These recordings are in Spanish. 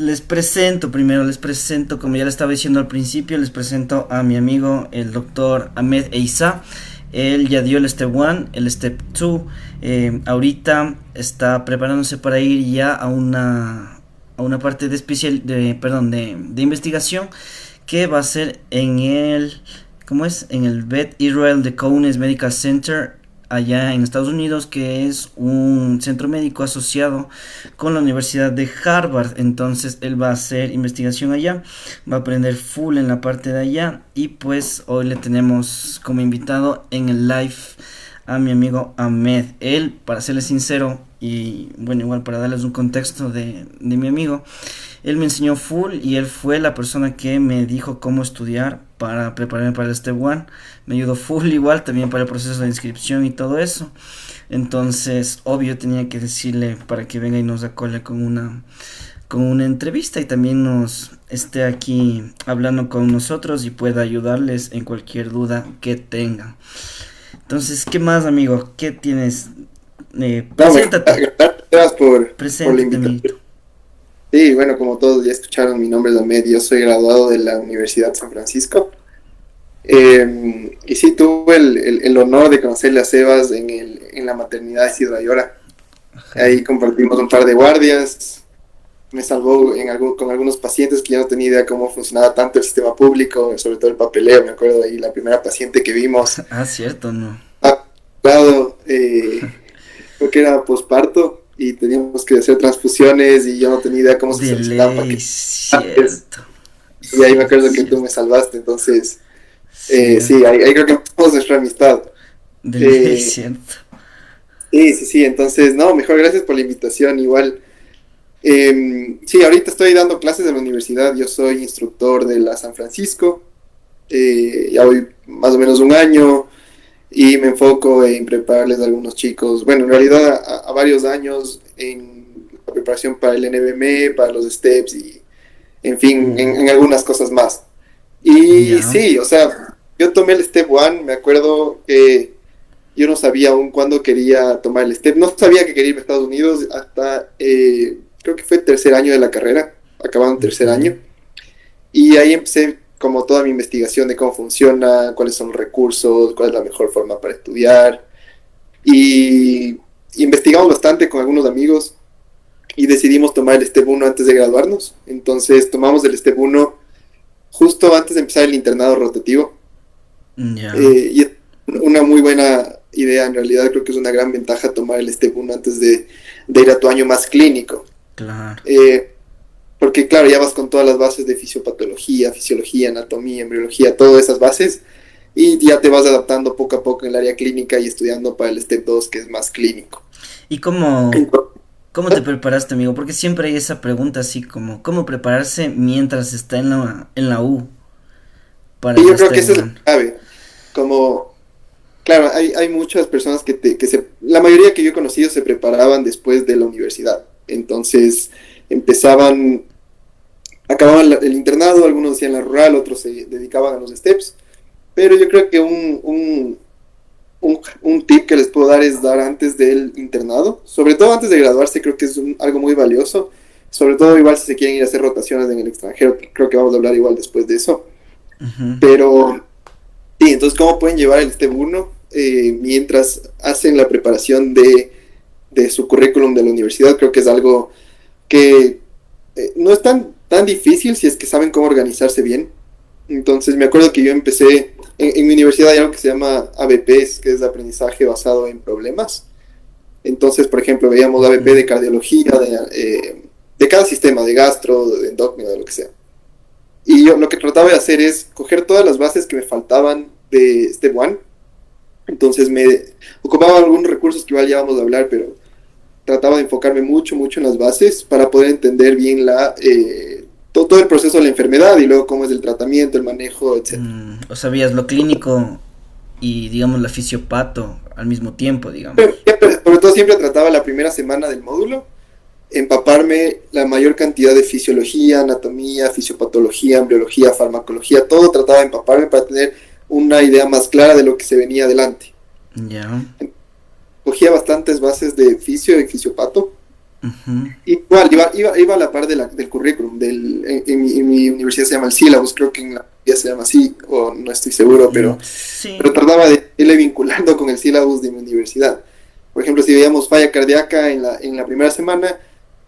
les presento, como ya le estaba diciendo al principio, les presento a mi amigo el doctor Ahmed Eissa. Él ya dio el Step 1, el Step 2, ahorita está preparándose para ir ya a una parte de de investigación que va a ser en ¿cómo es? En el Beth Israel Deaconess Medical Center allá en Estados Unidos, que es un centro médico asociado con la Universidad de Harvard. Entonces él va a hacer investigación allá, va a aprender full en la parte de allá, y pues hoy le tenemos como invitado en el live a mi amigo Ahmed. Él, para serles sincero, y bueno, igual para darles un contexto de mi amigo, él me enseñó full y él fue la persona que me dijo cómo estudiar para prepararme para el Step 1. Me ayudó full igual también para el proceso de inscripción y todo eso. Entonces, obvio, tenía que decirle para que venga y nos acole con una entrevista y también nos esté aquí hablando con nosotros y pueda ayudarles en cualquier duda que tengan. Entonces, ¿qué más, amigo? ¿Qué tienes? Preséntate. Gracias por la Preséntate, invitación. amiguito. Sí, bueno, como todos ya escucharon, mi nombre es Ahmed, yo soy graduado de la Universidad San Francisco. Y sí, tuve el honor de conocerle a Sebas en la maternidad de Isidro Ayora. Ajá. Ahí compartimos un par de guardias, me salvó con algunos pacientes que yo no tenía idea cómo funcionaba tanto el sistema público, sobre todo el papeleo. Me acuerdo de ahí la primera paciente que vimos, Ah, cierto, no. lado, creo que era posparto y teníamos que hacer transfusiones y yo no tenía idea cómo se De solicitaba para ley, que antes. cierto. Y ahí me Cierto, acuerdo que tú cierto. me salvaste, entonces sí, Cierto. ahí creo que empezamos nuestra amistad. De ley, Eh, cierto. sí, entonces no, mejor gracias por la invitación, igual. Sí, ahorita estoy dando clases en la universidad, yo soy instructor de la San Francisco, ya voy más o menos un año y me enfoco en prepararles a algunos chicos, bueno, en realidad a varios años en la preparación para el NBM, para los STEPS y en fin, Mm, en algunas cosas más. Y ya. sí, o sea, yo tomé el Step 1, me acuerdo que yo no sabía aún cuándo quería tomar el Step, no sabía que quería irme a Estados Unidos hasta, creo que fue el tercer año de la carrera, acabando el tercer Ujú. año, y ahí empecé como toda mi investigación de cómo funciona, cuáles son los recursos, cuál es la mejor forma para estudiar, y investigamos bastante con algunos amigos y decidimos tomar el Step 1 antes de graduarnos, entonces tomamos el Step 1 justo antes de empezar el internado rotativo. Ya, Y es una muy buena idea, en realidad creo que es una gran ventaja tomar el Step 1 antes de ir a tu año más clínico. claro. Eh, Porque claro, ya vas con todas las bases de fisiopatología, fisiología, anatomía, embriología, todas esas bases, y ya te vas adaptando poco a poco en el área clínica y estudiando para el Step 2 que es más clínico. ¿Y cómo te Entonces, preparaste, amigo? Porque siempre hay esa pregunta así como, ¿cómo prepararse mientras está en la U para y el yo creo que Step esa es la 1? clave, como claro, hay muchas personas la mayoría que yo he conocido se preparaban después de la universidad. Entonces empezaban, acababan el internado, algunos hacían la rural, otros se dedicaban a los steps. Pero yo creo que un tip que les puedo dar es dar antes del internado, sobre todo antes de graduarse, creo que es algo muy valioso. Sobre todo igual si se quieren ir a hacer rotaciones en el extranjero, creo que vamos a hablar igual después de eso. Ujú. Pero sí, entonces, ¿cómo pueden llevar el Step 1 mientras hacen la preparación de su currículum de la universidad? Creo que es algo que no es tan difícil si es que saben cómo organizarse bien. Entonces, me acuerdo que yo empecé, en mi universidad hay algo que se llama ABPs, que es aprendizaje basado en problemas. Entonces, por ejemplo, veíamos ABP Ujú. de cardiología, de cada sistema, de gastro, de endocrino, de lo que sea. Y yo lo que trataba de hacer es coger todas las bases que me faltaban de Step 1. Entonces me ocupaba algunos recursos que igual ya vamos a hablar, pero trataba de enfocarme mucho en las bases para poder entender bien todo el proceso de la enfermedad y luego cómo es el tratamiento, el manejo, etcétera. O sabías lo clínico y digamos la fisiopato al mismo tiempo, Pero digamos. sobre todo siempre trataba la primera semana del módulo empaparme la mayor cantidad de fisiología, anatomía, fisiopatología, embriología, farmacología, todo trataba de empaparme para tener una idea más clara de lo que se venía adelante. Ya. Cogía bastantes bases de fisio y fisiopato Ujú. Igual, iba a la par del currículum. En mi universidad se llama el syllabus, creo que en la ya se llama así, o no estoy seguro, pero Sí, trataba de irle vinculando con el syllabus de mi universidad. Por ejemplo, si veíamos falla cardíaca en la primera semana,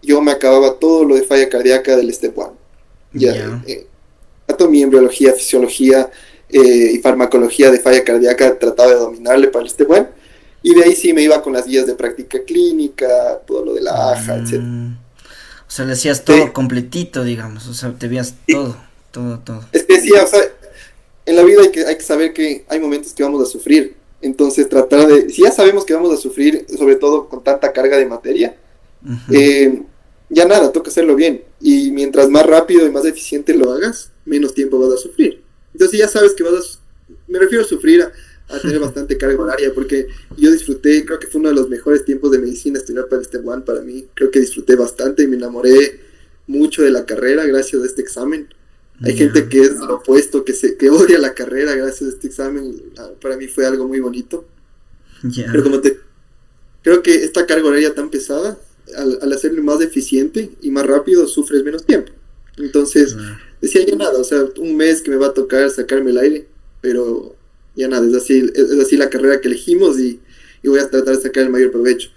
yo me acababa todo lo de falla cardíaca del Step 1. Ya, ya. anatomía, embriología, fisiología y farmacología de falla cardíaca trataba de dominarle para el Step 1. Y de ahí sí me iba con las guías de práctica clínica, todo lo de la AJA, etc. Mm, o sea, le hacías Sí, todo completito, digamos. O sea, te veías y todo, todo, todo. es que sí, o sea, en la vida hay que saber que hay momentos que vamos a sufrir. Entonces, tratar de, si ya sabemos que vamos a sufrir, sobre todo con tanta carga de materia, Ujú. eh, ya nada, toca hacerlo bien. Y mientras más rápido y más eficiente lo hagas, menos tiempo vas a sufrir. Entonces, ya sabes que me refiero a sufrir a tener bastante carga horaria, porque yo disfruté, creo que fue uno de los mejores tiempos de medicina estudiar para este one para mí. Creo que disfruté bastante y me enamoré mucho de la carrera gracias a este examen. Hay Ya, gente que es lo opuesto, que odia la carrera gracias a este examen. Para mí fue algo muy bonito. Pero ya. como te creo que esta carga horaria tan pesada, al hacerlo más eficiente y más rápido, sufres menos tiempo. Entonces, Claro. decía yo nada, o sea, un mes que me va a tocar sacarme el aire, pero ya nada, es así la carrera que elegimos y voy a tratar de sacar el mayor provecho.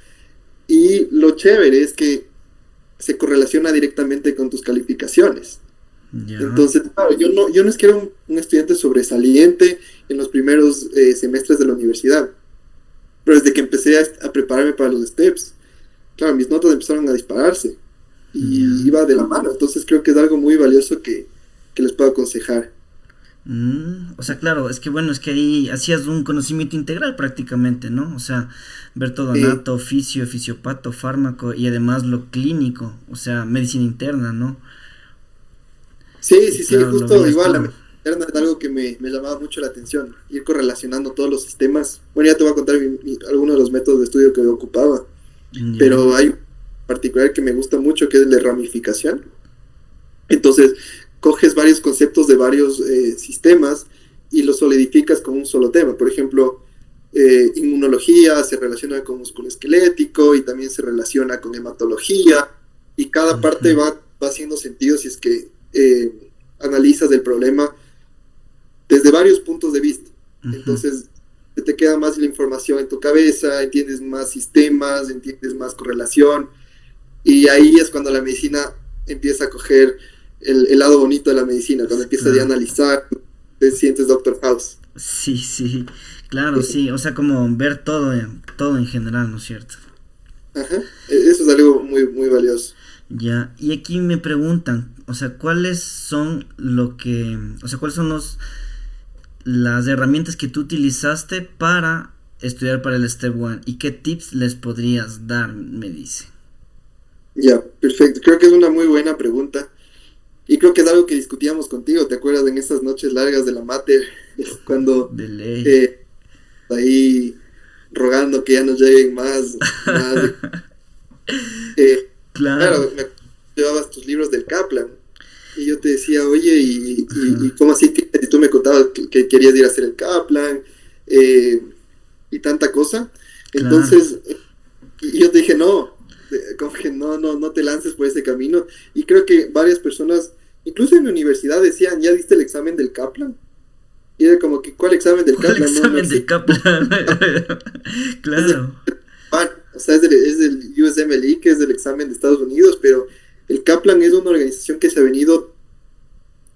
Y lo chévere es que se correlaciona directamente con tus calificaciones. Ya. Entonces, claro, yo no es que era un estudiante sobresaliente en los primeros semestres de la universidad, pero desde que empecé a prepararme para los steps, claro, mis notas empezaron a dispararse y Ya. iba de la mano. Entonces creo que es algo muy valioso que les puedo aconsejar. O sea, claro, es que bueno, es que ahí hacías un conocimiento integral prácticamente, ¿no? O sea, ver todo Eh, anato, fisiopato, fármaco y además lo clínico, o sea, medicina interna, ¿no? sí, Y sí, sí, claro, lo justo veías igual, la todo. medicina interna es algo que me llamaba mucho la atención, ir correlacionando todos los sistemas. Bueno, ya te voy a contar algunos de los métodos de estudio que yo ocupaba, Ya. pero hay un particular que me gusta mucho que es el de ramificación. Entonces, coges varios conceptos de varios sistemas y los solidificas con un solo tema. Por ejemplo, inmunología se relaciona con músculo esquelético y también se relaciona con hematología y cada parte Ujú, va haciendo sentido si es que analizas el problema desde varios puntos de vista. ujú. Entonces, te queda más la información en tu cabeza, entiendes más sistemas, entiendes más correlación y ahí es cuando la medicina empieza a coger el lado bonito de la medicina, cuando empiezas a Claro. analizar, te sientes Doctor House. Sí, sí. Claro, sí. O sea, como ver todo en general, ¿no es cierto? Ajá. Eso es algo muy, muy valioso. Ya. Y aquí me preguntan, o sea, cuáles son las herramientas que tú utilizaste para estudiar para el Step One y qué tips les podrías dar, me dice. Ya, perfecto. Creo que es una muy buena pregunta. Y creo que es algo que discutíamos contigo, ¿te acuerdas en estas noches largas de la mate? Cuando De ley. eh, ahí rogando que ya nos lleguen más. Eh, Claro, claro, llevabas tus libros del Kaplan. Y yo te decía, oye, ¿y cómo así que y tú me contabas que querías ir a hacer el Kaplan eh, y tanta cosa? claro. Entonces, y yo te dije, no, como que no te lances por ese camino. Y creo que varias personas, incluso en mi universidad, decían, ¿ya diste el examen del Kaplan? Y era como que, ¿cuál examen del ¿Cuál Kaplan? No examen del existe. Kaplan? Es del, Claro. o sea, es del USMLE, que es del examen de Estados Unidos, pero el Kaplan es una organización que se ha venido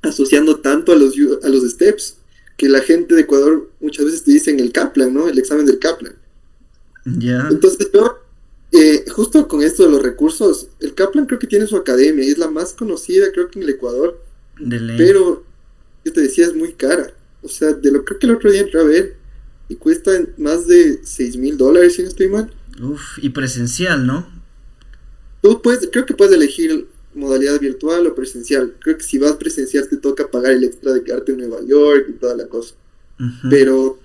asociando tanto a los STEPS, que la gente de Ecuador muchas veces te dicen el Kaplan, ¿no? El examen del Kaplan. Ya. Entonces yo, justo con esto de los recursos, el Kaplan creo que tiene su academia y es la más conocida, creo que en el Ecuador, De ley. pero yo te decía, es muy cara. O sea, creo que el otro día entré a ver y cuesta más de $6,000, si no estoy mal. Uf, y presencial, ¿no? Creo que puedes elegir modalidad virtual o presencial. Creo que si vas presencial te toca pagar el extra de quedarte en Nueva York y toda la cosa. Ujú. Pero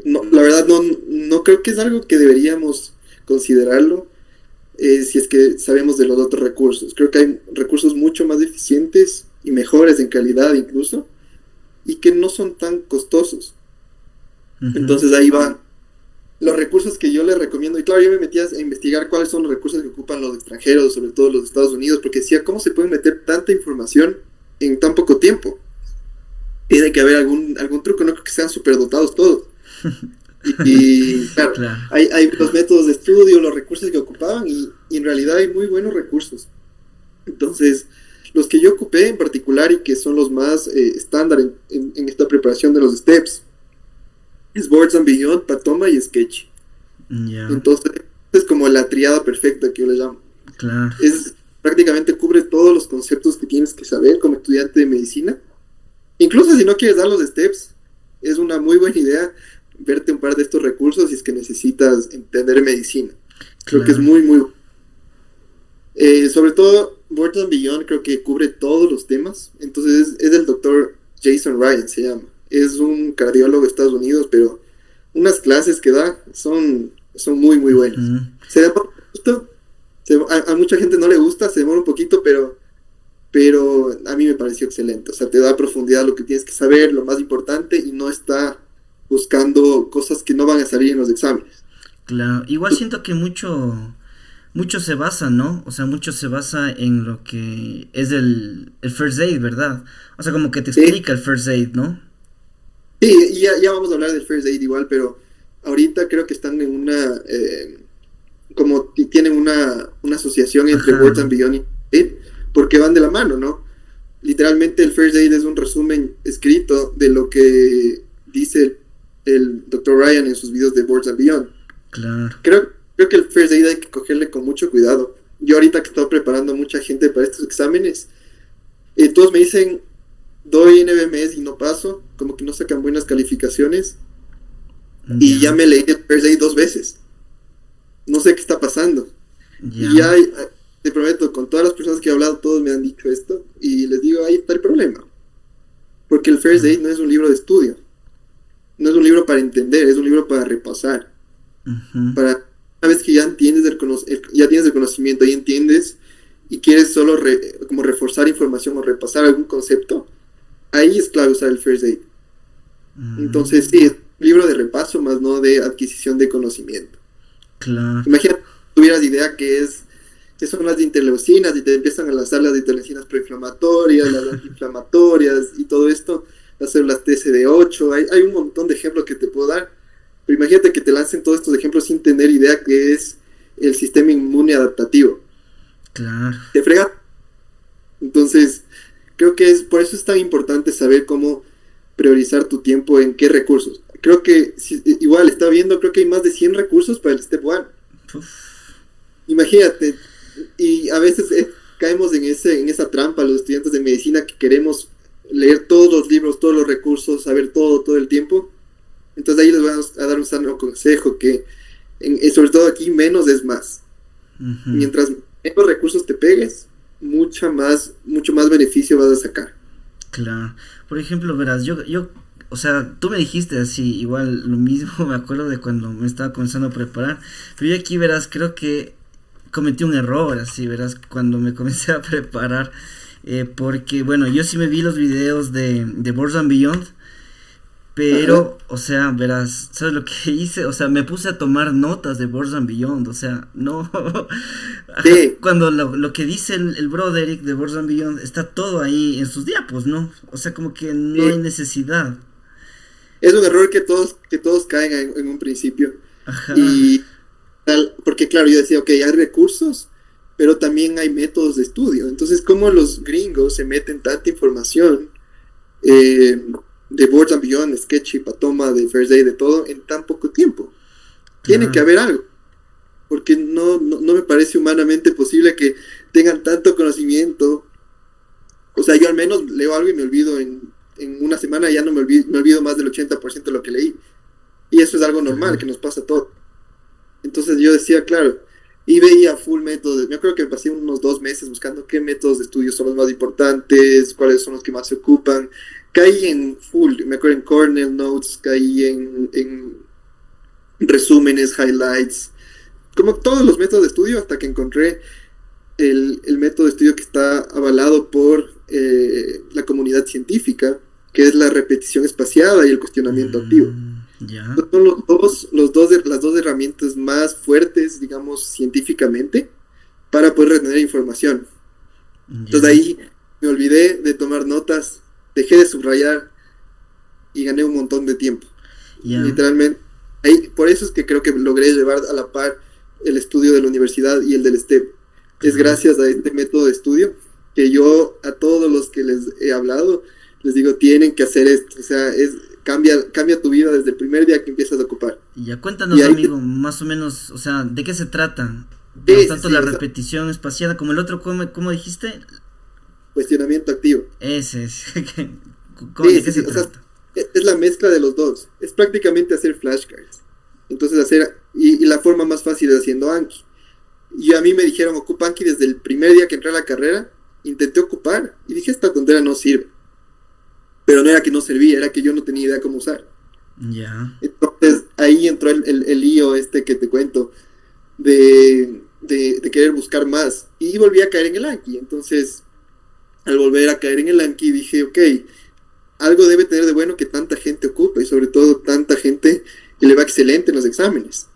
no, la verdad no creo que es algo que deberíamos considerarlo si es que sabemos de los otros recursos. Creo que hay recursos mucho más eficientes y mejores en calidad incluso y que no son tan costosos. Ujú. Entonces ahí va. los recursos que yo les recomiendo, y claro, yo me metí a investigar cuáles son los recursos que ocupan los extranjeros, sobre todo los de Estados Unidos, porque decía, ¿cómo se puede meter tanta información en tan poco tiempo? Tiene que haber algún truco, no creo que sean superdotados todos. Claro, Claro. hay los métodos de estudio, los recursos que ocupaban, y en realidad hay muy buenos recursos. Entonces, los que yo ocupé en particular y que son los más estándar en esta preparación de los steps, es Boards and Beyond, Patoma y Sketchy. Ya, Entonces, es como la triada perfecta que yo le llamo. claro. Es prácticamente cubre todos los conceptos que tienes que saber como estudiante de medicina. Incluso si no quieres dar los steps, es una muy buena idea verte un par de estos recursos si es que necesitas entender medicina. Creo que es Claro. muy, muy bueno. Sobre todo, Boards and Beyond creo que cubre todos los temas. Entonces, es del doctor Jason Ryan, se llama. Es un cardiólogo de Estados Unidos, pero unas clases que da son muy, muy buenas. Ujú. Se demora un poquito, a mucha gente no le gusta, se demora un poquito, pero a mí me pareció excelente. O sea, te da profundidad a lo que tienes que saber, lo más importante, y no está buscando cosas que no van a salir en los exámenes. Claro, igual siento que mucho se basa, ¿no? O sea, mucho se basa en lo que es el first aid, ¿verdad? O sea, como que te Sí, explica el first aid, ¿no? sí, y ya vamos a hablar del First Aid igual, pero ahorita creo que están en una, como tienen una asociación entre Ajá, Words and Beyond y First Aid, porque van de la mano, ¿no? Literalmente el First Aid es un resumen escrito de lo que dice el Dr. Ryan en sus videos de Words and Beyond. claro. Creo que el First Aid hay que cogerle con mucho cuidado. Yo ahorita que he estado preparando a mucha gente para estos exámenes, todos me dicen, doy NBMS y no paso, como que no sacan buenas calificaciones, y ya Ya, me leí el First Aid 2 veces. No sé qué está pasando. Y ya, ya, te prometo, con todas las personas que he hablado, todos me han dicho esto, y les digo, ahí está el problema. Porque el First Aid no es un libro de estudio, no es un libro para entender, es un libro para repasar. ujú, Para una vez que ya entiendes ya tienes el conocimiento, ya entiendes, y quieres solo como reforzar información o repasar algún concepto, ahí es clave usar el First Aid. Entonces, sí, es un libro de repaso, más no de adquisición de conocimiento. claro. Imagínate que tuvieras idea que son las interleucinas y te empiezan a lanzar las interleucinas proinflamatorias, las antiinflamatorias y todo esto, las células TSD8, hay un montón de ejemplos que te puedo dar, pero imagínate que te lancen todos estos ejemplos sin tener idea que es el sistema inmune adaptativo. Claro. Te frega. Entonces, creo que por eso es tan importante saber cómo priorizar tu tiempo en qué recursos. Creo que, igual está viendo, creo que hay más de 100 recursos para el Step 1. Uf, Imagínate, y a veces caemos en esa trampa los estudiantes de medicina que queremos leer todos los libros, todos los recursos, saber todo el tiempo. Entonces ahí les voy a dar un sano consejo que, sobre todo aquí, menos es más. ujú. Mientras menos recursos te pegues, mucho más beneficio vas a sacar. Claro. Por ejemplo, verás, o sea, tú me dijiste así, igual lo mismo, me acuerdo de cuando me estaba comenzando a preparar, pero yo aquí, verás, creo que cometí un error, así, verás, cuando me comencé a preparar, porque, bueno, yo sí me vi los videos de Boards and Beyond, pero, o sea, verás, ¿sabes lo que hice? O sea, me puse a tomar notas de Boards and Beyond, o sea, no. Ajá, Sí, cuando lo que dice el Broderick de Boards and Beyond está todo ahí en sus diapos, ¿no? O sea, como que no hay sí. necesidad. Es un error que todos caen en un principio. Ajá, Y porque claro, yo decía, ok, hay recursos, pero también hay métodos de estudio. Entonces, ¿cómo los gringos se meten tanta información de Boards and Beyond, Sketchy, Patoma, de First Aid, de todo, en tan poco tiempo? Tiene que claro. haber algo, porque no me parece humanamente posible que tengan tanto conocimiento. O sea, yo al menos leo algo y me olvido en una semana, ya no me olvido más del 80% de lo que leí. Y eso es algo normal, Ajá. que nos pasa a todos. Entonces yo decía, claro, y veía full métodos. Yo creo que me pasé unos 2 meses buscando qué métodos de estudio son los más importantes, cuáles son los que más se ocupan. Caí en full, me acuerdo en Cornell Notes, caí en resúmenes, highlights, como todos los métodos de estudio, hasta que encontré el método de estudio que está avalado por la comunidad científica, que es la repetición espaciada y el cuestionamiento activo. Ya, Son las dos herramientas más fuertes, digamos, científicamente, para poder retener información. Entonces ya, ahí me olvidé de tomar notas, dejé de subrayar y gané un montón de tiempo. ya, Literalmente. Ahí, por eso es que creo que logré llevar a la par el estudio de la universidad y el del STEP. Es claro. gracias a este método de estudio que yo a todos los que les he hablado les digo, tienen que hacer esto. O sea, cambia tu vida desde el primer día que empiezas a ocupar. Ya, Y cuéntanos, ahí, amigo, más o menos, o sea, ¿de qué se trata? Digamos, sí, sí, tanto sí, la o sea, repetición espaciada como el otro, ¿cómo dijiste? cuestionamiento activo. Ese es. ¿De Sí, qué sí, se sí, o sea, trata? es la mezcla de los dos. Es prácticamente hacer flashcards. Entonces y la forma más fácil es haciendo Anki. Y a mí me dijeron, ocupa Anki desde el primer día que entré a la carrera. Intenté ocupar y dije, esta tontera no sirve. Pero no era que no servía, era que yo no tenía idea cómo usar. Ya. Entonces ahí entró el lío este que te cuento de querer buscar más. Y volví a caer en el Anki. Entonces, al volver a caer en el Anki, dije, ok, algo debe tener de bueno que tanta gente ocupa y sobre todo tanta gente que le va excelente en los exámenes.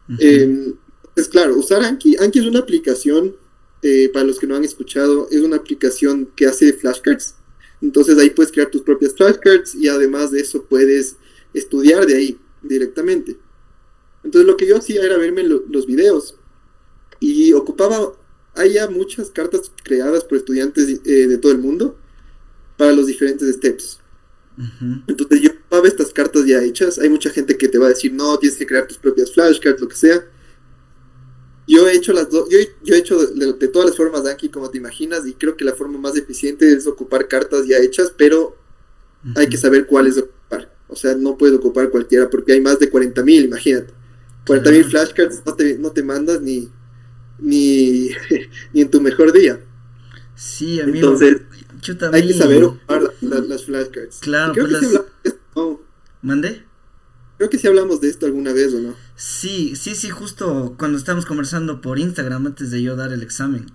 Ujú. Es claro, usar Anki es una aplicación, para los que no han escuchado, es una aplicación que hace flashcards. Entonces ahí puedes crear tus propias flashcards y además de eso puedes estudiar de ahí directamente. Entonces lo que yo hacía era verme los videos y ocupaba, hay ya muchas cartas creadas por estudiantes de todo el mundo para los diferentes steps. Ujú. Entonces yo ocupaba estas cartas ya hechas. Hay mucha gente que te va a decir, no, tienes que crear tus propias flashcards, lo que sea. Yo he hecho las dos, yo he hecho de todas las formas de Anki como te imaginas y creo que la forma más eficiente es ocupar cartas ya hechas, pero hay que Ujú. saber cuáles ocupar. O sea, no puedes ocupar cualquiera porque hay más de 40.000, imagínate. 40.000 Claro. flashcards no te mandas ni, ni en tu mejor día. Sí, amigo. Entonces, Chuta, a hay que saber mí. ocupar las flashcards. Y Claro, creo pues que sí las. hablamos de esto, ¿no? ¿Mandé? Creo que sí hablamos de esto alguna vez, ¿o no? Sí, sí, sí, justo cuando estábamos conversando por Instagram antes de yo dar el examen.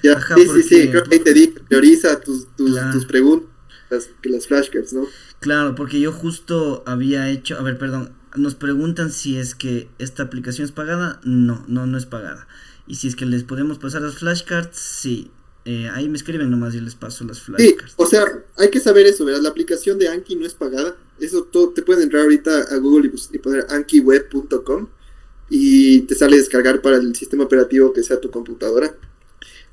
Ya, Ajá, sí, sí, sí, porque. creo que ahí te di, prioriza tus Claro. preguntas que las flashcards, ¿no? Claro, porque yo justo había hecho, a ver, perdón, nos preguntan si es que esta aplicación es pagada. No, no, no es pagada. Y si es que les podemos pasar las flashcards, sí. Ahí me escriben nomás y les paso las Sí, o flashcards. sea, hay que saber eso, ¿verdad? La aplicación de Anki no es pagada. Eso todo, te pueden entrar ahorita a Google y poner ankiweb.com y te sale descargar para el sistema operativo que sea tu computadora.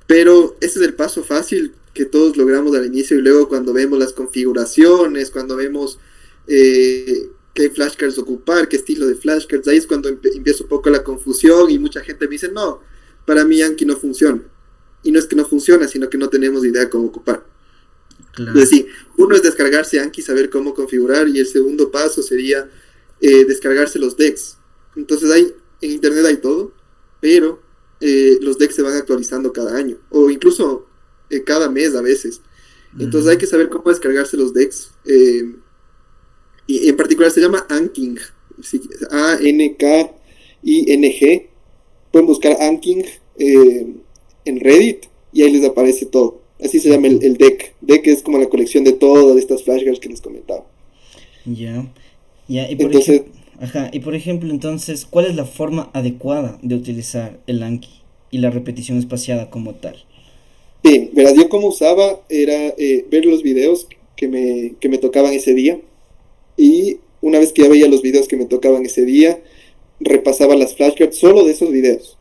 Pero ese es el paso fácil que todos logramos al inicio y luego cuando vemos las configuraciones, cuando vemos qué flashcards ocupar, qué estilo de flashcards, ahí es cuando empieza un poco la confusión y mucha gente me dice, no, para mí Anki no funciona. Y no es que no funciona, sino que no tenemos idea cómo ocupar. Claro. Entonces sí, uno es descargarse Anki, saber cómo configurar y el segundo paso sería descargarse los decks. Entonces en internet hay todo, pero los decks se van actualizando cada año o incluso cada mes a veces. Entonces hay Ujú. que saber cómo descargarse los decks. Y en particular se llama Anking. Sí, Anking. Pueden buscar Anking en Reddit y ahí les aparece todo. Así se llama Ujú. el deck. Deck es como la colección de todas estas flashcards que les comentaba. Ya. Ya, y por Entonces, ejemplo, ajá, y por ejemplo, entonces, ¿cuál es la forma adecuada de utilizar el Anki y la repetición espaciada como tal? sí, verás, yo como usaba era ver los videos que me tocaban ese día y una vez que ya veía los videos que me tocaban ese día, repasaba las flashcards solo de esos videos.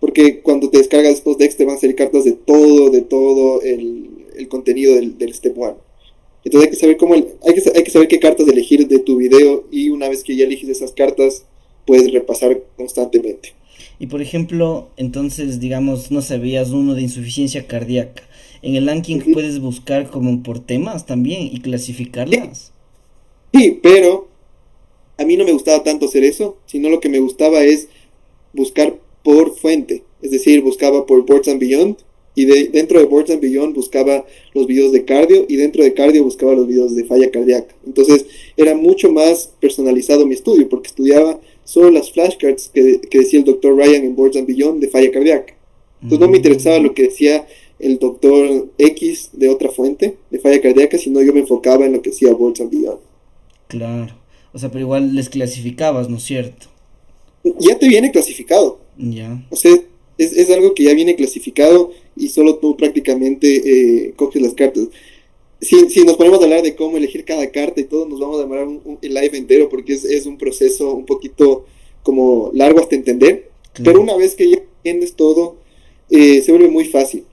Porque cuando te descargas estos decks te van a salir cartas de todo el contenido del Step 1. Entonces hay que saber hay que saber qué cartas elegir de tu video y una vez que ya eliges esas cartas, puedes repasar constantemente. Y por ejemplo, entonces, digamos, no sabías uno de insuficiencia cardíaca. En el Anki Uh-huh. puedes buscar como por temas también y Sí, clasificarlas. sí, pero a mí no me gustaba tanto hacer eso, sino lo que me gustaba es buscar por fuente, es decir, buscaba por Boards and Beyond y dentro de Boards and Beyond buscaba los videos de cardio y dentro de cardio buscaba los videos de falla cardíaca. Entonces era mucho más personalizado mi estudio porque estudiaba solo las flashcards que decía el doctor Ryan en Boards and Beyond de falla cardíaca. Entonces no me interesaba Mm, lo que decía el doctor X de otra fuente de falla cardíaca, sino yo me enfocaba en lo que decía Boards and Beyond. claro. O sea, pero igual les clasificabas, ¿no es cierto? Ya te viene clasificado. Ya. O sea, es algo que ya viene clasificado y solo tú prácticamente coges las cartas. Si nos ponemos a hablar de cómo elegir cada carta y todo, nos vamos a demorar el live entero porque es un proceso un poquito como largo hasta entender. Pero Claro. una vez que ya entiendes todo, se vuelve muy fácil.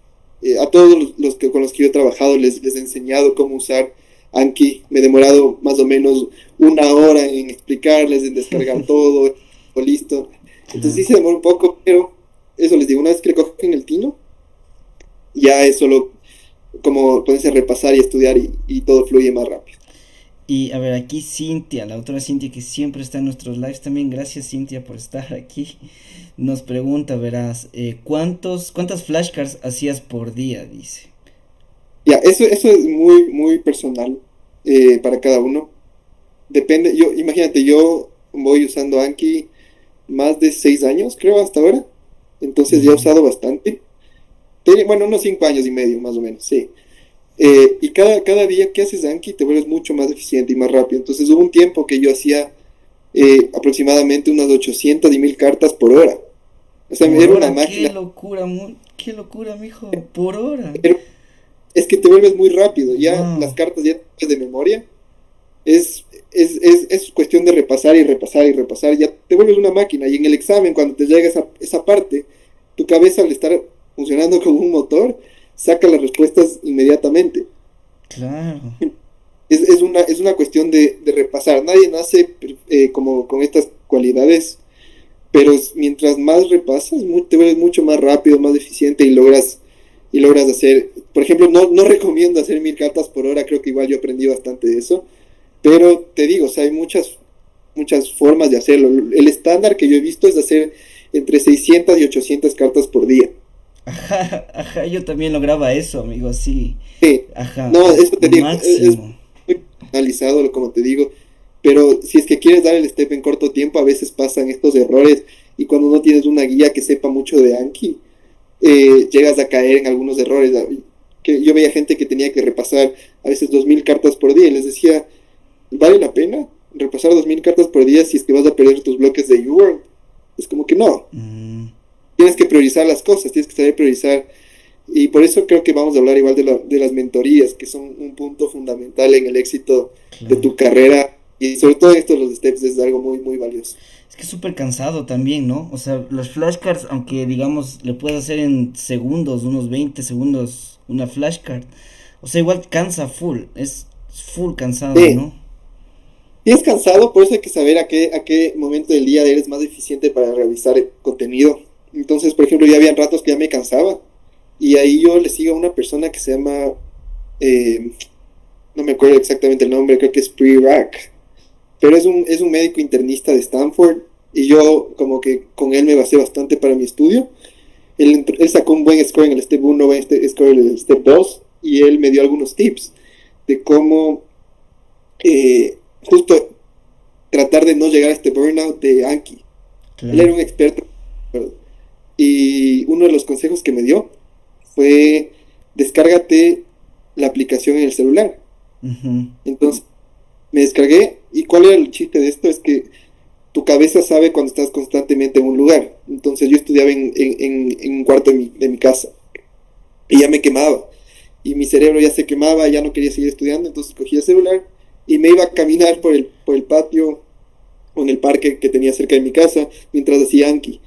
A todos los que, con los que yo he trabajado les he enseñado cómo usar Anki. Me he demorado más o menos una hora en explicarles, en descargar todo, todo listo. Entonces sí Claro. se demora un poco, pero eso les digo, una vez que le cogen el tino, ya es solo como ponerse a repasar y estudiar y todo fluye más rápido. Y a ver, aquí Cintia, la autora Cintia que siempre está en nuestros lives también, gracias Cintia por estar aquí, nos pregunta, verás, ¿cuántas flashcards hacías por día? Dice. Ya, eso es muy, muy personal para cada uno. Depende, imagínate, yo voy usando Anki más de 6 años, creo, hasta ahora. Entonces ya he Ujú. usado bastante. Bueno, unos 5 años y medio, más o menos, sí. Y cada día que haces Anki te vuelves mucho más eficiente y más rápido. Entonces hubo un tiempo que yo hacía aproximadamente unas 800 y 1000 cartas por hora. O sea, Por era una hora, qué máquina. locura, qué locura, mijo, por hora. Era- es que te vuelves muy rápido. Ya las Wow. cartas ya tienes de memoria. Es cuestión de repasar y repasar y repasar. Ya te vuelves una máquina. Y en el examen, cuando te llega esa parte, tu cabeza al estar funcionando como un motor, saca las respuestas inmediatamente. Claro. Es una cuestión de repasar. Nadie nace como con estas cualidades, pero mientras más repasas, te vuelves mucho más rápido, más eficiente y logras hacer, por ejemplo, no recomiendo hacer 1000 cartas por hora, creo que igual yo aprendí bastante de eso, pero te digo, o sea, hay muchas formas de hacerlo. El estándar que yo he visto es hacer entre 600 y 800 cartas por día. Ajá, ajá, yo también lograba eso, amigo, sí. Sí, Ajá, no, eso te digo, es máximo. muy analizado, como te digo, pero si es que quieres dar el step en corto tiempo, a veces pasan estos errores y cuando no tienes una guía que sepa mucho de Anki, llegas a caer en algunos errores. Que yo veía gente que tenía que repasar a veces 2000 cartas por día y les decía, ¿vale la pena repasar 2000 cartas por día si es que vas a perder tus bloques de UWorld? Es como que no, Mm, tienes que priorizar las cosas, tienes que saber priorizar. Y por eso creo que vamos a hablar igual de las mentorías, que son un punto fundamental en el éxito de claro. tu carrera. Y sobre todo esto de los steps es algo muy, muy valioso. Es que es súper cansado también, ¿no? O sea, las flashcards, aunque digamos le puedes hacer en segundos, unos 20 segundos, una flashcard. O sea, igual cansa full, es full cansado, Sí, ¿no? y es cansado, por eso hay que saber a qué momento del día eres más eficiente para realizar el contenido. Entonces, por ejemplo, ya habían ratos que ya me cansaba. Y ahí yo le sigo a una persona que se llama, eh, no me acuerdo exactamente el nombre, creo que es Pre-Rack. Pero es un médico internista de Stanford y yo como que con él me basé bastante para mi estudio. Él sacó un buen score en el Step 1, buen score en el Step 2 y él me dio algunos tips de cómo justo tratar de no llegar a este burnout de Anki. Él era Claro. un experto, ¿verdad? Y uno de los consejos que me dio fue descárgate la aplicación en el celular. Ujú. Entonces me descargué y cuál era el chiste de esto es que tu cabeza sabe cuando estás constantemente en un lugar. Entonces yo estudiaba en un cuarto de mi casa y ya me quemaba. Y mi cerebro ya se quemaba, ya no quería seguir estudiando, entonces cogí el celular y me iba a caminar por el patio o en el parque que tenía cerca de mi casa mientras hacía Anki.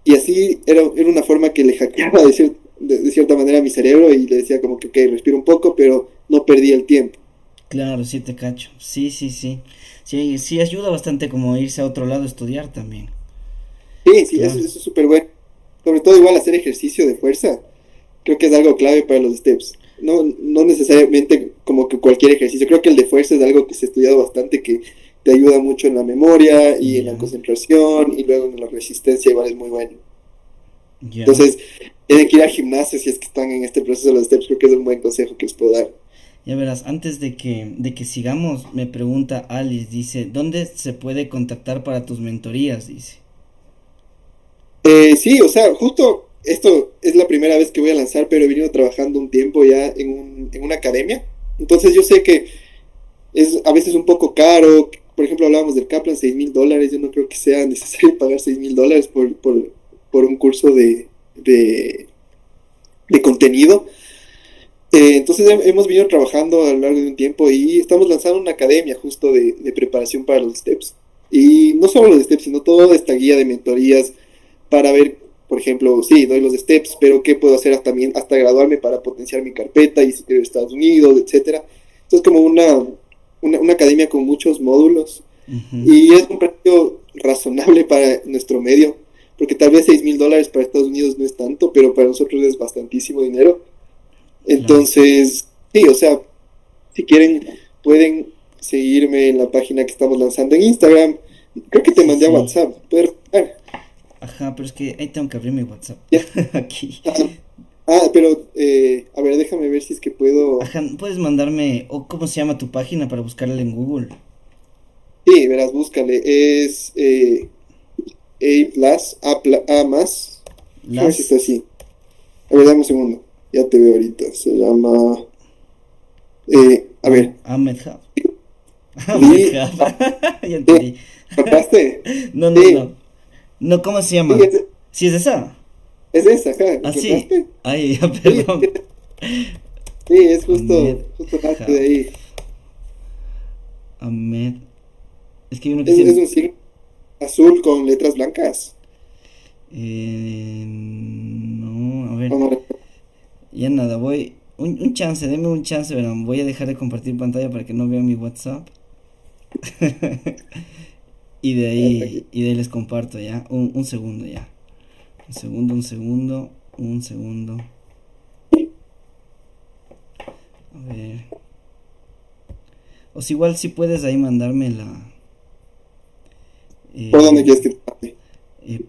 Y así era una forma que le hackeaba de cierta manera a mi cerebro y le decía como que, ok, respiro un poco, pero no perdí el tiempo. Claro, sí te cacho. Sí, sí, sí. Sí, sí ayuda bastante como irse a otro lado a estudiar también. Sí, sí, eso, Claro. eso es súper bueno. Sobre todo igual hacer ejercicio de fuerza. Creo que es algo clave para los steps. No necesariamente como que cualquier ejercicio. Creo que el de fuerza es algo que se ha estudiado bastante, que te ayuda mucho en la memoria y en la Ya, concentración y luego en la resistencia igual es muy bueno. ya. Entonces, tienen que ir al gimnasio si es que están en este proceso de los steps. Creo que es un buen consejo que les puedo dar. Ya verás, antes de que sigamos, me pregunta Alice, dice, ¿dónde se puede contactar para tus mentorías? Dice. Sí, o sea, justo esto es la primera vez que voy a lanzar, pero he venido trabajando un tiempo ya en una academia. Entonces yo sé que es a veces un poco caro, por ejemplo, hablábamos del Kaplan, $6,000. Yo no creo que sea necesario pagar $6,000 por un curso de contenido. Entonces hemos venido trabajando a lo largo de un tiempo y estamos lanzando una academia justo de preparación para los STEPS. Y no solo los STEPS, sino toda esta guía de mentorías para ver, por ejemplo, sí, doy los STEPS, pero qué puedo hacer también hasta graduarme para potenciar mi carpeta y si quiero ir a Estados Unidos, etcétera. Entonces como una academia con muchos módulos Ujú. y es un precio razonable para nuestro medio, porque tal vez $6,000 para Estados Unidos no es tanto, pero para nosotros es bastantísimo dinero. Claro. Entonces, sí, o sea, si quieren, pueden seguirme en la página que estamos lanzando en Instagram. Creo que te Sí, mandé a sí. WhatsApp. Ajá, pero es que ahí tengo que abrir mi WhatsApp. Ya. Aquí. Pero, a ver, déjame ver si es que puedo. Ajá, ¿puedes mandarme, o cómo se llama tu página para buscarla en Google? Sí, verás, búscale. Es A más. Déjame ver si está Las así. A ver, dame un segundo. Ya te veo ahorita. Se llama. A ver. Ahmed Hub. Ahmed Li. Hub. Ya ¿Sí? entendí. ¿Cortaste? No, no, Sí, no. No, ¿cómo se sí, llama? ¿Sí es esa? es esa, ajá. Ah, sí. ¿Encontraste? Ay, ya, Sí, perdón. sí, es Ahmed justo nace de Hub. ahí. Ahmed. Es que hay uno que Es dice. un signo azul con letras blancas. No, a ver. Vamos a ver. Ya nada, voy. Un chance, deme un chance, verán. Voy a dejar de compartir pantalla para que no vean mi WhatsApp. Aquí. Y de ahí les comparto ya. Un segundo ya. Un segundo, un segundo, un segundo. A ver. O si igual si puedes ahí mandarme la. ¿Por dónde eh, quieres que te mande?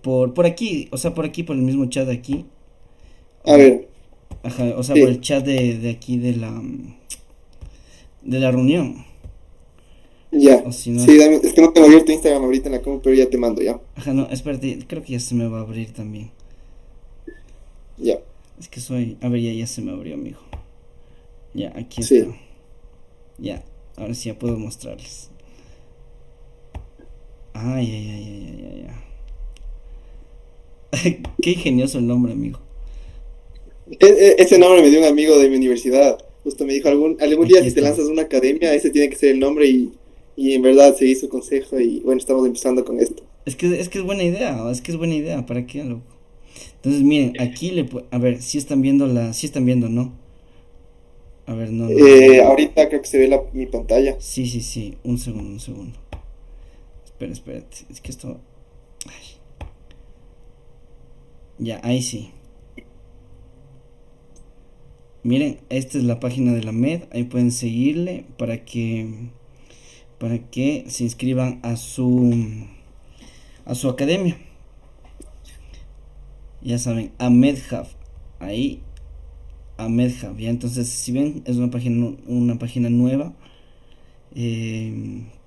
por aquí, o sea, por aquí, por el mismo chat de aquí. A O, ver, ajá, o sea, por el sí, chat de aquí de la reunión. ya. O si no, Sí, es que no tengo abierto Instagram ahorita en la compu, pero ya te mando, ya. ajá, no, espérate, creo que ya se me va a abrir también. Ya, Es que soy, a ver, ya se me abrió, amigo. Ya, aquí está. sí. Ya, ahora sí ya puedo mostrarles. Ay, ay, ay, ay, ay, ay. Qué ingenioso el nombre, amigo. Ese nombre me dio un amigo de mi universidad. Justo me dijo, algún día Aquí si te está. lanzas a una academia, ese tiene que ser el nombre y en verdad seguí su consejo y bueno, estamos empezando con esto. Es que es buena idea, es que es buena idea, ¿para qué, loco? Entonces, miren, aquí a ver, si están viendo si están viendo, ¿no? A ver, no, no, no, no. Ahorita creo que se ve mi pantalla. Sí, sí, sí, un segundo, un segundo. Espérate, es que esto, ay, ya, ahí sí. Miren, esta es la página de la MED, ahí pueden seguirle para que se inscriban a su academia. Ya saben, a MedHub, ahí a MedHub, ya entonces si ven es una página nueva,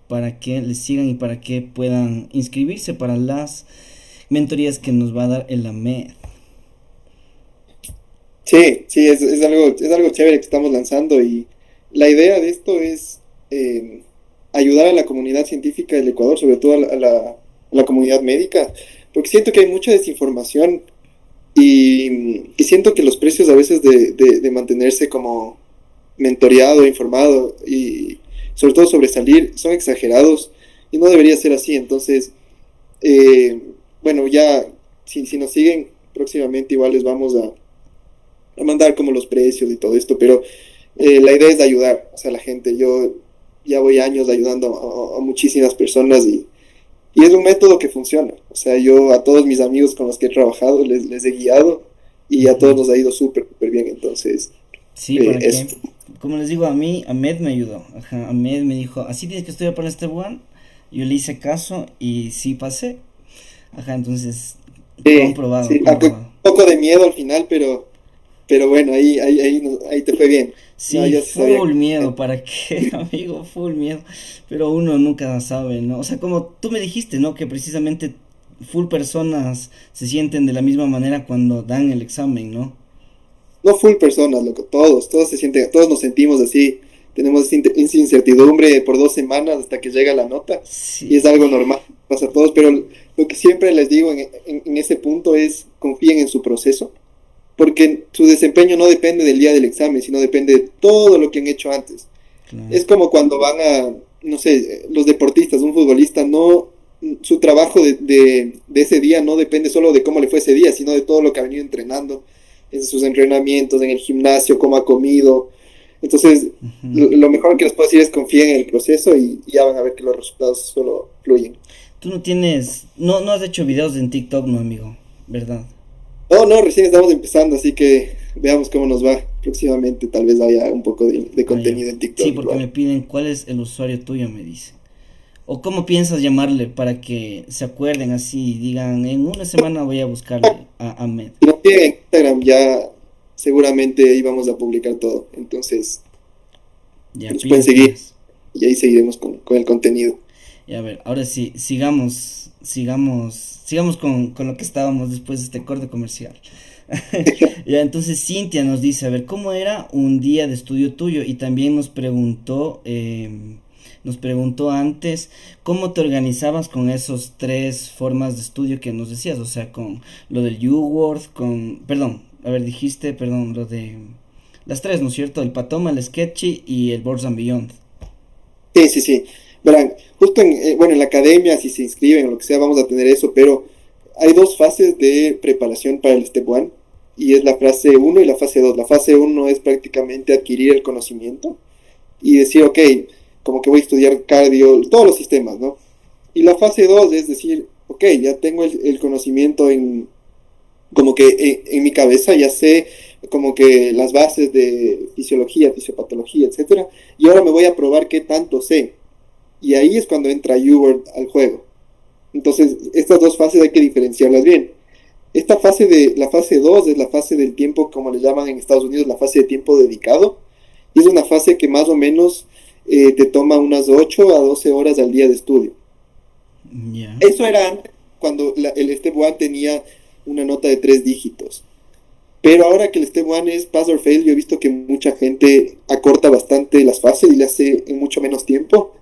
para que les sigan y para que puedan inscribirse para las mentorías que nos va a dar el AMED. Sí, sí, es algo chévere que estamos lanzando y la idea de esto es eh, ayudar a la comunidad científica del Ecuador, sobre todo a la comunidad médica, porque siento que hay mucha desinformación y siento que los precios a veces de mantenerse como mentoreado, informado y sobre todo sobresalir son exagerados y no debería ser así. Entonces, eh, bueno, ya si nos siguen próximamente igual les vamos a mandar como los precios y todo esto, pero la idea es de ayudar, o sea, a la gente. Yo ya voy años ayudando a muchísimas personas y es un método que funciona. O sea, yo a todos mis amigos con los que he trabajado les he guiado y a todos Ujú. nos ha ido súper, súper bien. Entonces, Sí, ¿para eso. qué? Como les digo, a mí, Ahmed me ayudó. Ajá, Ahmed me dijo, así tienes que estudiar para este one. Yo le hice caso y sí pasé. Ajá, entonces, Sí, comprobado, sí, aunque un comprobado. poco de miedo al final, pero bueno, ahí te fue bien. No, Sí, yo sí sabía full que... miedo, ¿para qué, amigo? Full miedo. Pero uno nunca sabe, ¿no? O sea, como tú me dijiste, ¿no? Que precisamente full personas se sienten de la misma manera cuando dan el examen, ¿no? No full personas, loco, todos se sienten, todos nos sentimos así, tenemos esa incertidumbre por 2 semanas hasta que llega la nota, y Sí. es algo normal, pasa a todos, pero lo que siempre les digo en ese punto es confíen en su proceso, porque su desempeño no depende del día del examen, sino depende de todo lo que han hecho antes. Claro. Es como cuando van a, no sé, los deportistas, un futbolista, no, su trabajo de ese día no depende solo de cómo le fue ese día, sino de todo lo que ha venido entrenando, en sus entrenamientos, en el gimnasio, cómo ha comido. Entonces, Ujú. lo mejor que les puedo decir es confíen en el proceso y ya van a ver que los resultados solo fluyen. Tú no tienes, no has hecho videos en TikTok, no, amigo, ¿verdad? No, no, recién estamos empezando, así que veamos cómo nos va próximamente. Tal vez haya un poco de Ah, ya. contenido en Sí, TikTok porque me igual. piden cuál es el usuario tuyo, me dice. O cómo piensas llamarle para que se acuerden así y digan, en una semana voy a buscarle a Ahmed. Si no tienen Instagram, ya seguramente ahí vamos a publicar todo. Entonces, Ya, nos pueden pilas, seguir pilas. y ahí seguiremos con el contenido. Y a ver, ahora sí, sigamos con lo que estábamos después de este corte comercial. Ya, entonces Cintia nos dice, a ver, ¿cómo era un día de estudio tuyo? Y también nos preguntó antes, ¿cómo te organizabas con esos tres formas de estudio que nos decías? O sea, con lo del U-Word, perdón, a ver, dijiste, perdón, lo de las tres, ¿no es cierto? El Patoma, el Sketchy y el Boards and Beyond. Sí, sí, sí. Verán, justo bueno, en la academia, si se inscriben o lo que sea, vamos a tener eso, pero hay dos fases de preparación para el Step 1 y es la fase uno y la fase 2. La fase uno es prácticamente adquirir el conocimiento y decir, ok, como que voy a estudiar cardio, todos los sistemas, ¿no? Y la fase 2 es decir, ok, ya tengo el conocimiento como que en mi cabeza, ya sé como que las bases de fisiología, fisiopatología, etcétera, y ahora me voy a probar qué tanto sé. Y ahí es cuando entra U-Word al juego. Entonces, estas dos fases hay que diferenciarlas bien. La fase 2 es la fase del tiempo, como le llaman en Estados Unidos, la fase de tiempo dedicado. Y es una fase que más o menos te toma unas 8 a 12 horas al día de estudio. Ya. Eso era antes, cuando el Step 1 tenía una nota de 3 dígitos. Pero ahora que el Step 1 es Pass or Fail, yo he visto que mucha gente acorta bastante las fases y le hace en mucho menos tiempo.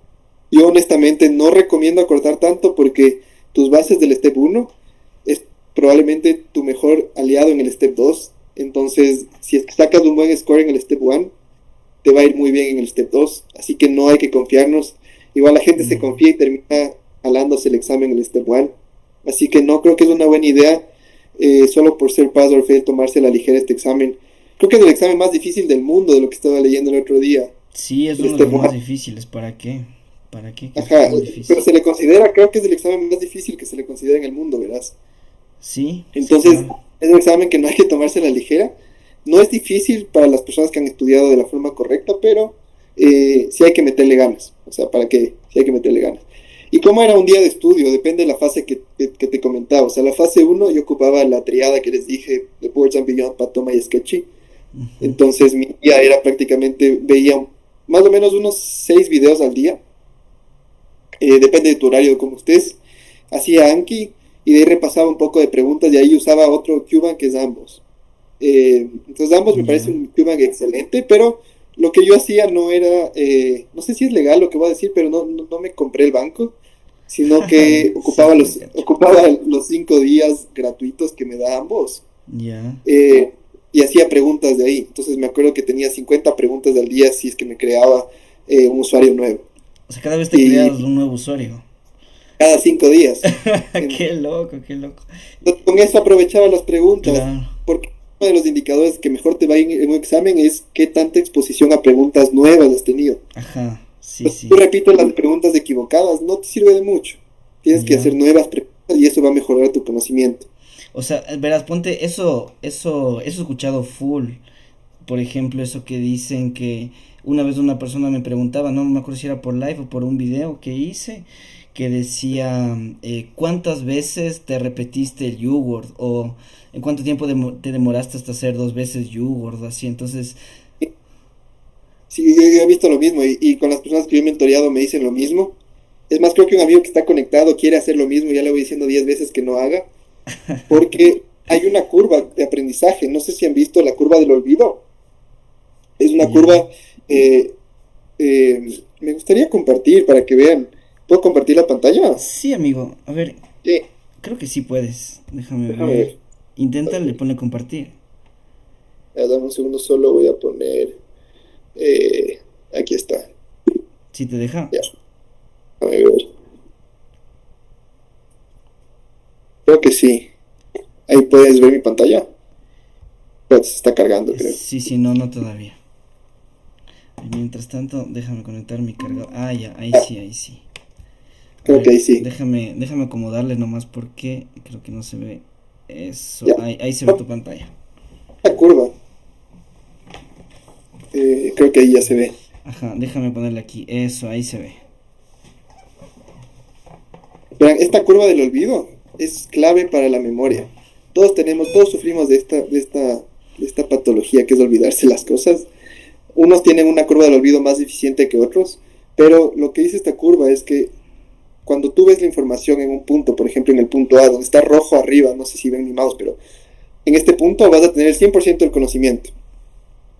Yo honestamente no recomiendo acortar tanto porque tus bases del Step 1 es probablemente tu mejor aliado en el Step 2. Entonces, si es que sacas un buen score en el Step 1, te va a ir muy bien en el Step 2. Así que no hay que confiarnos. Igual la gente se Mm. confía y termina jalándose el examen en el Step 1. Así que no creo que es una buena idea solo por ser Pass or Fail tomarse a la ligera este examen. Creo que es el examen más difícil del mundo de lo que estaba leyendo el otro día. Sí, es El uno de Step los más 1. difíciles. ¿Para qué? ¿Para qué? Que es Ajá, muy pero difícil. se le considera, creo que es el examen más difícil que se le considera en el mundo, ¿verás? Sí, sí, Entonces, claro. es un examen que no hay que tomarse a la ligera. No es difícil para las personas que han estudiado de la forma correcta, pero sí hay que meterle ganas. O sea, ¿para qué? Sí hay que meterle ganas. ¿Y cómo era un día de estudio? Depende de la fase que te comentaba. O sea, la fase uno yo ocupaba la triada que les dije de Boards and Beyond, Patoma y Sketchy. Ujú. Entonces mi día era prácticamente, veía más o menos unos 6 videos al día. Depende de tu horario, como estés. Hacía Anki y de ahí repasaba un poco de preguntas y ahí usaba otro Cuban que es ambos. Entonces ambos me parece Ya. un Cuban excelente, pero lo que yo hacía no era, no sé si es legal lo que voy a decir, pero no me compré el banco, sino que Sí, ocupaba te los, cacho. ocupaba los 5 días gratuitos que me da ambos. Ya. eh, y hacía preguntas de ahí. Entonces me acuerdo que tenía 50 preguntas al día si es que me creaba un usuario nuevo. O sea, cada vez te creas Y un nuevo usuario. cada 5 días. En- Qué loco, qué loco. Entonces, con eso aprovechaba las preguntas, Claro. porque uno de los indicadores que mejor te va a ir en un examen es qué tanta exposición a preguntas nuevas has tenido. Ajá. Sí, Pues, tú sí. repites las preguntas equivocadas, no te sirve de mucho. Tienes que Ya. hacer nuevas preguntas y eso va a mejorar tu conocimiento. O sea, verás, ponte eso he escuchado full. Por ejemplo, eso que dicen que una vez una persona me preguntaba, no me acuerdo si era por live o por un video que hice, que decía, ¿cuántas veces te repetiste el U-Word? O ¿en cuánto tiempo te demoraste hasta hacer dos veces U-Word? Así, entonces, Sí, yo he visto lo mismo y con las personas que yo he mentoreado me dicen lo mismo. Es más, creo que un amigo que está conectado quiere hacer lo mismo, ya le voy diciendo 10 veces que no haga, porque hay una curva de aprendizaje. No sé si han visto la curva del olvido. Es una ya, curva, eh, Me gustaría compartir para que vean. ¿Puedo compartir la pantalla? Sí, amigo. A ver, Sí, creo que sí puedes. Déjame déjame ver. ver. Inténtale, ponle compartir. Ya, dame un segundo, solo voy a poner. eh, Aquí está. Si te deja. Ya, déjame ver. Creo que sí. Ahí puedes ver mi pantalla. Espérate, se está cargando, creo. Sí, sí, no, no todavía. Mientras tanto, déjame conectar mi cargador. Ah, ya, ahí Ah, sí, ahí sí. A creo que ver, ahí sí. déjame acomodarle nomás porque creo que no se ve. Eso, Ya. ahí se ve tu pantalla. La curva. Creo que ahí ya se ve. Ajá, déjame ponerle aquí. Eso, ahí se ve. Verán, esta curva del olvido es clave para la memoria. Todos sufrimos de esta patología que es olvidarse las cosas. Unos tienen una curva del olvido más eficiente que otros, pero lo que dice esta curva es que cuando tú ves la información en un punto, por ejemplo en el punto A, donde está rojo arriba, no sé si ven mi mouse, pero en este punto vas a tener el 100% del conocimiento,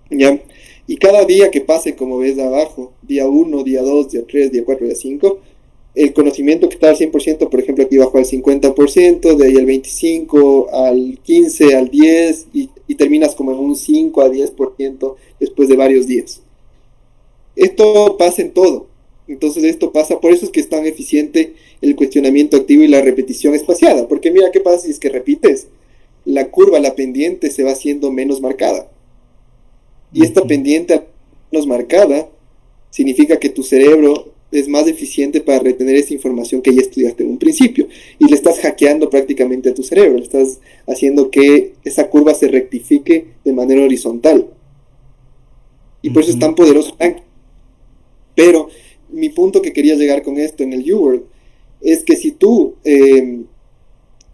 ¿ya? Y cada día que pase, como ves abajo, día uno, día 2, día 3, día 4, día 5, el conocimiento que está al 100%, por ejemplo, aquí bajó al 50%, de ahí al 25%, al 15%, al 10%, y terminas como en un 5 a 10% después de varios días. Esto pasa en todo. Entonces esto pasa, por eso es que es tan eficiente el cuestionamiento activo y la repetición espaciada, porque mira qué pasa si es que repites, la curva, la pendiente se va haciendo menos marcada. Y esta Ujú. pendiente menos marcada significa que tu cerebro es más eficiente para retener esa información que ya estudiaste en un principio. Y le estás hackeando prácticamente a tu cerebro, le estás haciendo que esa curva se rectifique de manera horizontal. Y por eso es Ujú. tan poderoso. Pero mi punto que quería llegar con esto en el U-World es que si tú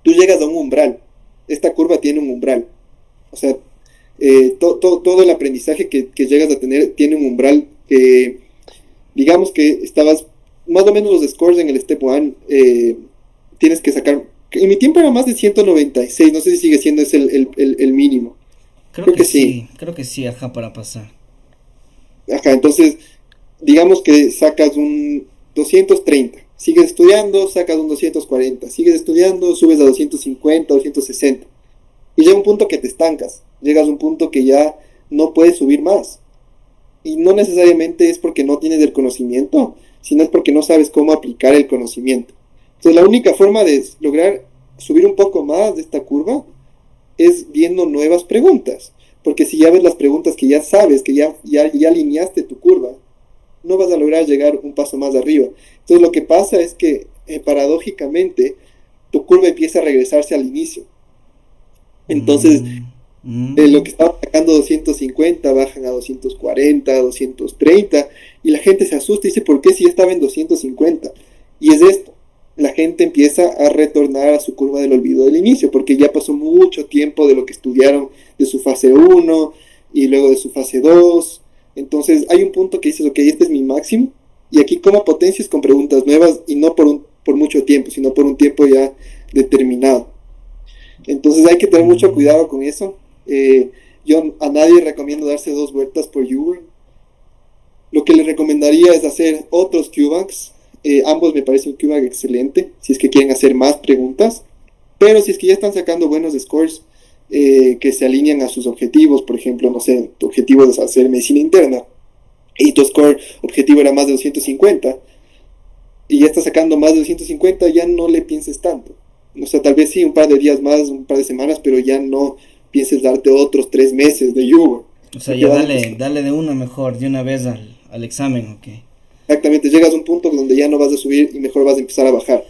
llegas a un umbral, esta curva tiene un umbral. O sea, todo el aprendizaje que llegas a tener tiene un umbral que, digamos que estabas, más o menos los scores en el Step 1, tienes que sacar, en mi tiempo era más de 196, no sé si sigue siendo ese el mínimo. Creo que sí. Creo que sí, ajá, para pasar. Ajá, entonces, digamos que sacas un 230, sigues estudiando, sacas un 240, sigues estudiando, subes a 250, 260. Y llega un punto que te estancas, llegas a un punto que ya no puedes subir más. Y no necesariamente es porque no tienes el conocimiento, sino es porque no sabes cómo aplicar el conocimiento. Entonces la única forma de lograr subir un poco más de esta curva es viendo nuevas preguntas. Porque si ya ves las preguntas que ya sabes, que ya alineaste tu curva, no vas a lograr llegar un paso más arriba. Entonces lo que pasa es que paradójicamente tu curva empieza a regresarse al inicio. Entonces Mm, lo mm. que estaban sacando 250 bajan a 240, 230 y la gente se asusta y dice, ¿por qué si ya estaba en 250? Y es esto, la gente empieza a retornar a su curva del olvido del inicio porque ya pasó mucho tiempo de lo que estudiaron de su fase uno y luego de su fase 2. Entonces hay un punto que dices, ok, este es mi máximo y aquí como potencias con preguntas nuevas y no por mucho tiempo, sino por un tiempo ya determinado. Entonces hay que tener mucho Mm. cuidado con eso. Yo a nadie recomiendo darse dos vueltas por Uber. Lo que les recomendaría es hacer otros QBanks. Ambos me parece un QBank excelente, si es que quieren hacer más preguntas. Pero si es que ya están sacando buenos scores que se alinean a sus objetivos, por ejemplo, no sé, tu objetivo es hacer medicina interna y tu score objetivo era más de 250 y ya estás sacando más de 250, ya no le pienses tanto. O sea, tal vez sí, un par de días más, un par de semanas, pero ya no pienses darte otros 3 meses de yugo. O sea, Porque ya vas a empezar, dale de una mejor, de una vez al examen, ok. exactamente, llegas a un punto donde ya no vas a subir y mejor vas a empezar a bajar.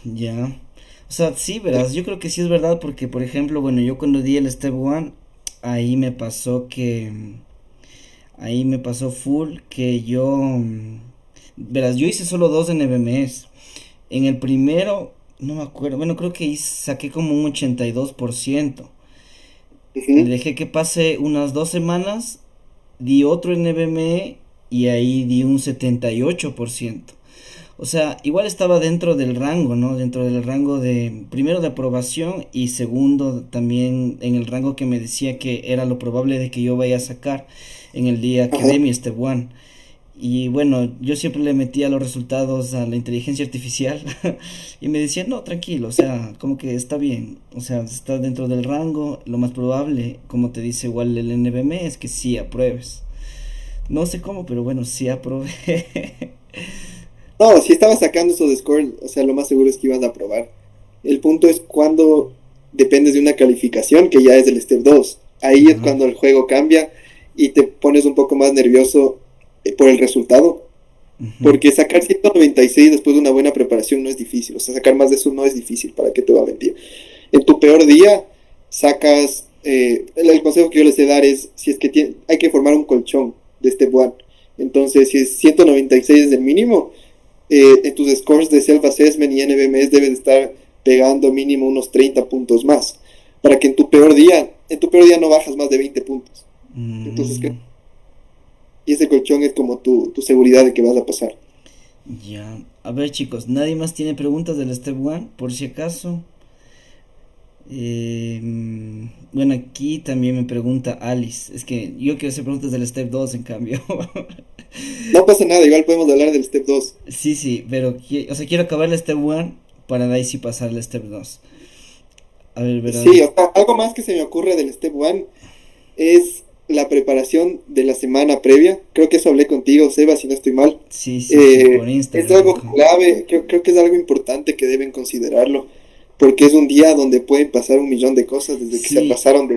Ya. O sea, sí, verás, yo creo que sí es verdad porque, por ejemplo, bueno, yo cuando di el Step 1, ahí me pasó que, ahí me pasó full que yo, verás, yo hice solo dos NBMs. En el primero, no me acuerdo, bueno, creo que saqué como un 82%. Le Ujú. dejé que pase unas 2 semanas, di otro NBME y ahí di un 78%. O sea, igual estaba dentro del rango, ¿no? Dentro del rango de, primero de aprobación y segundo también en el rango que me decía que era lo probable de que yo vaya a sacar en el día que Ajá. dé mi Step 1. Y bueno, yo siempre le metía los resultados a la inteligencia artificial y me decía, no, tranquilo, o sea, como que está bien, o sea, está dentro del rango, lo más probable, como te dice igual el NBM, es que sí apruebes. No sé cómo, pero bueno, sí aprobé. No, si estabas sacando esos scores, o sea, lo más seguro es que ibas a aprobar. El punto es cuando dependes de una calificación que ya es el Step 2. Ahí es Ajá. cuando el juego cambia y te pones un poco más nervioso por el resultado. Ujú. Porque sacar 196 después de una buena preparación no es difícil. O sea, sacar más de eso no es difícil, ¿para qué te voy a mentir? En tu peor día, sacas. El consejo que yo les sé dar es: si es que hay que formar un colchón de Step 1. Entonces, si es 196 es el mínimo, en tus scores de self-assessment y NBMS debes estar pegando mínimo unos 30 puntos más. Para que en tu peor día no bajas más de 20 puntos. Entonces, Mm, y ese colchón es como tu seguridad de que vas a pasar. ya. A ver, chicos, ¿nadie más tiene preguntas del Step 1? Por si acaso. Bueno, aquí también me pregunta Alice. Es que yo quiero hacer preguntas del Step 2 en cambio. No pasa nada, igual podemos hablar del Step 2. Sí, sí, pero o sea, quiero acabar el Step 1 para de ahí sí pasar el Step 2. A ver, verás. Sí, o sea, algo más que se me ocurre del Step 1 es la preparación de la semana previa. Creo que eso hablé contigo, Seba, si no estoy mal. Sí, sí, sí, por Es Instagram, algo loco. clave, creo que es algo importante que deben considerarlo, porque es un día donde pueden pasar un millón de cosas desde que se Sí, atrasaron,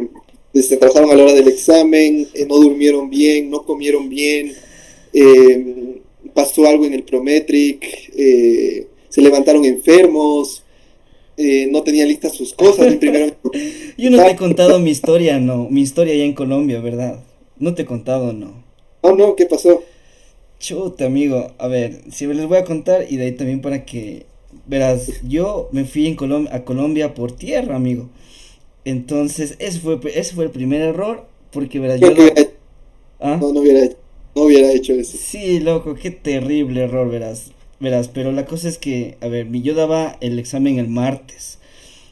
desde se atrasaron a la hora del examen, no durmieron bien, no comieron bien, pasó algo en el Prometric, se levantaron enfermos, no tenían listas sus cosas, no imprimieron. yo no te he contado mi historia, no. Mi historia allá en Colombia, ¿verdad? No te he contado, no. No, no, ¿qué pasó? Chuta, amigo. A ver, si les voy a contar y de ahí también para que verás, yo me fui a Colombia por tierra, amigo. Entonces, ese fue el primer error, porque verás, Creo que ¿Ah? no hubiera hecho eso. Sí, loco, qué terrible error, verás. Verás, pero la cosa es que, a ver, yo daba el examen el martes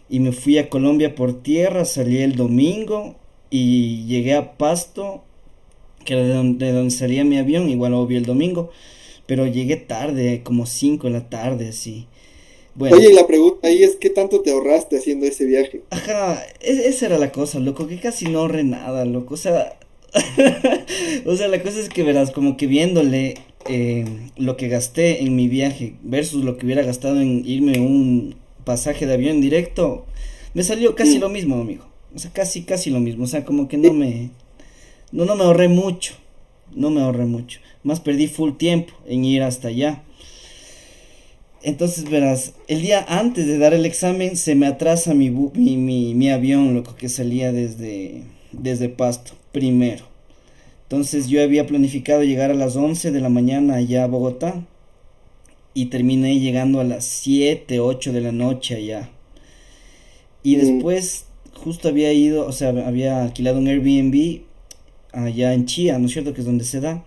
y me fui a Colombia por tierra, salí el domingo y llegué a Pasto, que era de donde salía mi avión, igual obvio el domingo, pero llegué tarde, como 5 de la tarde, así. Bueno, Oye, y la pregunta ahí es: ¿qué tanto te ahorraste haciendo ese viaje? ajá, esa era la cosa, loco, que casi no ahorré nada, loco, o sea, o sea, la cosa es que verás, como que viéndole lo que gasté en mi viaje versus lo que hubiera gastado en irme un pasaje de avión directo, me salió casi Mm, lo mismo, amigo. O sea, casi, casi lo mismo. O sea, como que sí. no me ahorré mucho. No me ahorré mucho. Más perdí full tiempo en ir hasta allá. Entonces, verás, el día antes de dar el examen se me atrasa mi avión, loco, que salía desde Pasto, primero. Entonces yo había planificado llegar a las 11 de la mañana allá a Bogotá y terminé llegando a las 7 8 de la noche allá. Y Mm, después justo había ido, o sea, había alquilado un Airbnb allá en Chía, ¿no es cierto? Que es donde se da.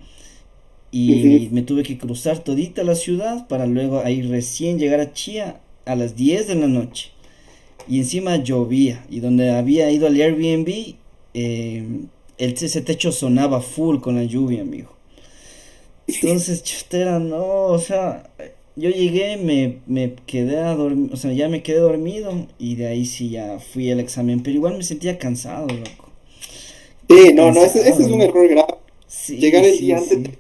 Y ujú. me tuve que cruzar todita la ciudad para luego ahí recién llegar a Chía a las 10 de la noche. Y encima llovía. Y donde había ido al Airbnb, eh, ese techo sonaba full con la lluvia, amigo. Entonces, chutera, no, o sea, yo llegué, me quedé a dormir, o sea, ya me quedé dormido y de ahí sí ya fui al examen, pero igual me sentía cansado, loco. Sí, Qué no, no, ese cansado, es un ¿no? error grave. Sí, Llegar el sí, día antes sí. del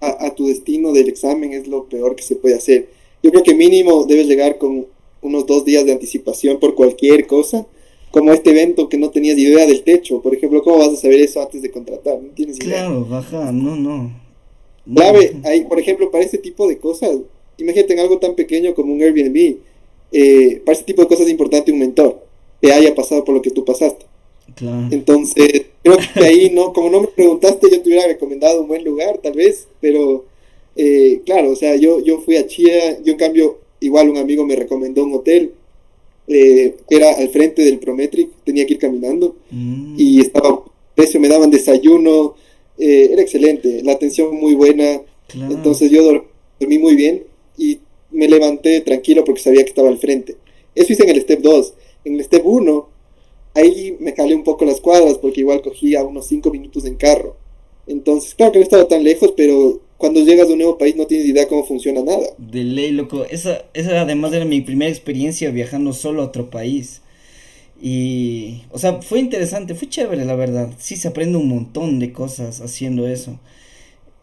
a tu destino del examen es lo peor que se puede hacer. Yo creo que mínimo debes llegar con unos 2 días de anticipación por cualquier cosa, como este evento que no tenías idea del techo. Por ejemplo, ¿cómo vas a saber eso antes de contratar? No tienes idea. Claro, baja, no, no, no, Clave, ajá. hay, por ejemplo, para este tipo de cosas, imagínate en algo tan pequeño como un Airbnb, para este tipo de cosas es importante un mentor que haya pasado por lo que tú pasaste. Claro. Entonces, creo que ahí no, como no me preguntaste, yo te hubiera recomendado un buen lugar, tal vez, pero claro, o sea, yo fui a Chía, yo en cambio, igual un amigo me recomendó un hotel, que era al frente del Prometric, tenía que ir caminando, y Mm, estaba, precio, me daban desayuno, era excelente, la atención muy buena, claro. entonces yo dormí muy bien y me levanté tranquilo porque sabía que estaba al frente. Eso hice en el Step 2. En el Step 1 ahí me calé un poco las cuadras porque igual cogía unos 5 minutos en carro. Entonces, claro que no estaba tan lejos, pero cuando llegas a un nuevo país no tienes idea cómo funciona nada. De ley, loco. Esa además era mi primera experiencia viajando solo a otro país. Y, o sea, fue interesante, fue chévere, la verdad. Sí, se aprende un montón de cosas haciendo eso.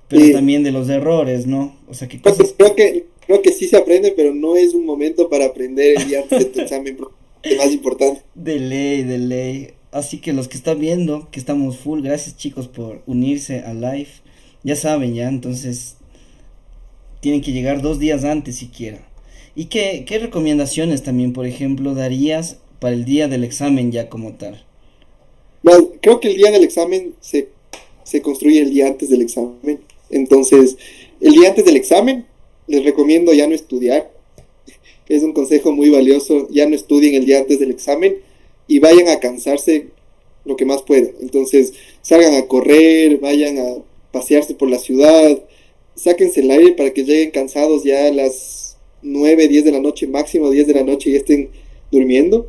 Pero Y también de los errores, ¿no? O sea, qué creo que, cosas creo que, creo que sí se aprende, pero no es un momento para aprender el día antes de tu examen, es más importante. de ley, de ley. Así que los que están viendo, que estamos full, gracias chicos por unirse a live. Ya saben, ya, entonces tienen que llegar 2 días antes siquiera. ¿Y qué recomendaciones también, por ejemplo, darías para el día del examen ya como tal? Creo que el día del examen se construye el día antes del examen. Entonces, el día antes del examen, les recomiendo ya no estudiar. Es un consejo muy valioso. Ya no estudien el día antes del examen y vayan a cansarse lo que más puedan. Entonces, salgan a correr, vayan a pasearse por la ciudad, sáquense el aire para que lleguen cansados ya a las 9 10 de la noche, máximo 10 de la noche y estén durmiendo.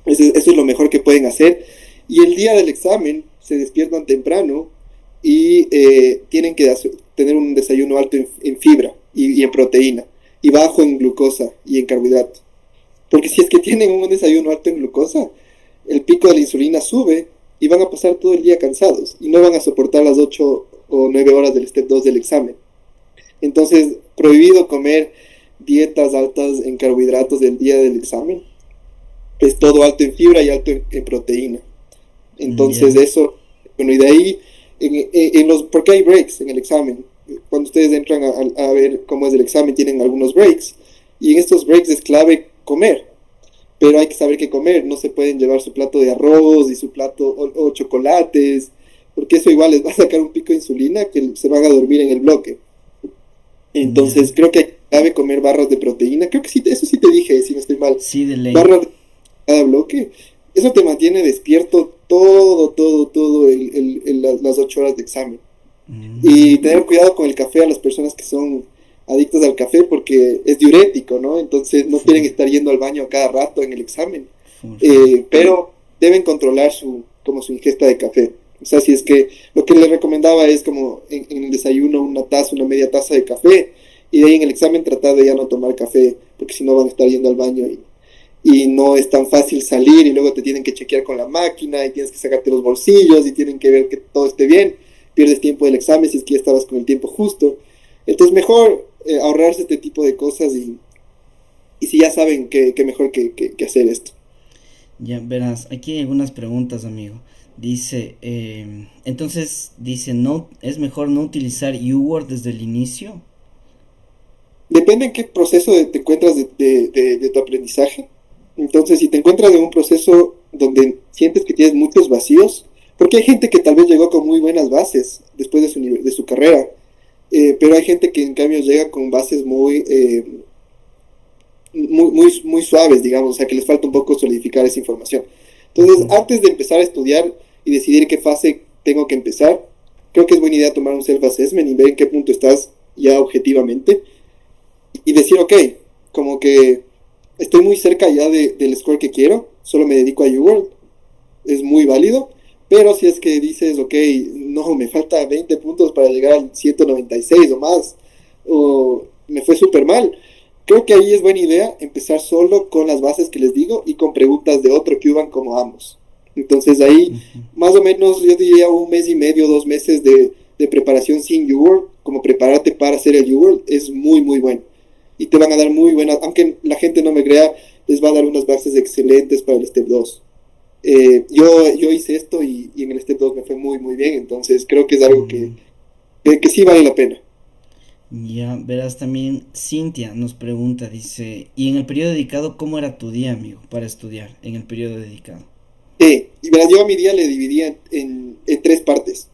Eso es lo mejor que pueden hacer. Y el día del examen se despiertan temprano y tienen que tener un desayuno alto en fibra y en proteína y bajo en glucosa y en carbohidratos. Porque si es que tienen un desayuno alto en glucosa, el pico de la insulina sube y van a pasar todo el día cansados y no van a soportar las 8 o 9 horas del step 2 del examen. Entonces, prohibido comer dietas altas en carbohidratos del día del examen. Es todo alto en fibra y alto en proteína. Entonces Ya. eso, bueno, y de ahí, porque hay breaks en el examen. Cuando ustedes entran a ver cómo es el examen, tienen algunos breaks. Y en estos breaks es clave comer. Pero hay que saber qué comer. No se pueden llevar su plato de arroz y su plato o chocolates, porque eso igual les va a sacar un pico de insulina que se van a dormir en el bloque. Ya. Entonces creo que hay clave comer barras de proteína. Creo que sí, eso sí te dije, si no estoy mal. Sí, de ley. Barras de cada bloque. Eso te mantiene despierto todo las 8 horas de examen. Y Mm, tener cuidado con el café a las personas que son adictas al café porque es diurético, ¿no? Entonces no quieren full, estar yendo al baño a cada rato en el examen. full, full. Pero deben controlar como su ingesta de café. O sea, si es que lo que les recomendaba es como en el desayuno una taza, una media taza de café, y de ahí en el examen tratar de ya no tomar café, porque si no van a estar yendo al baño y no es tan fácil salir y luego te tienen que chequear con la máquina y tienes que sacarte los bolsillos y tienen que ver que todo esté bien, pierdes tiempo del examen si es que ya estabas con el tiempo justo. Entonces mejor ahorrarse este tipo de cosas y si ya saben que mejor que hacer esto. Ya verás, aquí hay algunas preguntas, amigo. Dice, entonces, dice, no, es mejor no utilizar UWord desde el inicio. Depende en qué proceso te encuentras de tu aprendizaje. Entonces, si te encuentras en un proceso donde sientes que tienes muchos vacíos, porque hay gente que tal vez llegó con muy buenas bases después de su carrera, pero hay gente que en cambio llega con bases muy suaves, digamos, o sea, que les falta un poco solidificar esa información. Entonces, Ujú. antes de empezar a estudiar y decidir en qué fase tengo que empezar, creo que es buena idea tomar un self-assessment y ver en qué punto estás ya objetivamente y decir, ok, como que estoy muy cerca ya del score que quiero, solo me dedico a UWorld, es muy válido, pero si es que dices, ok, no, me falta 20 puntos para llegar al 196 o más, o me fue súper mal, creo que ahí es buena idea empezar solo con las bases que les digo y con preguntas de otro Cuban como ambos. Entonces ahí, Ujú. más o menos, yo diría 1 mes y medio, 2 meses de preparación sin UWorld, como prepararte para hacer el UWorld, es muy bueno. Y te van a dar muy buenas, aunque la gente no me crea, les va a dar unas bases excelentes para el Step 2. Yo hice esto y en el Step 2 me fue muy bien, entonces creo que es algo Mm, que sí vale la pena. ya verás también, Cintia nos pregunta, dice, ¿y en el periodo dedicado cómo era tu día, amigo, para estudiar en el periodo dedicado? Y verás, yo a mi día le dividía en 3 partes.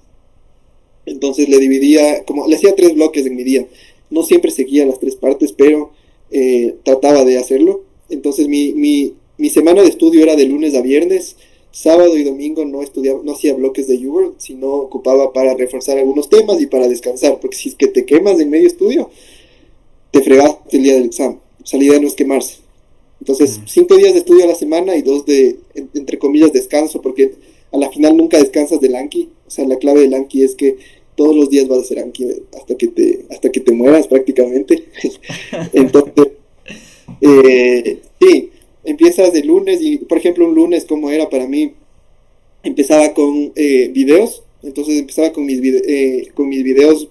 Entonces le dividía, como le hacía 3 bloques en mi día. No siempre seguía las 3 partes, pero trataba de hacerlo. Entonces mi semana de estudio era de lunes a viernes. Sábado y domingo no estudiaba, no hacía bloques de UWorld, sino ocupaba para reforzar algunos temas y para descansar, porque si es que te quemas en medio estudio, te fregaste el día del examen. O sea, la idea no es quemarse. Entonces, Claro. 5 días de estudio a la semana y 2 entre comillas, descanso, porque a la final nunca descansas del Anki. O sea, la clave del Anki es que todos los días vas a hacer Anki hasta que te mueras prácticamente. Entonces, sí, empiezas de lunes y, por ejemplo, un lunes como era para mí, empezaba con videos, entonces empezaba con con mis videos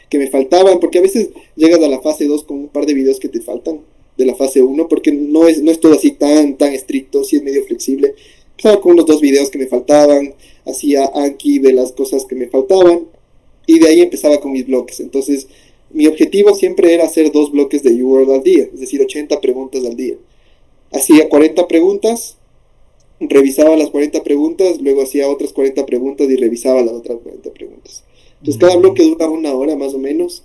que me faltaban, porque a veces llegas a la fase 2 con un par de videos que te faltan de la fase uno, porque no es todo así tan estricto, sí es medio flexible. Empezaba con unos 2 videos que me faltaban, hacía Anki de las cosas que me faltaban, y de ahí empezaba con mis bloques. Entonces, mi objetivo siempre era hacer 2 bloques de UWorld al día, es decir, 80 preguntas al día. Hacía 40 preguntas, revisaba las 40 preguntas, luego hacía otras 40 preguntas y revisaba las otras 40 preguntas. Entonces, cada bloque dura 1 hora más o menos.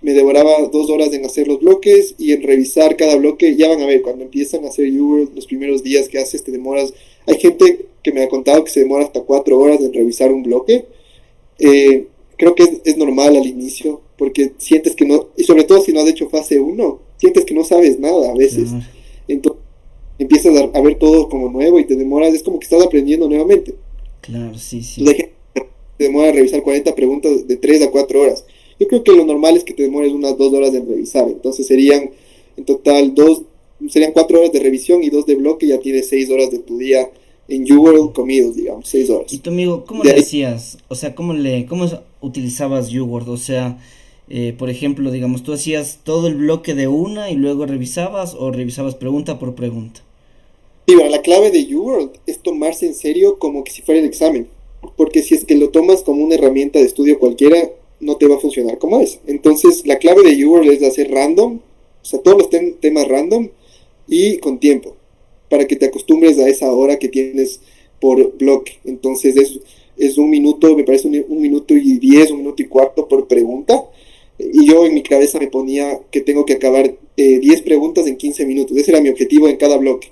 Me devoraba 2 horas en hacer los bloques y en revisar cada bloque. Ya van a ver, cuando empiezan a hacer UWorld, los primeros días que haces te demoras. Hay gente que me ha contado que se demora hasta 4 horas en revisar un bloque. Creo que es normal al inicio, porque sientes que no, y sobre todo si no has hecho fase uno, sientes que no sabes nada a veces. Entonces empiezas a ver todo como nuevo y te demoras, es como que estás aprendiendo nuevamente. Claro, sí, sí. Te demora revisar 40 preguntas de 3 a 4 horas. Yo creo que lo normal es que te demores unas 2 horas en revisar, entonces serían en total 4 horas de revisión y 2 de bloque, ya tienes 6 horas de tu día en UWorld comidos, digamos, 6 horas. Y tu amigo, ¿cómo le hacías? O sea, ¿cómo utilizabas UWorld? O sea, por ejemplo, digamos, ¿tú hacías todo el bloque de una y luego revisabas o revisabas pregunta por pregunta? Sí, bueno, la clave de UWorld es tomarse en serio como que si fuera el examen, porque si es que lo tomas como una herramienta de estudio cualquiera, no te va a funcionar como es. Entonces, la clave de UWorld es hacer random, o sea, todos los temas random y con tiempo, para que te acostumbres a esa hora que tienes por bloque. Entonces, es 1 minuto, me parece 1 minuto y 10, 1 minuto y cuarto por pregunta. Y yo en mi cabeza me ponía que tengo que acabar 10 preguntas en 15 minutos. Ese era mi objetivo en cada bloque.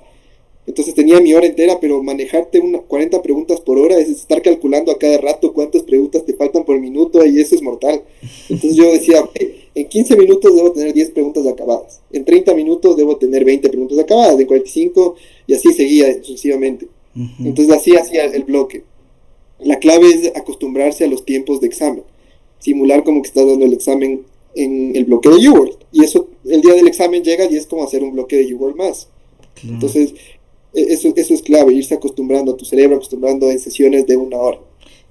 Entonces tenía mi hora entera, pero manejarte 40 preguntas por hora es estar calculando a cada rato cuántas preguntas te faltan por minuto, y eso es mortal. Entonces yo decía, okay, en 15 minutos debo tener 10 preguntas acabadas, en 30 minutos debo tener 20 preguntas acabadas, en 45, y así seguía sucesivamente. Entonces así hacía el bloque. La clave es acostumbrarse a los tiempos de examen, simular como que estás dando el examen en el bloque de UWorld, y eso, el día del examen llega y es como hacer un bloque de UWorld más. Entonces eso es clave, irse acostumbrando a tu cerebro, acostumbrando en sesiones de 1 hora.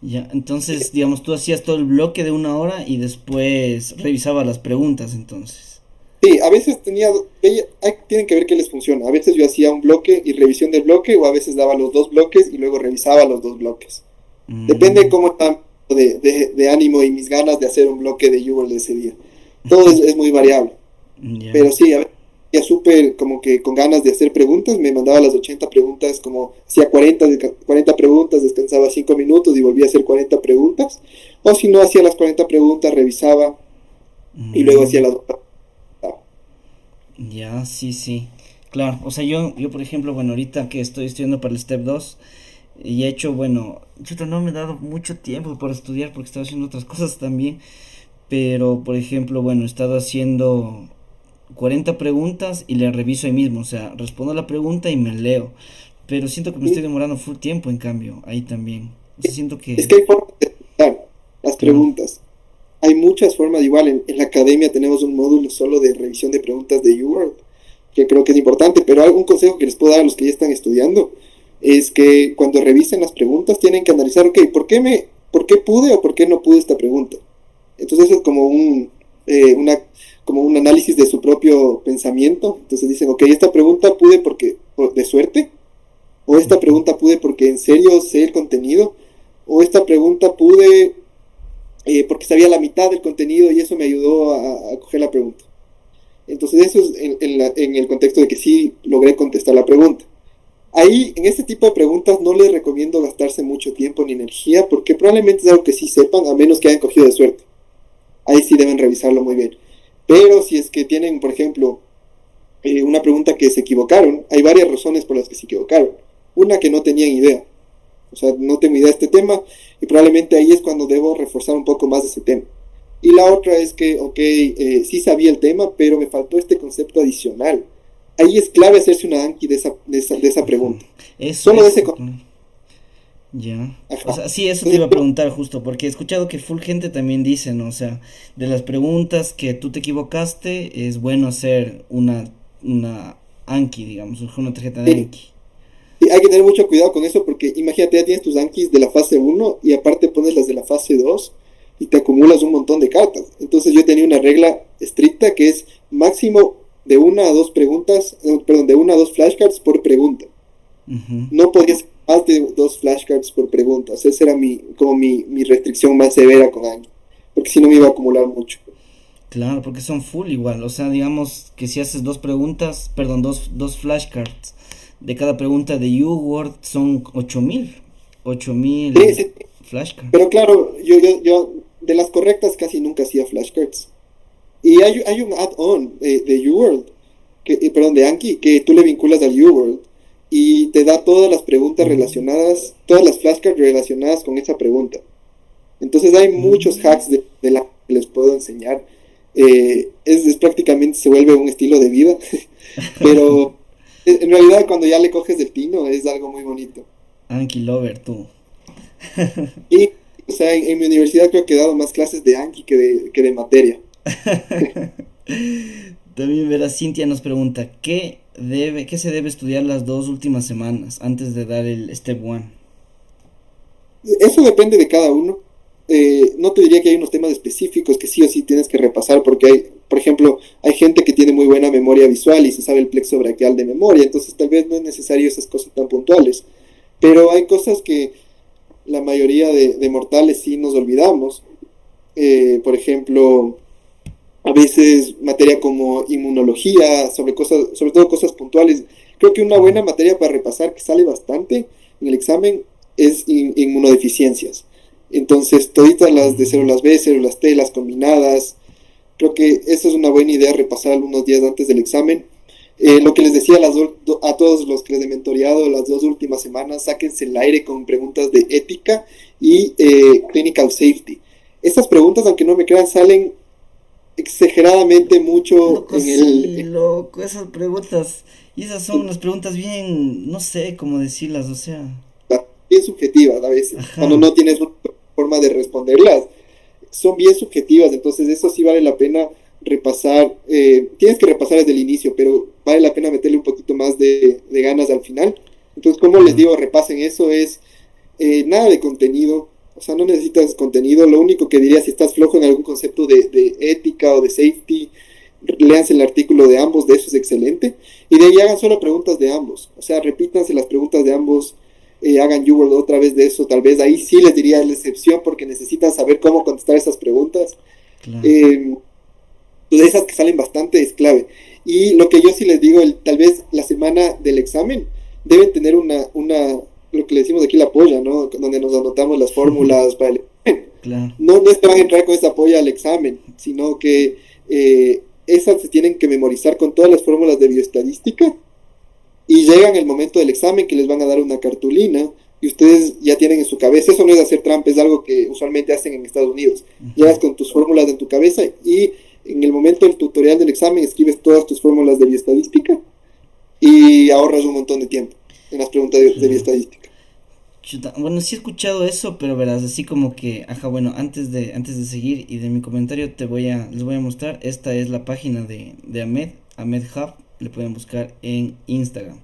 Ya, entonces, digamos, tú hacías todo el bloque de 1 hora y después revisabas las preguntas, entonces. Sí, a veces tienen que ver qué les funciona. A veces yo hacía un bloque y revisión del bloque, o a veces daba los 2 bloques y luego revisaba los 2 bloques. Depende de cómo está de ánimo y mis ganas de hacer un bloque de UWorld ese día. Todo es muy variable. Pero sí, a veces ya súper como que con ganas de hacer preguntas, me mandaba las 80 preguntas, como hacía 40 preguntas, descansaba 5 minutos y volvía a hacer 40 preguntas, o si no hacía las 40 preguntas, revisaba y luego hacía las otras. Ya, sí, sí, claro, o sea, yo por ejemplo, bueno, ahorita que estoy estudiando para el Step 2 y he hecho, bueno, yo no me he dado mucho tiempo para estudiar porque estaba haciendo otras cosas también, pero por ejemplo, bueno, he estado haciendo 40 preguntas y le reviso ahí mismo, o sea, respondo la pregunta y me leo, pero siento que me estoy demorando full tiempo en cambio, ahí también, o sea, siento que... Es que hay formas de explicar las preguntas, hay muchas formas, igual en la academia tenemos un módulo solo de revisión de preguntas de UWorld, que creo que es importante, pero algún consejo que les puedo dar a los que ya están estudiando, es que cuando revisen las preguntas tienen que analizar, ok, ¿por qué pude o por qué no pude esta pregunta? Entonces eso es como como un análisis de su propio pensamiento. Entonces dicen, ok, esta pregunta pude de suerte, o esta pregunta pude porque en serio sé el contenido, o esta pregunta pude porque sabía la mitad del contenido y eso me ayudó a coger la pregunta. Entonces eso es en el contexto de que sí logré contestar la pregunta. Ahí, en este tipo de preguntas, no les recomiendo gastarse mucho tiempo ni energía, porque probablemente es algo que sí sepan, a menos que hayan cogido de suerte. Ahí sí deben revisarlo muy bien. Pero si es que tienen, por ejemplo, una pregunta que se equivocaron, hay varias razones por las que se equivocaron. Una, que no tenían idea. O sea, no tengo idea de este tema, y probablemente ahí es cuando debo reforzar un poco más ese tema. Y la otra es que, ok, sí sabía el tema, pero me faltó este concepto adicional. Ahí es clave hacerse una Anki de esa pregunta. Eso, Solo de eso, ese concepto. Ya. O Ajá. sea, sí, eso te Entonces, iba a preguntar justo, porque he escuchado que full gente también dice, ¿no? O sea, de las preguntas que tú te equivocaste, es bueno hacer una Anki, digamos, una tarjeta de sí, Anki. sí, hay que tener mucho cuidado con eso porque imagínate, ya tienes tus Ankis de la fase uno y aparte pones las de la fase 2 y te acumulas un montón de cartas. Entonces yo tenía una regla estricta que es máximo de una a dos preguntas, perdón, de una a dos flashcards por pregunta. Ujú. No podía ser más de dos flashcards por pregunta. O sea, esa era mi restricción más severa con Anki. Porque si no me iba a acumular mucho. Claro, porque son full igual. O sea, digamos que si haces dos preguntas, perdón, dos flashcards de cada pregunta de U-Word son 8000. ocho Sí, mil sí, flashcards. pero claro, yo de las correctas casi nunca hacía flashcards. Y hay un add-on de UWorld, perdón, de Anki, que tú le vinculas al UWorld y te da todas las preguntas Mm, relacionadas, todas las flashcards relacionadas con esa pregunta. Entonces hay muchos mm. hacks de la que les puedo enseñar. Prácticamente se vuelve un estilo de vida, pero en realidad cuando ya le coges el tino es algo muy bonito. Anki Lover, tú. Y, o sea, en mi universidad creo que he dado más clases de Anki que de materia. También verás, Cintia nos pregunta, ¿qué se debe estudiar las dos últimas semanas antes de dar el Step One? Eso depende de cada uno. No te diría que hay unos temas específicos que sí o sí tienes que repasar porque hay, por ejemplo, hay gente que tiene muy buena memoria visual y se sabe el plexo braquial de memoria, entonces tal vez no es necesario esas cosas tan puntuales. Pero hay cosas que la mayoría de mortales sí nos olvidamos. Por ejemplo, a veces materia como inmunología, sobre todo cosas puntuales. Creo que una buena Claro. materia para repasar que sale bastante en el examen es inmunodeficiencias. Entonces, toditas las de Mm, células B, células T, las combinadas, creo que eso es una buena idea repasar algunos días antes del examen. Lo que les decía a todos los que les he mentoreado las dos últimas semanas, sáquense el aire con preguntas de ética y clinical safety. Estas preguntas, aunque no me crean, salen exageradamente mucho loco, en el... sí, loco, esas preguntas, y esas son unas preguntas bien, no sé cómo decirlas, o sea, bien subjetivas a veces, cuando ajá, no tienes una forma de responderlas. Son bien subjetivas, entonces eso sí vale la pena repasar. Tienes que repasar desde el inicio, pero vale la pena meterle un poquito más de ganas al final. Entonces, como les claro, digo, repasen eso, es nada de contenido, o sea, no necesitas contenido, lo único que diría si estás flojo en algún concepto de ética o de safety, léanse el artículo de ambos, de eso es excelente, y de ahí hagan solo preguntas de ambos, o sea, repítanse las preguntas de ambos, hagan YouWorld otra vez de eso, tal vez ahí sí les diría la excepción porque necesitan saber cómo contestar esas preguntas. claro, Eh, de esas que salen bastante es clave. Y lo que yo sí les digo, tal vez la semana del examen deben tener lo que le decimos aquí la polla, ¿no? Donde nos anotamos las fórmulas para el examen. claro, No es que van a entrar con esa polla al examen, sino que esas se tienen que memorizar con todas las fórmulas de bioestadística y llegan el momento del examen que les van a dar una cartulina y ustedes ya tienen en su cabeza, eso no es hacer trampa, es algo que usualmente hacen en Estados Unidos. Llegas con tus fórmulas en tu cabeza y en el momento del tutorial del examen escribes todas tus fórmulas de bioestadística y ahorras un montón de tiempo en las preguntas de claro. bioestadística. Chuta, bueno, sí he escuchado eso, pero verás, así como que, ajá, bueno, antes de seguir y de mi comentario les voy a mostrar, esta es la página de Ahmed Hub, le pueden buscar en Instagram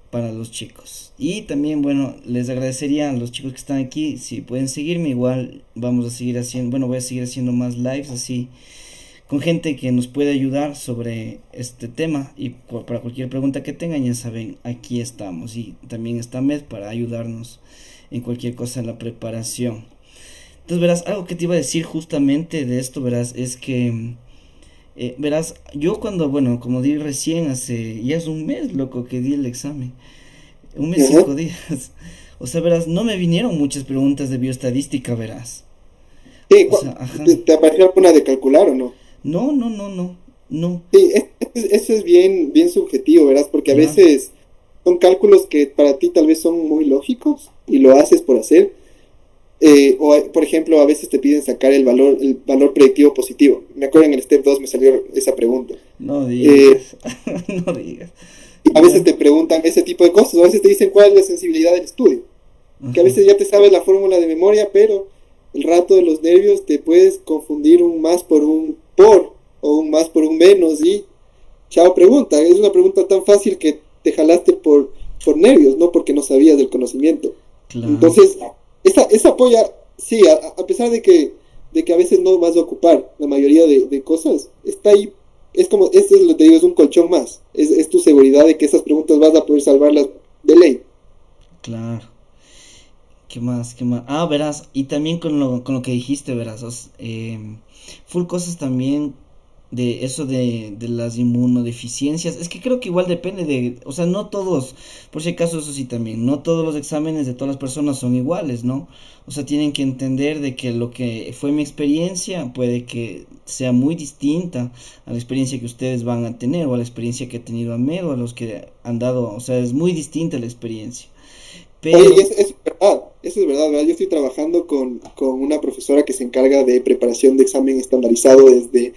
para los chicos. Y también, bueno, les agradecería a los chicos que están aquí, si pueden seguirme, igual vamos a seguir haciendo, bueno, voy a seguir haciendo más lives así con gente que nos puede ayudar sobre este tema y para cualquier pregunta que tengan, ya saben, aquí estamos y también está Med para ayudarnos en cualquier cosa en la preparación. Entonces, verás, algo que te iba a decir justamente de esto, verás, es que, verás, yo cuando, bueno, como di recién, hace, ya es un mes, loco, que di el examen, un mes, Ajá. 5 días, o sea, verás, no me vinieron muchas preguntas de bioestadística, verás, Sí, o sea, ajá, ¿te apareció alguna de calcular o no? no, no, no, no, no, Sí, eso es bien, bien subjetivo, ¿verdad? Porque a claro. veces son cálculos que para ti tal vez son muy lógicos y lo haces por hacer. Por ejemplo, a veces te piden sacar el valor predictivo positivo. Me acuerdo en el Step 2 me salió esa pregunta. No Eh, digas, no digas. a veces Ya, te preguntan ese tipo de cosas, o a veces te dicen cuál es la sensibilidad del estudio. que a Ujú. veces ya te sabes la fórmula de memoria, pero el rato de los nervios te puedes confundir un más por un por o un más por un menos y chao pregunta. Es una pregunta tan fácil que te jalaste por nervios, no porque no sabías del conocimiento. Claro. Entonces, esa polla, sí, a pesar de que a veces no vas a ocupar la mayoría de cosas, está ahí. Es como, esto es lo que te digo, es un colchón más. Es tu seguridad de que esas preguntas vas a poder salvarlas de ley. Claro. ¿Qué más? ¿Qué más? Ah, verás, y también con lo que dijiste, verás, full cosas también de eso de las inmunodeficiencias. Es que creo que igual depende de, o sea, no todos, por si acaso eso sí también, no todos los exámenes de todas las personas son iguales, ¿no? O sea, tienen que entender de que lo que fue mi experiencia puede que sea muy distinta a la experiencia que ustedes van a tener o a la experiencia que ha tenido Ahmed o a los que han dado, o sea, es muy distinta la experiencia. Oye, y Pero, eso es verdad, ¿verdad? Yo estoy trabajando con una profesora que se encarga de preparación de examen estandarizado desde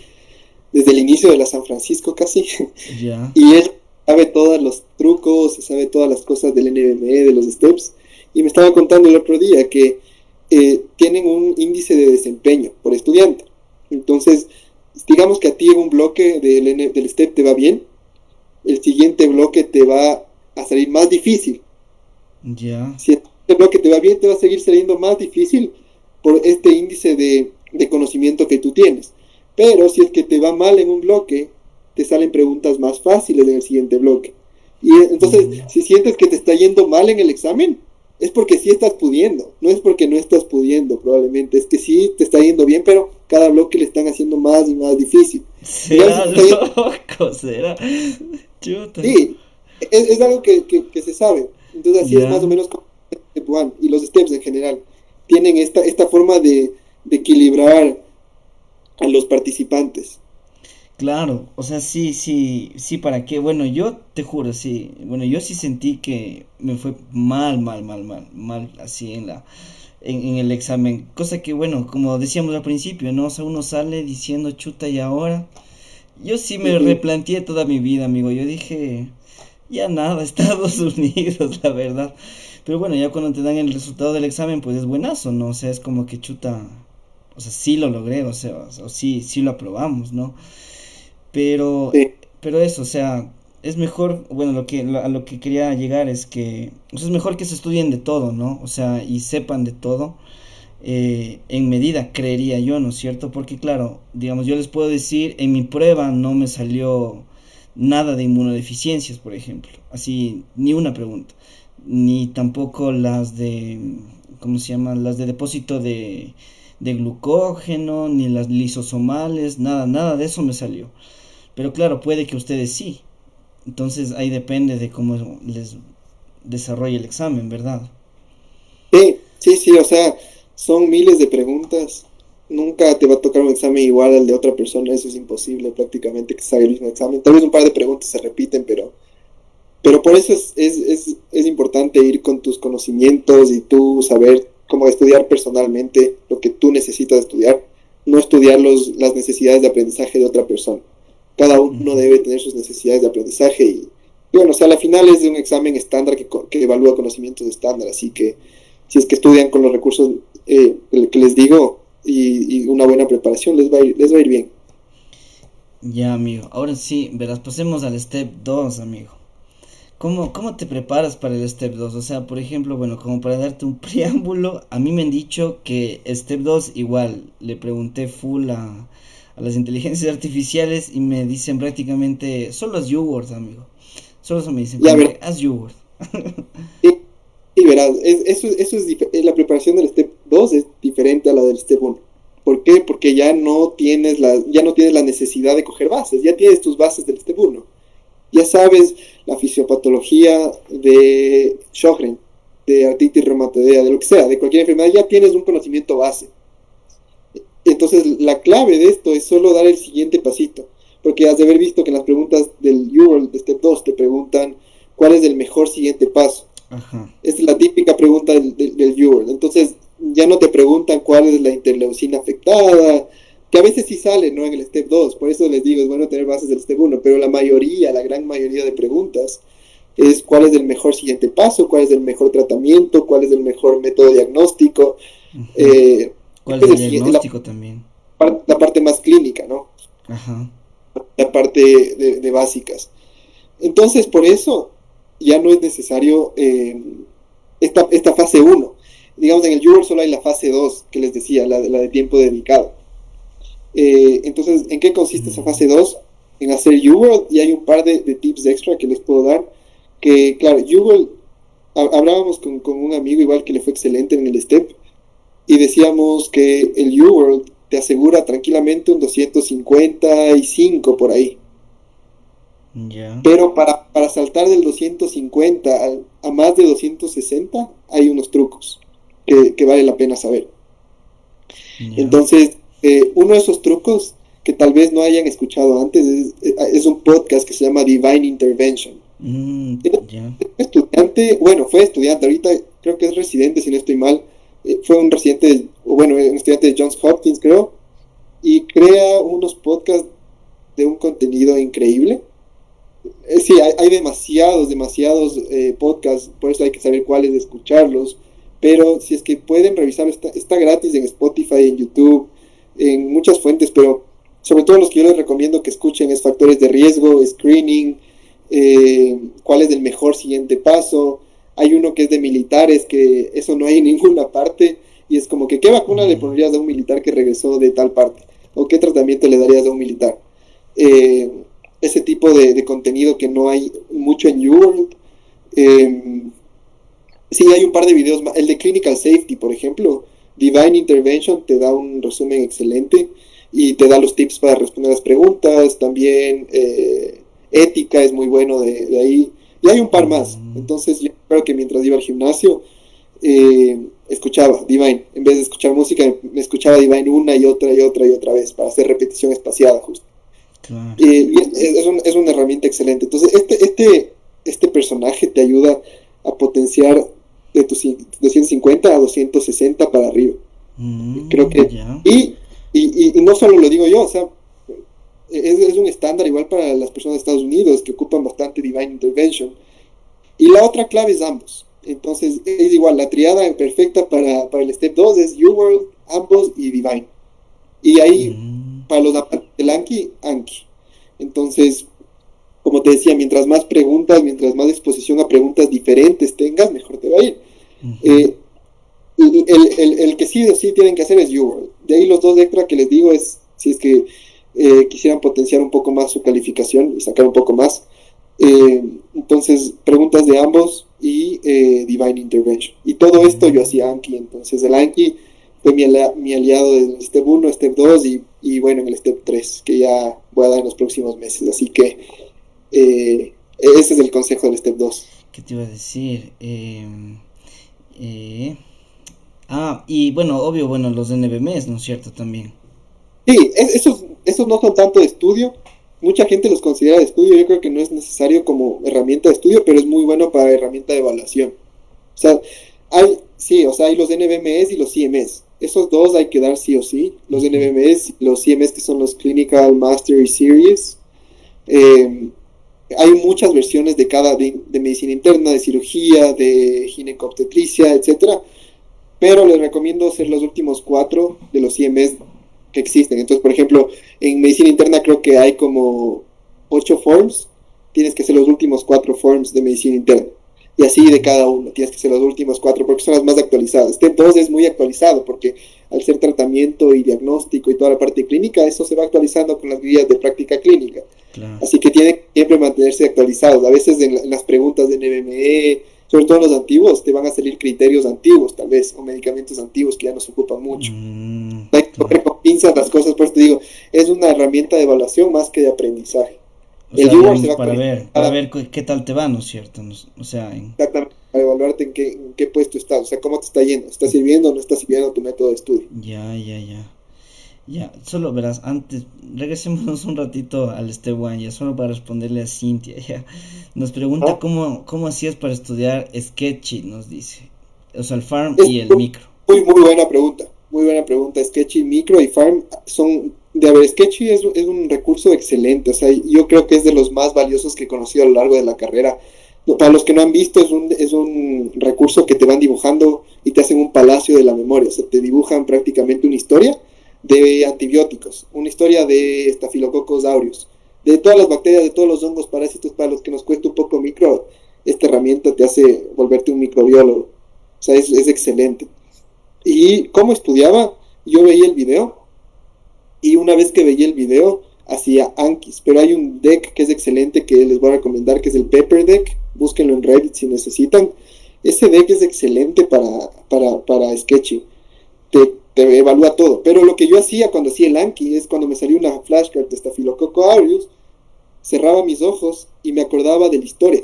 el inicio de la San Francisco casi, ya. y él sabe todos los trucos, sabe todas las cosas del NBME, de los steps, y me estaba contando el otro día que tienen un índice de desempeño por estudiante. Entonces, digamos que a ti en un bloque del step te va bien, el siguiente bloque te va a salir más difícil. Ya. Si este bloque te va bien, te va a seguir saliendo más difícil por este índice de conocimiento que tú tienes. Pero si es que te va mal en un bloque, te salen preguntas más fáciles en el siguiente bloque. Y entonces, Mm. si sientes que te está yendo mal en el examen, es porque sí estás pudiendo, no es porque no estás pudiendo, probablemente, es que sí te está yendo bien, pero cada bloque le están haciendo más y más difícil. Igual si Será te está yendo, loco, será. Chuta. sí, es algo que se sabe. Entonces así es más o Ya. menos como Step One y los steps en general. Tienen esta forma de equilibrar a los participantes. Claro, o sea, sí, sí, sí, ¿para qué? Bueno, yo te juro, sí, bueno, yo sí sentí que me fue mal, mal, mal, mal, mal, así en el examen, cosa que, bueno, como decíamos al principio, ¿no? O sea, uno sale diciendo chuta y ahora, yo sí me Ujú. replanteé toda mi vida, amigo, yo dije, ya nada, Estados Unidos, la verdad, pero bueno, ya cuando te dan el resultado del examen, pues es buenazo, ¿no? O sea, es como que chuta, o sea, sí lo logré, o sí, sí lo aprobamos, ¿no? Pero, Sí, pero eso, o sea, es mejor, bueno, a lo que quería llegar es que, o sea, es mejor que se estudien de todo, ¿no? O sea, y sepan de todo, en medida, creería yo, ¿no es cierto? Porque claro, digamos, yo les puedo decir, en mi prueba no me salió nada de inmunodeficiencias, por ejemplo, así, ni una pregunta, ni tampoco las de, ¿cómo se llama? Las de depósito de glucógeno, ni las lisosomales, nada, nada de eso me salió. Pero claro, puede que ustedes sí. Entonces ahí depende de cómo les desarrolle el examen, ¿verdad? sí, o sea, son miles de preguntas. Nunca te va a tocar un examen igual al de otra persona, eso es imposible prácticamente que salga el mismo examen. Tal vez un par de preguntas se repiten, pero por eso es importante ir con tus conocimientos y tú saber cómo estudiar personalmente lo que tú necesitas estudiar, no estudiar las necesidades de aprendizaje de otra persona. Cada uno Ujú. debe tener sus necesidades de aprendizaje y bueno, o sea, a la final es de un examen estándar que evalúa conocimientos estándar, así que si es que estudian con los recursos que les digo y una buena preparación, les va a ir bien. Ya, amigo. Ahora sí, verás, pasemos al step 2 amigo. ¿Cómo te preparas para el step 2? O sea, por ejemplo, bueno, como para darte un preámbulo, a mí me han dicho que step 2 igual, le pregunté full a las inteligencias artificiales y me dicen prácticamente, solo haz YouWord, amigo. Solo eso me dicen, Ya como verás, que haz YouWord. y verás, la preparación del Step 2 es diferente a la del Step 1. ¿Por qué? Porque ya no tienes la necesidad de coger bases, ya tienes tus bases del Step 1. Ya sabes la fisiopatología de Sjögren, de artritis reumatoidea, de lo que sea, de cualquier enfermedad, ya tienes un conocimiento base. Entonces, la clave de esto es solo dar el siguiente pasito, porque has de haber visto que en las preguntas del URL de Step 2 te preguntan cuál es el mejor siguiente paso. Ajá. Esta es la típica pregunta del viewer. Entonces, ya no te preguntan cuál es la interleucina afectada, que a veces sí sale, ¿no? En el step 2. Por eso les digo, es bueno tener bases del step 1, pero la mayoría, la gran mayoría de preguntas es cuál es el mejor siguiente paso, cuál es el mejor tratamiento, cuál es el mejor método diagnóstico. Ujú. eh, ¿Cuál es es el la, diagnóstico también? la parte más clínica, ¿no? Ajá. La parte de básicas. Entonces, por eso ya no es necesario esta fase uno. Digamos, en el UWorld solo hay la fase 2 que les decía, la de tiempo dedicado. Entonces, ¿en qué consiste esa Mm, fase 2? En hacer UWorld, y hay un par de tips extra que les puedo dar. Que, claro, UWorld, hablábamos con un amigo igual que le fue excelente en el STEP, y decíamos que el UWorld te asegura tranquilamente un 255 por ahí. ya, Pero para saltar del 250 a más de 260 hay unos trucos que vale la pena saber. ya. Entonces, uno de esos trucos que tal vez no hayan escuchado antes es un podcast que se llama Divine Intervention. Mm, Era ya. estudiante, bueno, fue estudiante, ahorita creo que es residente, si no estoy mal. Fue un residente, o bueno, un estudiante de Johns Hopkins, creo, y crea unos podcasts de un contenido increíble. Sí, hay demasiados podcasts, por eso hay que saber cuáles de escucharlos. Pero si es que pueden revisarlo, está gratis en Spotify, en YouTube, en muchas fuentes, pero sobre todo los que yo les recomiendo que escuchen es factores de riesgo, screening, cuál es el mejor siguiente paso. Hay uno que es de militares, que eso no hay en ninguna parte, y es como que, ¿qué vacuna le Mm, pondrías a un militar que regresó de tal parte? ¿O qué tratamiento le darías a un militar? Eh, Ese tipo de contenido que no hay mucho en YouWorld. Eh, sí, hay un par de videos, el de Clinical Safety, por ejemplo, Divine Intervention te da un resumen excelente y te da los tips para responder las preguntas, también ética es muy bueno de ahí, y hay un par más. mm, Entonces yo creo que mientras iba al gimnasio, escuchaba Divine, en vez de escuchar música, me escuchaba Divine una y otra y otra y otra vez para hacer repetición espaciada justo. claro. Y es una herramienta excelente. Entonces, este personaje te ayuda a potenciar de tus 250 a 260 para arriba. Creo Mm, que... ya. Y no solo lo digo yo, o sea, es un estándar igual para las personas de Estados Unidos que ocupan bastante Divine Intervention. Y la otra clave es ambos. Entonces, es igual, la triada perfecta para el Step 2 es UWorld, ambos y Divine. Y ahí, Mm, para los amantes del Anki. Entonces, como te decía, mientras más preguntas, mientras más exposición a preguntas diferentes tengas, mejor te va a ir. ujú, Eh, el que sí o sí tienen que hacer es YouWorld. De ahí los dos extra que les digo es, si es que quisieran potenciar un poco más su calificación y sacar un poco más. Entonces, preguntas de ambos y Divine Intervention. Y todo esto yo hacía mm. Anki. Entonces, el Anki fue mi aliado en el Step 1, Step 2 y bueno, en el Step 3, que ya voy a dar en los próximos meses. Así que ese es el consejo del Step 2. ¿Qué te iba a decir? Eh, y bueno, obvio, bueno, los NBMs, ¿no es cierto? También. Sí, esos no son tanto de estudio. Mucha gente los considera de estudio. Yo creo que no es necesario como herramienta de estudio, pero es muy bueno para herramienta de evaluación. O sea, sí, o sea, hay los NBMs y los CMS. Esos dos hay que dar sí o sí. Los Ujú, NBMs, los CMS que son los Clinical Mastery Series. Eh, Hay muchas versiones de cada, de medicina interna, de cirugía, de ginecobstetricia, etcétera, pero les recomiendo hacer los últimos cuatro de los CMS que existen. Entonces, por ejemplo, en medicina interna creo que hay como 8 forms, tienes que hacer los últimos 4 forms de medicina interna. Y así de ujú, cada uno, tienes que hacer los últimos 4 porque son las más actualizadas. Step 2 es muy actualizado porque al ser tratamiento y diagnóstico y toda la parte clínica, eso se va actualizando con las guías de práctica clínica. claro. Así que tienen que siempre mantenerse actualizados. A veces en las preguntas de NBME, sobre todo en los antiguos, te van a salir criterios antiguos, tal vez, o medicamentos antiguos que ya no se ocupan mucho. Mm, Hay que claro. coger con pinzas las cosas, por eso te digo, es una herramienta de evaluación más que de aprendizaje. O El sea, UWorld se digamos, va a actualizar para ver qué tal te va, ¿no es cierto? O sea, exactamente para evaluarte en qué puesto estás, o sea, cómo te está yendo, ¿está sirviendo o no está sirviendo tu método de estudio? ya, ya, ya. Ya, solo verás, antes, regresémonos un ratito al Step One, ya solo para responderle a Cintia, ya. Nos pregunta ¿Ah? cómo hacías para estudiar Sketchy, nos dice. O sea, el farm Es y el micro. muy buena pregunta. Muy buena pregunta. Sketchy, Micro y Farm son. De a ver, Sketchy es un recurso excelente. O sea, yo creo que es de los más valiosos que he conocido a lo largo de la carrera. Para los que no han visto, es un recurso que te van dibujando y te hacen un palacio de la memoria. O sea, te dibujan prácticamente una historia de antibióticos, una historia de Staphylococcus aureus, de todas las bacterias, de todos los hongos, parásitos, para los que nos cuesta un poco micro. Esta herramienta te hace volverte un microbiólogo. O sea, es excelente. ¿Y cómo estudiaba? Yo veía el video y una vez que veía el video hacía Ankis, pero hay un deck que es excelente que les voy a recomendar, que es el Pepper Deck. Búsquenlo en Reddit si necesitan. Ese deck es excelente para sketching. Te evalúa todo. Pero lo que yo hacía cuando hacía el Anki es cuando me salió una flashcard de Staphylococcus aureus, cerraba mis ojos y me acordaba de la historia.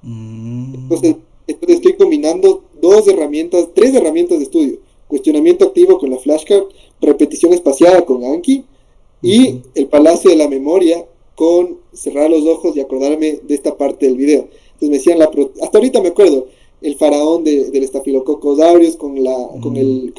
Entonces estoy combinando tres herramientas de estudio: cuestionamiento activo con la flashcard, repetición espaciada con Anki y el palacio de la memoria con cerrar los ojos y acordarme de esta parte del video. Entonces me decían, hasta ahorita me acuerdo, el faraón del Staphylococcus aureus con el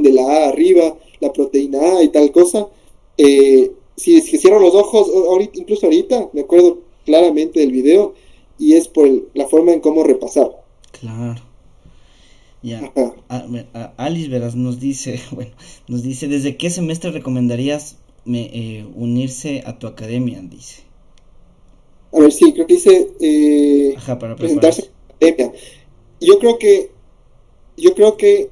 de la A arriba, la proteína A y tal cosa. Si cierro los ojos, incluso ahorita me acuerdo claramente del video, y es por la forma en cómo repasar. Claro. Ya. Alice Veras nos dice, ¿desde qué semestre recomendarías unirse a tu academia? Dice. A ver, sí, creo que dice para presentarse a la academia. Yo creo que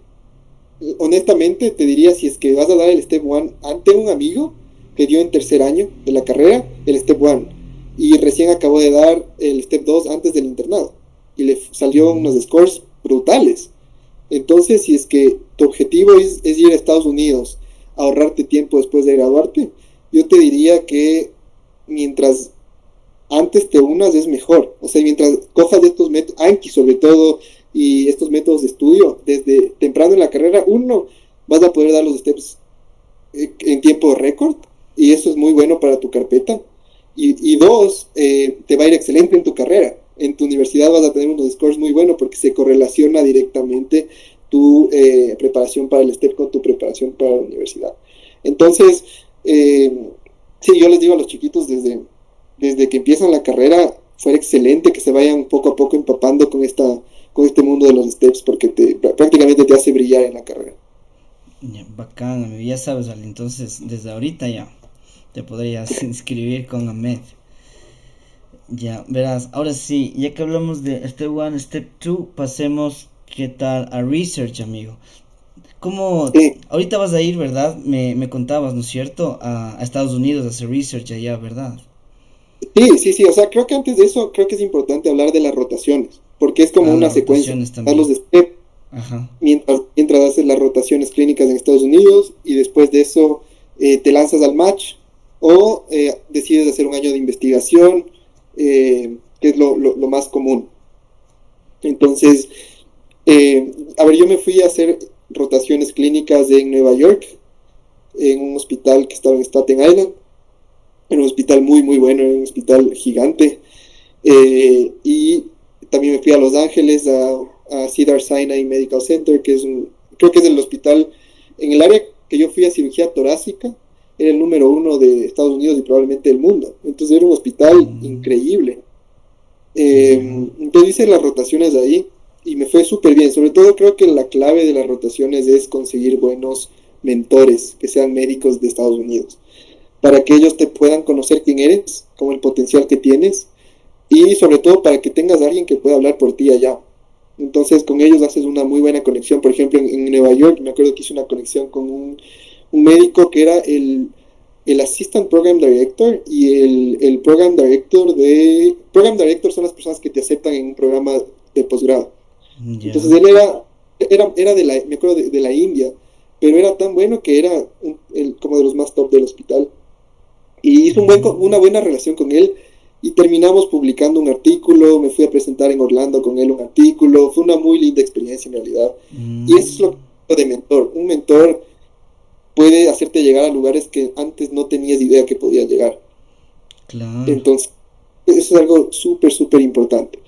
honestamente te diría, si es que vas a dar el Step 1, tengo un amigo que dio en tercer año de la carrera el Step 1 y recién acabó de dar el Step 2 antes del internado y le salió unos scores brutales. Entonces, si es que tu objetivo es ir a Estados Unidos, ahorrarte tiempo después de graduarte, yo te diría que mientras antes te unas es mejor. O sea, mientras cojas de estos métodos, Anki sobre todo, y estos métodos de estudio, desde temprano en la carrera, uno, vas a poder dar los steps en tiempo récord, y eso es muy bueno para tu carpeta. Y dos, te va a ir excelente en tu carrera. En tu universidad vas a tener unos scores muy buenos porque se correlaciona directamente tu preparación para el STEP con tu preparación para la universidad. Entonces, sí, yo les digo a los chiquitos desde que empiezan la carrera, fue excelente que se vayan poco a poco empapando con este mundo de los steps, porque prácticamente te hace brillar en la carrera. Ya, bacán, amigo. Ya sabes, Ale, entonces desde ahorita ya te podrías inscribir con Ahmed. Ya, verás, ahora sí, ya que hablamos de Step 1, Step 2, pasemos, ¿qué tal? A Research, amigo. ¿Cómo? Sí. Ahorita vas a ir, ¿verdad? Me contabas, ¿no es cierto? A Estados Unidos a hacer Research allá, ¿verdad? Sí, o sea, creo que antes de eso, creo que es importante hablar de las rotaciones, porque es como una secuencia. También. Los de STEP, mientras haces las rotaciones clínicas en Estados Unidos, y después de eso te lanzas al match, o decides hacer un año de investigación, que es lo más común. Entonces, a ver, yo me fui a hacer rotaciones clínicas en Nueva York, en un hospital que estaba en Staten Island. Era un hospital muy muy bueno, era un hospital gigante, y también me fui a Los Ángeles a Cedars-Sinai Medical Center, que creo que es el hospital en el área que yo fui a cirugía torácica, era el número 1 de Estados Unidos y probablemente del mundo. Entonces era un hospital increíble. Entonces hice las rotaciones ahí y me fue súper bien. Sobre todo creo que la clave de las rotaciones es conseguir buenos mentores que sean médicos de Estados Unidos, para que ellos te puedan conocer quién eres, como el potencial que tienes, y sobre todo para que tengas a alguien que pueda hablar por ti allá. Entonces con ellos haces una muy buena conexión. Por ejemplo, en Nueva York me acuerdo que hice una conexión con un médico que era el Assistant Program Director y el Program Director Program Director son las personas que te aceptan en un programa de posgrado. Yeah. Entonces él era me acuerdo de la India, pero era tan bueno que era como de los más top del hospital. Y hice una buena relación con él y terminamos publicando un artículo. Me fui a presentar en Orlando con él un artículo. Fue una muy linda experiencia en realidad. Y eso es lo de mentor. Un mentor puede hacerte llegar a lugares que antes no tenías idea que podías llegar. Claro. Entonces, eso es algo súper, súper importante.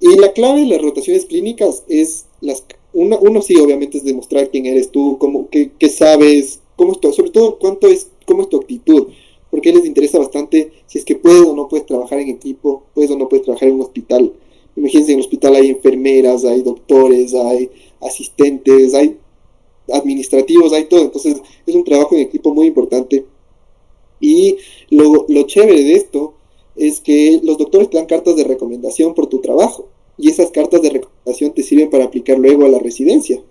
Y la clave de las rotaciones clínicas es uno sí, obviamente, es demostrar quién eres tú, qué sabes, sobre todo cómo es tu actitud, porque a les interesa bastante si es que puedes o no puedes trabajar en equipo, puedes o no puedes trabajar en un hospital. Imagínense, en el hospital hay enfermeras, hay doctores, hay asistentes, hay administrativos, hay todo. Entonces es un trabajo en equipo muy importante. Y lo chévere de esto es que los doctores te dan cartas de recomendación por tu trabajo. Y esas cartas de recomendación te sirven para aplicar luego a la residencia.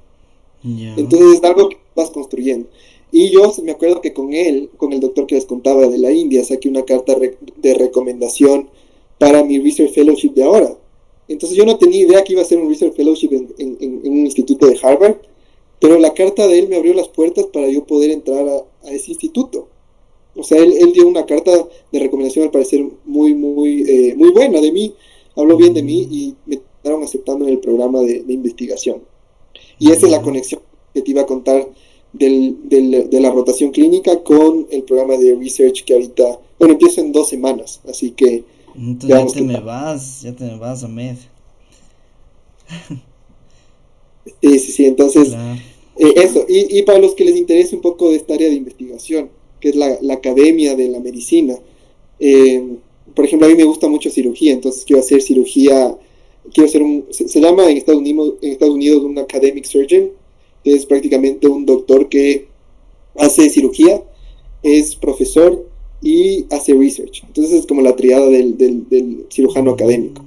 Ya. Entonces es algo que vas construyendo. Y yo me acuerdo que con él, con el doctor que les contaba de la India, saqué una carta de recomendación para mi Research Fellowship de ahora. Entonces yo no tenía idea que iba a ser un Research Fellowship en un instituto de Harvard, pero la carta de él me abrió las puertas para yo poder entrar a ese instituto. O sea, él dio una carta de recomendación al parecer muy buena de mí, habló bien de mí y me estaban aceptando en el programa de investigación. Y esa es la conexión que te iba a contar de la rotación clínica con el programa de research que ahorita, bueno, empiezo en 2 semanas, así que... Entonces ya te me vas, Ahmed. Sí, entonces, Claro. eso, y para los que les interese un poco de esta área de investigación, que es la academia de la medicina, por ejemplo, a mí me gusta mucho cirugía, entonces quiero hacer cirugía, se llama en Estados Unidos un academic surgeon, que es prácticamente un doctor que hace cirugía, es profesor y hace research. Entonces es como la triada del cirujano académico.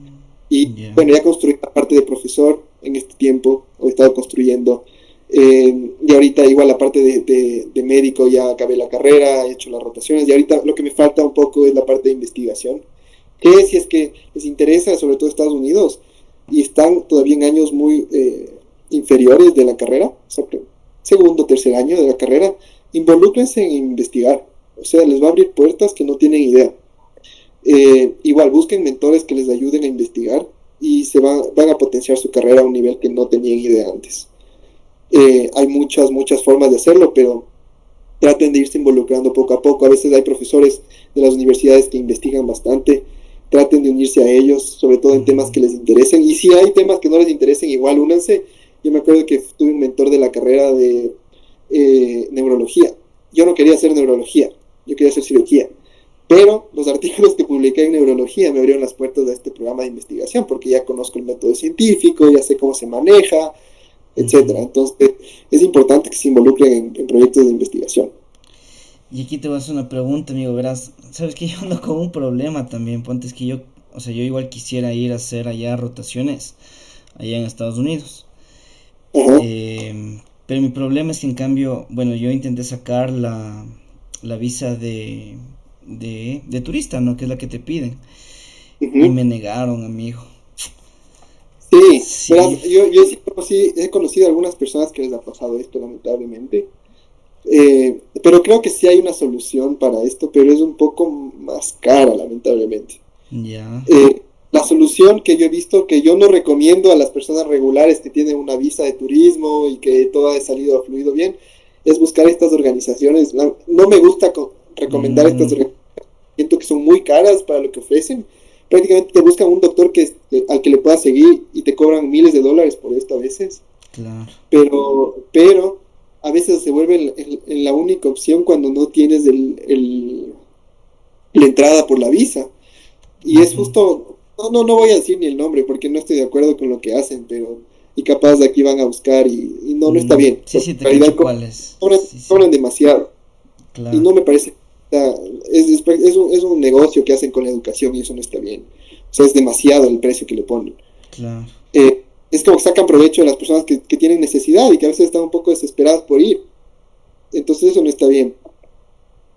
Y Yeah. bueno, ya construí la parte de profesor en este tiempo, o he estado construyendo. Y ahorita igual la parte de médico ya acabé la carrera, he hecho las rotaciones y ahorita lo que me falta un poco es la parte de investigación. Que si es que les interesa, sobre todo Estados Unidos, y están todavía en años muy inferiores de la carrera, o sea, segundo, tercer año de la carrera, involúcrense en investigar. O sea, les va a abrir puertas que no tienen idea. Igual busquen mentores que les ayuden a investigar y van a potenciar su carrera a un nivel que no tenían idea antes. Hay muchas formas de hacerlo, pero traten de irse involucrando poco a poco. A veces hay profesores de las universidades que investigan bastante, traten de unirse a ellos, sobre todo en temas que les interesen, y si hay temas que no les interesen, igual únanse. Yo me acuerdo que tuve un mentor de la carrera de neurología. Yo no quería hacer neurología, yo quería hacer cirugía, pero los artículos que publiqué en neurología me abrieron las puertas de este programa de investigación, porque ya conozco el método científico, ya sé cómo se maneja, etcétera. Entonces es importante que se involucren en proyectos de investigación. Y aquí te voy a hacer una pregunta, amigo, verás, sabes que yo ando con un problema también, ponte, es que yo igual quisiera ir a hacer allá rotaciones, allá en Estados Unidos. Ajá. Pero mi problema es que en cambio, bueno, yo intenté sacar la visa de turista, ¿no? Que es la que te piden. Y me negaron, amigo. Sí, verás, Sí. yo sí he conocido a algunas personas que les ha pasado esto, lamentablemente. Pero creo que sí hay una solución para esto, pero es un poco más cara, lamentablemente. Ya. La solución que yo he visto, que yo no recomiendo a las personas regulares que tienen una visa de turismo y que todo ha salido, ha fluido bien, es buscar estas organizaciones. No me gusta recomendar estas organizaciones, siento que son muy caras para lo que ofrecen. Prácticamente te buscan un doctor al que le puedas seguir y te cobran miles de dólares por esto a veces. Claro. Pero a veces se vuelve en la única opción cuando no tienes la entrada por la visa. Y es justo, no voy a decir ni el nombre porque no estoy de acuerdo con lo que hacen, pero y capaz de aquí van a buscar y no está bien. Sí, te En realidad cacho cuál es. cobran demasiado. Claro. Y no me parece, es un negocio que hacen con la educación y eso no está bien. O sea, es demasiado el precio que le ponen. Claro. Es como que sacan provecho de las personas que tienen necesidad y que a veces están un poco desesperadas por ir. Entonces eso no está bien.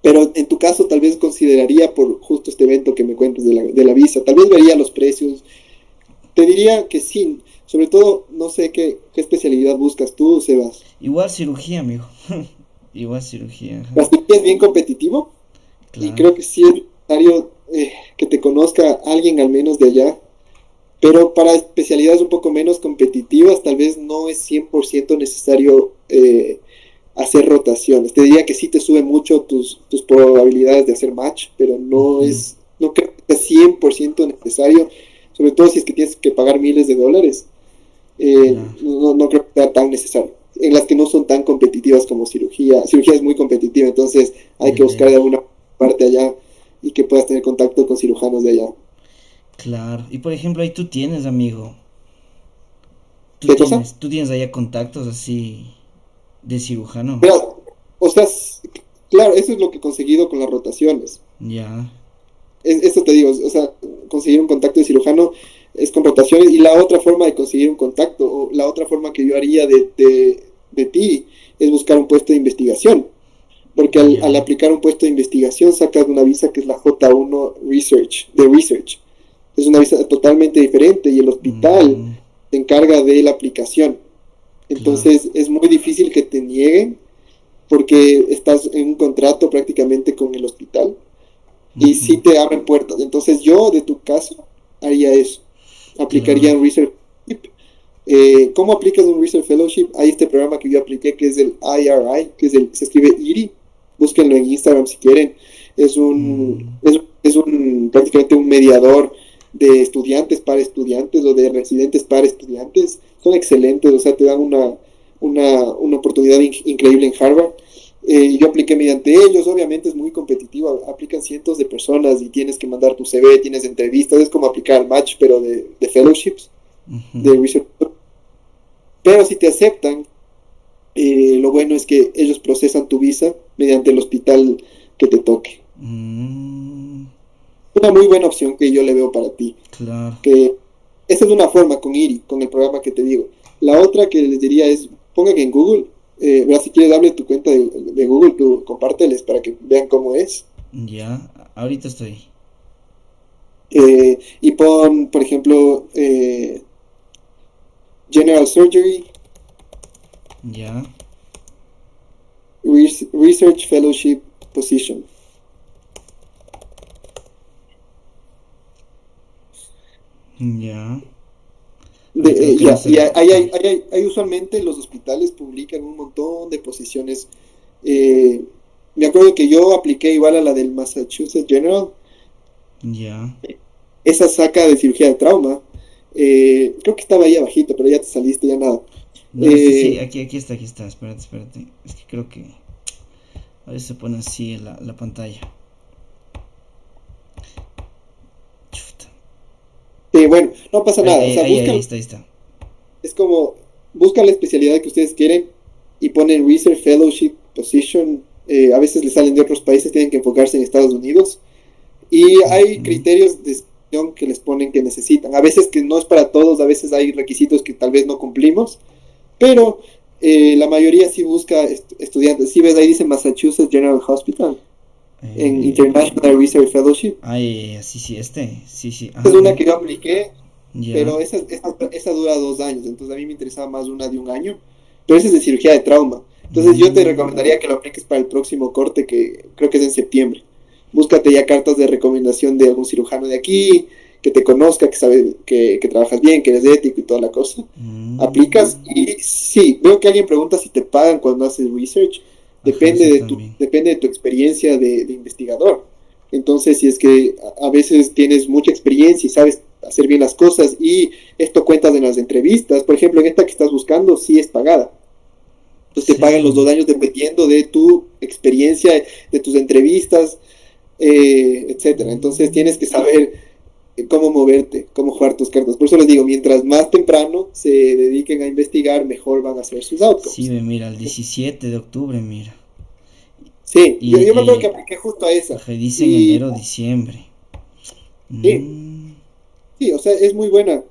Pero en tu caso tal vez consideraría por justo este evento que me cuentas de la visa, tal vez vería los precios. Te diría que sí, sobre todo no sé qué especialidad buscas tú, Sebas. Igual cirugía, amigo. Igual cirugía. Ajá. La cirugía es bien competitivo. Claro. Y creo que sí es necesario que te conozca alguien al menos de allá. Pero para especialidades un poco menos competitivas tal vez no es 100% necesario hacer rotaciones. Te diría que sí te sube mucho tus probabilidades de hacer match, pero no creo que sea 100% necesario, sobre todo si es que tienes que pagar miles de dólares. No creo que sea tan necesario. En las que no son tan competitivas como cirugía. Cirugía es muy competitiva, entonces hay que buscar de alguna parte allá y que puedas tener contacto con cirujanos de allá. Claro. Y por ejemplo, ahí tú tienes, amigo. ¿Qué cosa? Tú tienes allá contactos así de cirujano. Mira, o sea, claro, eso es lo que he conseguido con las rotaciones. Ya. Esto te digo, o sea, conseguir un contacto de cirujano es con rotaciones y la otra forma de conseguir un contacto o la otra forma que yo haría de ti es buscar un puesto de investigación, porque al Ya. aplicar un puesto de investigación sacas una visa que es la J1 Research, de Research. Es una visa totalmente diferente y el hospital Mm, se encarga de la aplicación. claro. Entonces es muy difícil que te nieguen porque estás en un contrato prácticamente con el hospital y sí Ujú, te abren puertas. Entonces yo, de tu caso, haría eso. Aplicaría claro. un Research Fellowship. ¿Cómo aplicas un Research Fellowship? Hay este programa que yo apliqué que es el IRI, se escribe IRI. Búsquenlo en Instagram si quieren. Es un, Mm, es un prácticamente un mediador de estudiantes para estudiantes o de residentes para estudiantes. Son excelentes, o sea, te dan una oportunidad increíble en Harvard. Yo apliqué mediante ellos, obviamente es muy competitivo, aplican cientos de personas y tienes que mandar tu CV, tienes entrevistas, es como aplicar al match, pero de fellowships, ujú, de research. Pero si te aceptan, lo bueno es que ellos procesan tu visa mediante el hospital que te toque. mm, Una muy buena opción que yo le veo para ti, claro. que esa es una forma con IRI, con el programa que te digo. La otra que les diría es, pongan en Google, verás, si quieres darle tu cuenta de Google, tú compárteles para que vean cómo es. Ya. Ahorita estoy. Y pon, por ejemplo, General Surgery, Ya. Research Fellowship Position. Ya. Ahorita lo que me Ya, y sale. Sí. hay usualmente los hospitales publican un montón de posiciones. Eh, Me acuerdo que yo apliqué igual a la del Massachusetts General, Ya. esa saca de cirugía de trauma. Creo que estaba ahí abajito, pero ya te saliste, ya nada. No, sí, sí, Eh, aquí está, aquí está. Espérate, espérate. Es que creo que a veces se pone así en la pantalla. Chuta. bueno, no pasa Ahí, nada, o ahí, sea, ahí, ahí buscan, está, ahí está. es como, buscan la especialidad que ustedes quieren y ponen Research Fellowship Position. A veces les salen de otros países, tienen que enfocarse en Estados Unidos. Y hay Ujú. criterios de selección que les ponen que necesitan. A veces que no es para todos, a veces hay requisitos que tal vez no cumplimos, pero la mayoría sí busca estudiantes. Si ves ahí dice Massachusetts General Hospital en Eh, International Research Fellowship. Ay, sí, sí, este. Sí, sí. Esa es Ajá, una que yo apliqué, ya. pero esa dura 2 años, entonces a mí me interesaba más una de un año, pero esa es de cirugía de trauma. Entonces yo te Mm, recomendaría que lo apliques para el próximo corte, que creo que es en septiembre. Búscate ya cartas de recomendación de algún cirujano de aquí, que te conozca, que sabe que trabajas bien, que eres ético y toda la cosa. Aplicas mm. y sí, veo que alguien pregunta si te pagan cuando haces research. Ajá, eso también. Depende de tu experiencia de investigador. Entonces, si es que a veces tienes mucha experiencia y sabes hacer bien las cosas y esto cuentas en las entrevistas, por ejemplo, en esta que estás buscando, sí es pagada. Entonces te pagan los Serio. 2 años dependiendo de tu experiencia, de tus entrevistas, etcétera. Entonces Mm. tienes que saber cómo moverte, cómo jugar tus cartas. Por eso les digo, mientras más temprano se dediquen a investigar, mejor van a ser sus Sí, outcomes. ve, mira, el 17 de octubre, mira. Sí, Y, yo me acuerdo que y apliqué justo a esa. ajá, dice en Y enero, diciembre. sí, Mm, sí, o sea, es muy buena.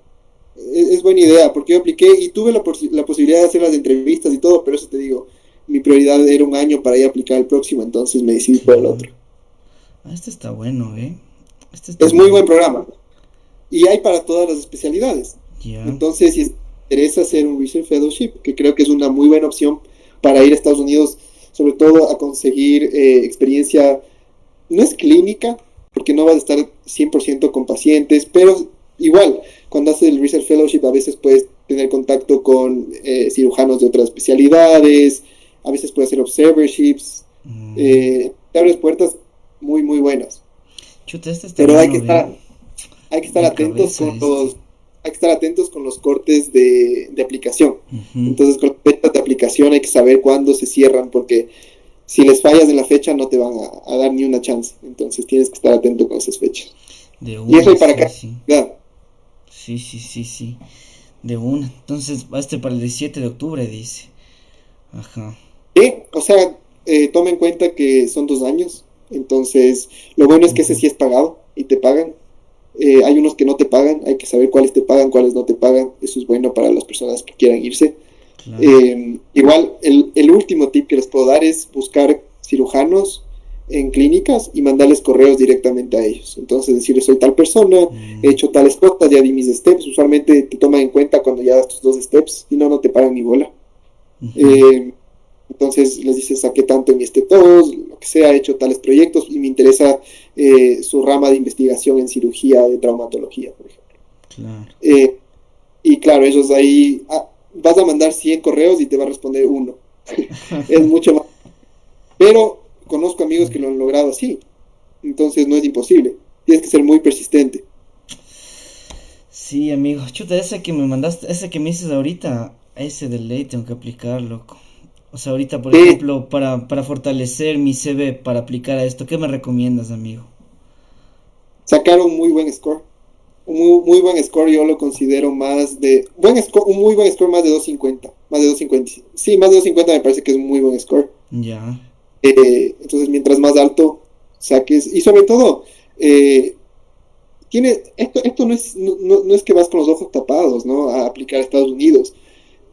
Es buena idea, porque yo apliqué y tuve la posibilidad de hacer las entrevistas y todo, pero eso te digo, mi prioridad era un año para ir a aplicar el próximo, entonces me decidí por el claro. otro. Ah, este está bueno, ¿eh? Este está Es muy bueno. buen programa y hay para todas las especialidades. Ya. Entonces, si te interesa hacer un Research Fellowship, que creo que es una muy buena opción para ir a Estados Unidos, sobre todo a conseguir experiencia, no es clínica, porque no vas a estar 100% con pacientes, pero igual, cuando haces el Research Fellowship a veces puedes tener contacto con cirujanos de otras especialidades, a veces puedes hacer observerships, Mm, te abres puertas muy, muy buenas, chuta, este está pero bueno, ¿ve? hay que estar De atentos cabeza con este. hay que estar atentos con los cortes de aplicación. Ujú. Entonces, con las fechas de aplicación hay que saber cuándo se cierran, porque si les fallas en la fecha no te van a dar ni una chance. Entonces, tienes que estar atento con esas fechas. De Y eso una, hay para sí, acá. sí. Ya. Sí, sí, sí, sí. De una. Entonces, va a estar para el 17 de octubre, dice. Ajá. O sea, toma en cuenta que son 2 años. Entonces, lo bueno es que ese Ujú. sí es pagado y te pagan. Hay unos que no te pagan, hay que saber cuáles te pagan, cuáles no te pagan. Eso es bueno para las personas que quieran irse. Claro. Igual, el último tip que les puedo dar es buscar cirujanos en clínicas y mandarles correos directamente a ellos. Entonces, decirles, soy tal persona, he Mm, hecho tales cosas, ya di mis steps. Usualmente te toman en cuenta cuando ya das tus 2 steps, si no, no te pagan ni bola. ujú. Eh, entonces les dices, saqué tanto en este todos, lo que sea, he hecho tales proyectos y me interesa su rama de investigación en cirugía de traumatología, por ejemplo. Claro. Eh, y claro, ellos ahí vas a mandar 100 correos y te va a responder uno. Es mucho más. Pero conozco amigos que lo han logrado así. Entonces no es imposible. Tienes que ser muy persistente. Sí, amigo. Chuta, ese que me mandaste, ese que me dices ahorita, ese de ley tengo que aplicar, loco. O sea, ahorita, por Sí, ejemplo, para fortalecer mi CV, para aplicar a esto, ¿qué me recomiendas, amigo? sacar un muy buen score. Un muy buen score yo lo considero más de... un muy buen score más de 250. Más de 250. Sí, más de 250 me parece que es un muy buen score. Ya. Entonces, mientras más alto saques, y sobre todo, eh, esto no es que vas con los ojos tapados, ¿no? A aplicar a Estados Unidos.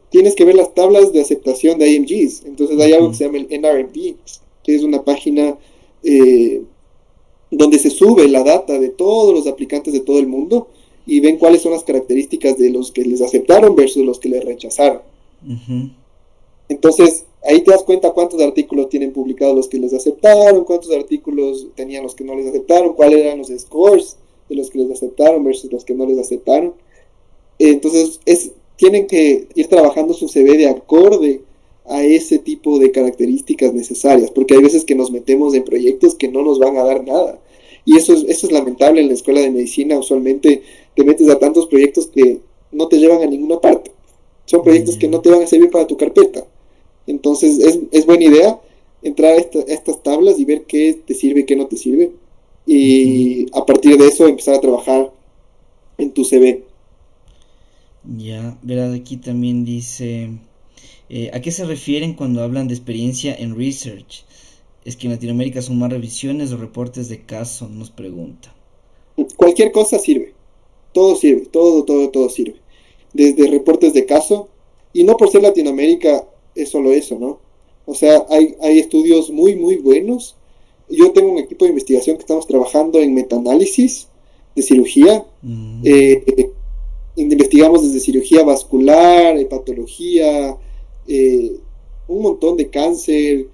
Tienes que ver las tablas de aceptación de IMGs. Entonces hay algo que Ujú. se llama el NRMP, que es una página eh, donde se sube la data de todos los aplicantes de todo el mundo y ven cuáles son las características de los que les aceptaron versus los que les rechazaron. Ujú. Entonces, ahí te das cuenta cuántos artículos tienen publicados los que les aceptaron, cuántos artículos tenían los que no les aceptaron, cuáles eran los scores de los que les aceptaron versus los que no les aceptaron. Entonces, tienen que ir trabajando su CV de acorde a ese tipo de características necesarias, porque hay veces que nos metemos en proyectos que no nos van a dar nada. Y eso es lamentable en la escuela de medicina. Usualmente te metes a tantos proyectos que no te llevan a ninguna parte. Son proyectos que no Ya. te van a servir para tu carpeta. Entonces es buena idea entrar a estas tablas y ver qué te sirve y qué no te sirve. Ujú. Y a partir de eso empezar a trabajar en tu CV. Ya. Verás, aquí también dice, ¿a qué se refieren cuando hablan de experiencia en research? Es que en Latinoamérica son más revisiones o reportes de caso, nos pregunta. Cualquier cosa sirve, todo sirve. Desde reportes de caso, y no por ser Latinoamérica es solo eso, ¿no? O sea, hay estudios muy buenos. Yo tengo un equipo de investigación que estamos trabajando en metaanálisis de cirugía. Mm, Eh, investigamos desde cirugía vascular, hepatología, eh, un montón de cáncer.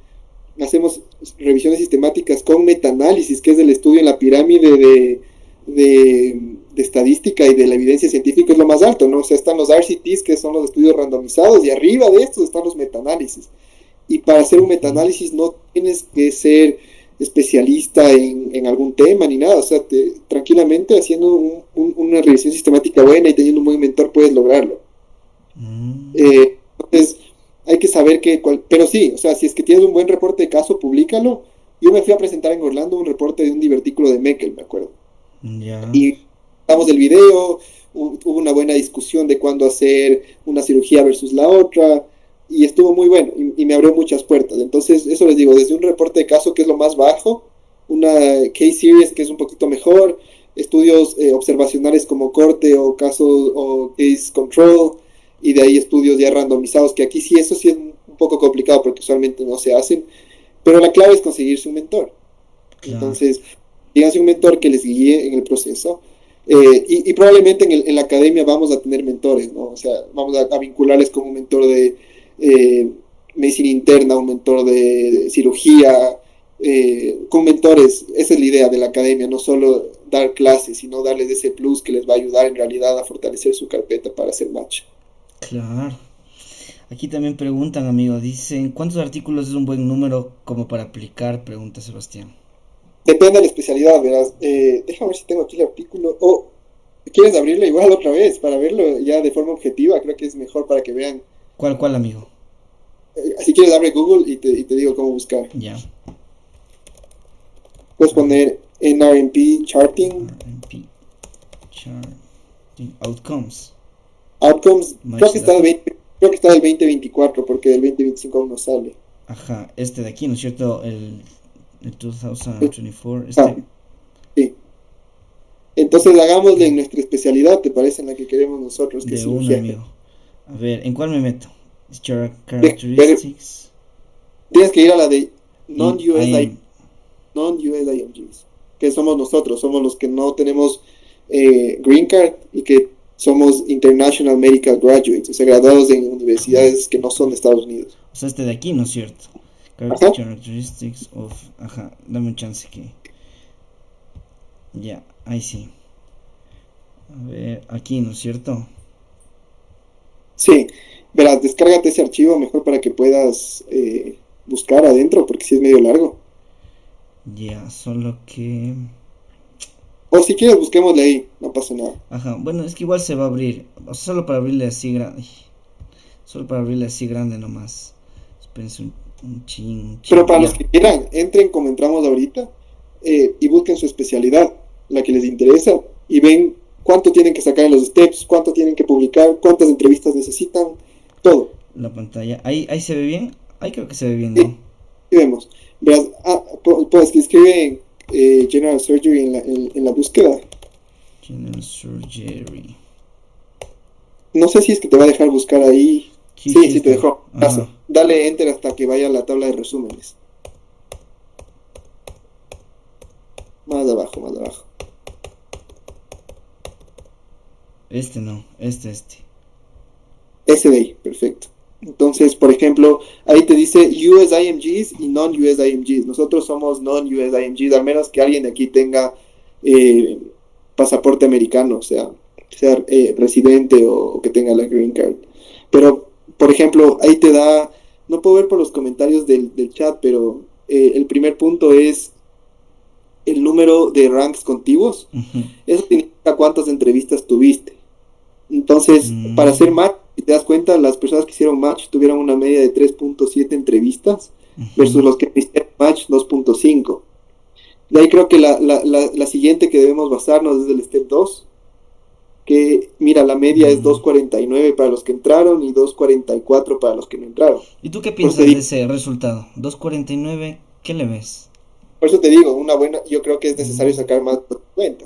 Hacemos revisiones sistemáticas con metaanálisis, que es el estudio en la pirámide de estadística y de la evidencia científica, es lo más alto, ¿no? O sea, están los RCTs, que son los estudios randomizados, y arriba de estos están los metaanálisis. Y para hacer un ujú. metaanálisis no tienes que ser especialista en algún tema ni nada, o sea, tranquilamente haciendo una revisión sistemática buena y teniendo un buen mentor puedes lograrlo. Mm, Entonces, hay que saber pero sí, o sea, si es que tienes un buen reporte de caso, públicalo. Yo me fui a presentar en Orlando un reporte de un divertículo de Meckel, me acuerdo. ya. Y damos el video, hubo una buena discusión de cuándo hacer una cirugía versus la otra, y estuvo muy bueno, y me abrió muchas puertas. Entonces, eso les digo, desde un reporte de caso que es lo más bajo, una case series que es un poquito mejor, estudios observacionales como corte o casos o case control, y de ahí estudios ya randomizados, que aquí sí, eso sí es un poco complicado porque usualmente no se hacen, pero la clave es conseguirse un mentor. Claro. Entonces, díganse un mentor que les guíe en el proceso. Y probablemente en la academia vamos a tener mentores, ¿no? O sea, vamos a vincularles con un mentor de eh, medicina interna, un mentor de cirugía, con mentores. Esa es la idea de la academia, no solo dar clases, sino darles ese plus que les va a ayudar en realidad a fortalecer su carpeta para hacer match. Claro. Aquí también preguntan, amigo, dicen, ¿cuántos artículos es un buen número como para aplicar? Pregunta Sebastián. Depende de la especialidad, verás. Déjame ver si tengo aquí el artículo. O quieres abrirlo igual otra vez para verlo ya de forma objetiva. Creo que es mejor para que vean. ¿Cuál, amigo? Si quieres, abre Google y te digo cómo buscar. Ya. Puedes A ver. poner NRMP charting. RMP. Outcomes. Outcomes, Match creo que está data. creo que está del 2024 porque el 2025 aún no sale. Ajá, este de aquí, ¿no es cierto? El Eh, 2024, Ah, sí. Entonces hagámosle en nuestra especialidad, ¿te parece? En la que queremos nosotros, que es de un cirugía. amigo. A ver, ¿en cuál me meto? Pero Characteristics tienes que ir a la de in non-US IM. non-US IMGs, que somos nosotros, somos los que no tenemos Green Card y que somos International Medical Graduates, o sea, graduados en Ajá. universidades que no son de Estados Unidos. O sea, este de aquí, ¿no es cierto? Ajá, Characteristics of. Ajá, dame un chance que. Ya, ahí sí. A ver, aquí, ¿no es cierto? sí. Verás, descárgate ese archivo mejor para que puedas buscar adentro, porque si es medio largo. Ya, solo que. O si quieres, busquémosle ahí, no pasa nada. Ajá, bueno, es que igual se va a abrir. O sea, solo para abrirle así grande. Solo para abrirle así grande nomás. Espérense un Pero chin. para los Ya, que quieran, entren como entramos ahorita y busquen su especialidad, la que les interesa, y ven cuánto tienen que sacar en los steps, cuánto tienen que publicar, cuántas entrevistas necesitan, todo. la pantalla. Ahí se ve bien. Ahí creo que se ve bien, Sí, ¿no? y vemos. Verás, pues que escribe General Surgery en la búsqueda. General Surgery. No sé si es que te va a dejar buscar ahí. Sí, Sí, sí sí te está. dejó. Ajá. Paso. Dale enter hasta que vaya a la tabla de resúmenes. Más abajo, más abajo. Este no, este. Ese de ahí, perfecto. Entonces, por ejemplo, ahí te dice US IMGs y non-US IMGs. Nosotros somos non-US IMGs, al menos que alguien de aquí tenga eh, pasaporte americano, sea residente o que tenga la green card. Pero, por ejemplo, ahí te da, no puedo ver por los comentarios del chat, pero el primer punto es el número de ranks contiguos. Ujú. Eso significa cuántas entrevistas tuviste. Entonces, para hacer Mm, match, si te das cuenta, las personas que hicieron match tuvieron una media de 3.7 entrevistas ujú. versus los que hicieron match 2.5. De ahí creo que la siguiente que debemos basarnos es el step 2, que mira, la media es Mm. 2.49 para los que entraron y 2.44 para los que no entraron. ¿Y tú qué Por eso te piensas de digo, ese resultado? 2.49, ¿qué le ves? por eso te digo, una buena, yo creo que es necesario Mm, sacar más de 50.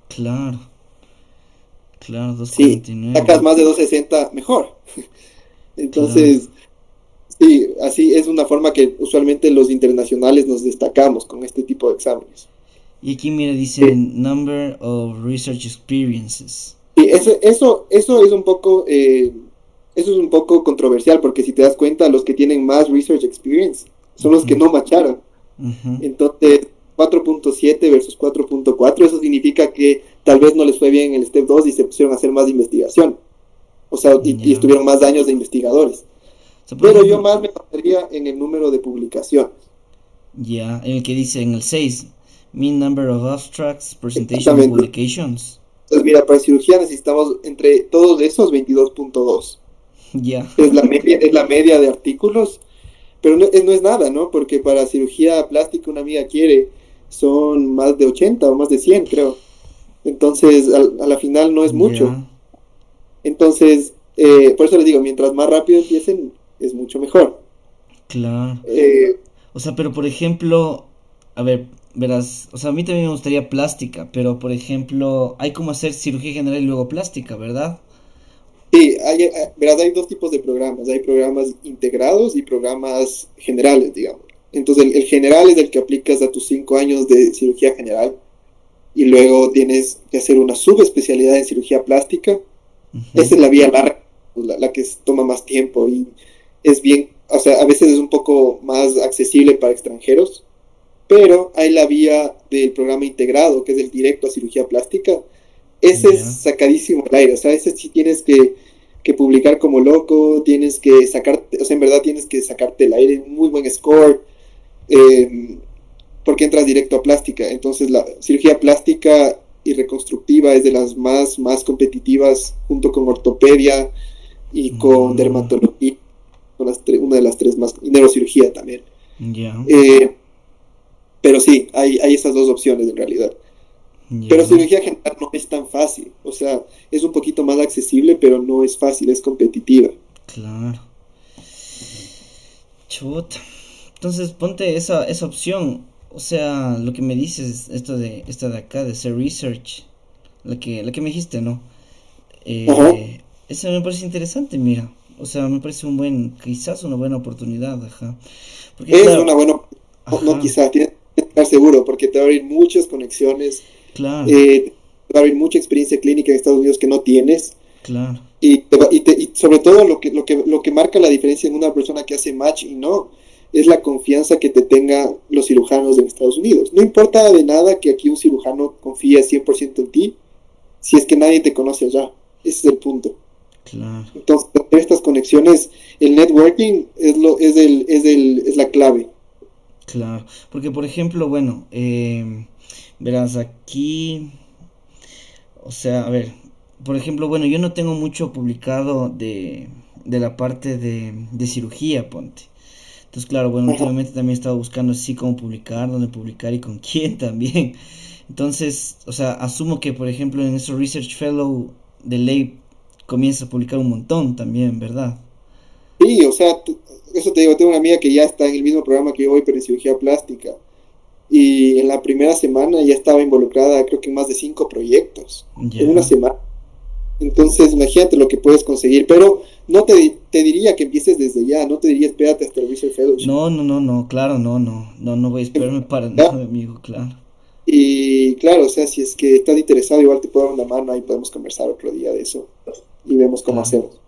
claro, claro, Si 2.49. sacas más de 2.60, mejor. Claro. Entonces, sí, así es una forma que usualmente los internacionales nos destacamos con este tipo de exámenes. Y aquí mira, Sí. dice Number of Research Experiences. Y eso es un poco controversial porque si te das cuenta, los que tienen más research experience son los que Ujú, no macharon. ujú. Entonces, 4.7 versus 4.4, eso significa que tal vez no les fue bien en el step 2 y se pusieron a hacer más investigación. O sea, y Ya. estuvieron más años de investigadores. O sea, por Pero yo ejemplo, más me basaría en el número de publicaciones. ya, en el que dice en el 6, Mean Number of Abstracts, Presentation and Exactamente. Publications. Entonces, mira, para cirugía necesitamos entre todos esos 22.2. Ya, Es la media de artículos, pero no es nada, ¿no? Porque para cirugía plástica una amiga quiere, son más de 80 o más de 100, creo. Entonces, a la final no es mucho. ya, Entonces, por eso les digo, mientras más rápido empiecen, es mucho mejor. claro. Eh, O sea, pero por ejemplo, a ver, verás, o sea, a mí también me gustaría plástica, pero por ejemplo, hay como hacer cirugía general y luego plástica, ¿verdad? sí, verás, hay dos tipos de programas. Hay programas integrados y programas generales, digamos. Entonces, el general es el que aplicas a tus 5 años de cirugía general y luego tienes que hacer una subespecialidad en cirugía plástica. Esa Ujú. es la vía larga, la que toma más tiempo y es bien, o sea, a veces es un poco más accesible para extranjeros, pero hay la vía del programa integrado, que es el directo a cirugía plástica. Ese es Ya. sacadísimo al aire, o sea, ese sí tienes que publicar como loco, tienes que sacarte, o sea, en verdad tienes que sacarte el aire, muy buen score, eh, porque entras directo a plástica. Entonces la cirugía plástica y reconstructiva es de las más competitivas junto con ortopedia y con Mm, dermatología, son una de las tres más, y neurocirugía también. ya, Eh, pero sí, hay esas dos opciones en realidad. Pero Ya, cirugía general no es tan fácil, o sea, es un poquito más accesible, pero no es fácil, es competitiva. claro. Chuta. Entonces ponte esa opción. O sea, lo que me dices, esto de acá, de hacer research, la que me dijiste, ¿no? Ajá. Eso me parece interesante, mira. O sea, me parece quizás una buena oportunidad, ajá. Porque Es claro, una buena, no, no ajá, quizás, tienes que estar seguro, porque te va a abrir muchas conexiones, claro, te va a abrir mucha experiencia clínica en Estados Unidos que no tienes, claro, y sobre todo lo que marca la diferencia en una persona que hace match y no, es la confianza que te tenga los cirujanos en Estados Unidos. No importa de nada que aquí un cirujano confíe 100% en ti, si es que nadie te conoce allá. Ese es el punto. claro, Entonces, hacer estas conexiones, el networking es la clave. claro. Porque por ejemplo, bueno, verás aquí, o sea, a ver, por ejemplo, bueno, yo no tengo mucho publicado de la parte de cirugía, ponte. Entonces, claro, bueno, Ajá. últimamente también he estado buscando así cómo publicar, dónde publicar y con quién también. Entonces, o sea, asumo que, por ejemplo, en eso Research Fellow de ley comienza a publicar un montón también, ¿verdad? Sí, o sea, eso te digo, tengo una amiga que ya está en el mismo programa que yo voy, pero en cirugía plástica. Y en la primera semana ya estaba involucrada, creo que en más de 5 proyectos, en una Ya. semana. Entonces, imagínate lo que puedes conseguir, pero no te diría que empieces desde ya, no te diría espérate hasta el Research Fellowship. No, no, no, no, claro, no, no, no, no voy a esperarme para ¿Ya? nada, amigo, claro, Y claro, o sea, si es que estás interesado, igual te puedo dar una mano, ahí podemos conversar otro día de eso y vemos cómo claro, hacemos.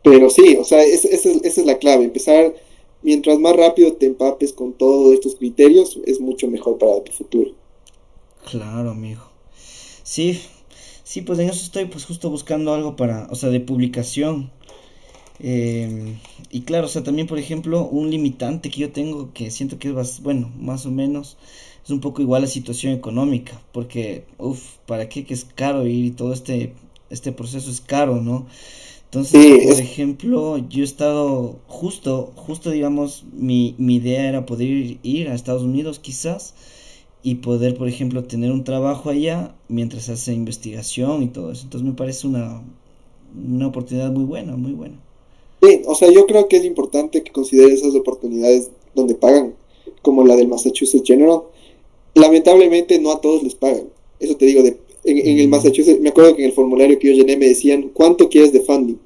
Pero sí, o sea, esa es la clave. Empezar, mientras más rápido te empapes con todos estos criterios, es mucho mejor para tu futuro. claro, amigo. Sí, sí, pues en eso estoy pues justo buscando algo para, o sea, de publicación. Y claro, o sea, también por ejemplo, un limitante que yo tengo que siento que es, bueno, más o menos, es un poco igual la situación económica, porque, uff, ¿para qué? Que es caro ir y todo este proceso es caro, ¿no? Entonces, Sí, por ejemplo, yo he estado justo digamos, mi idea era poder ir a Estados Unidos quizás y poder, por ejemplo, tener un trabajo allá mientras hace investigación y todo eso. Entonces me parece una oportunidad muy buena, muy buena. sí, o sea, yo creo que es importante que consideres esas oportunidades donde pagan, como la del Massachusetts General. Lamentablemente no a todos les pagan. Eso te digo, en el Mm, Massachusetts, me acuerdo que en el formulario que yo llené me decían, ¿cuánto quieres de funding?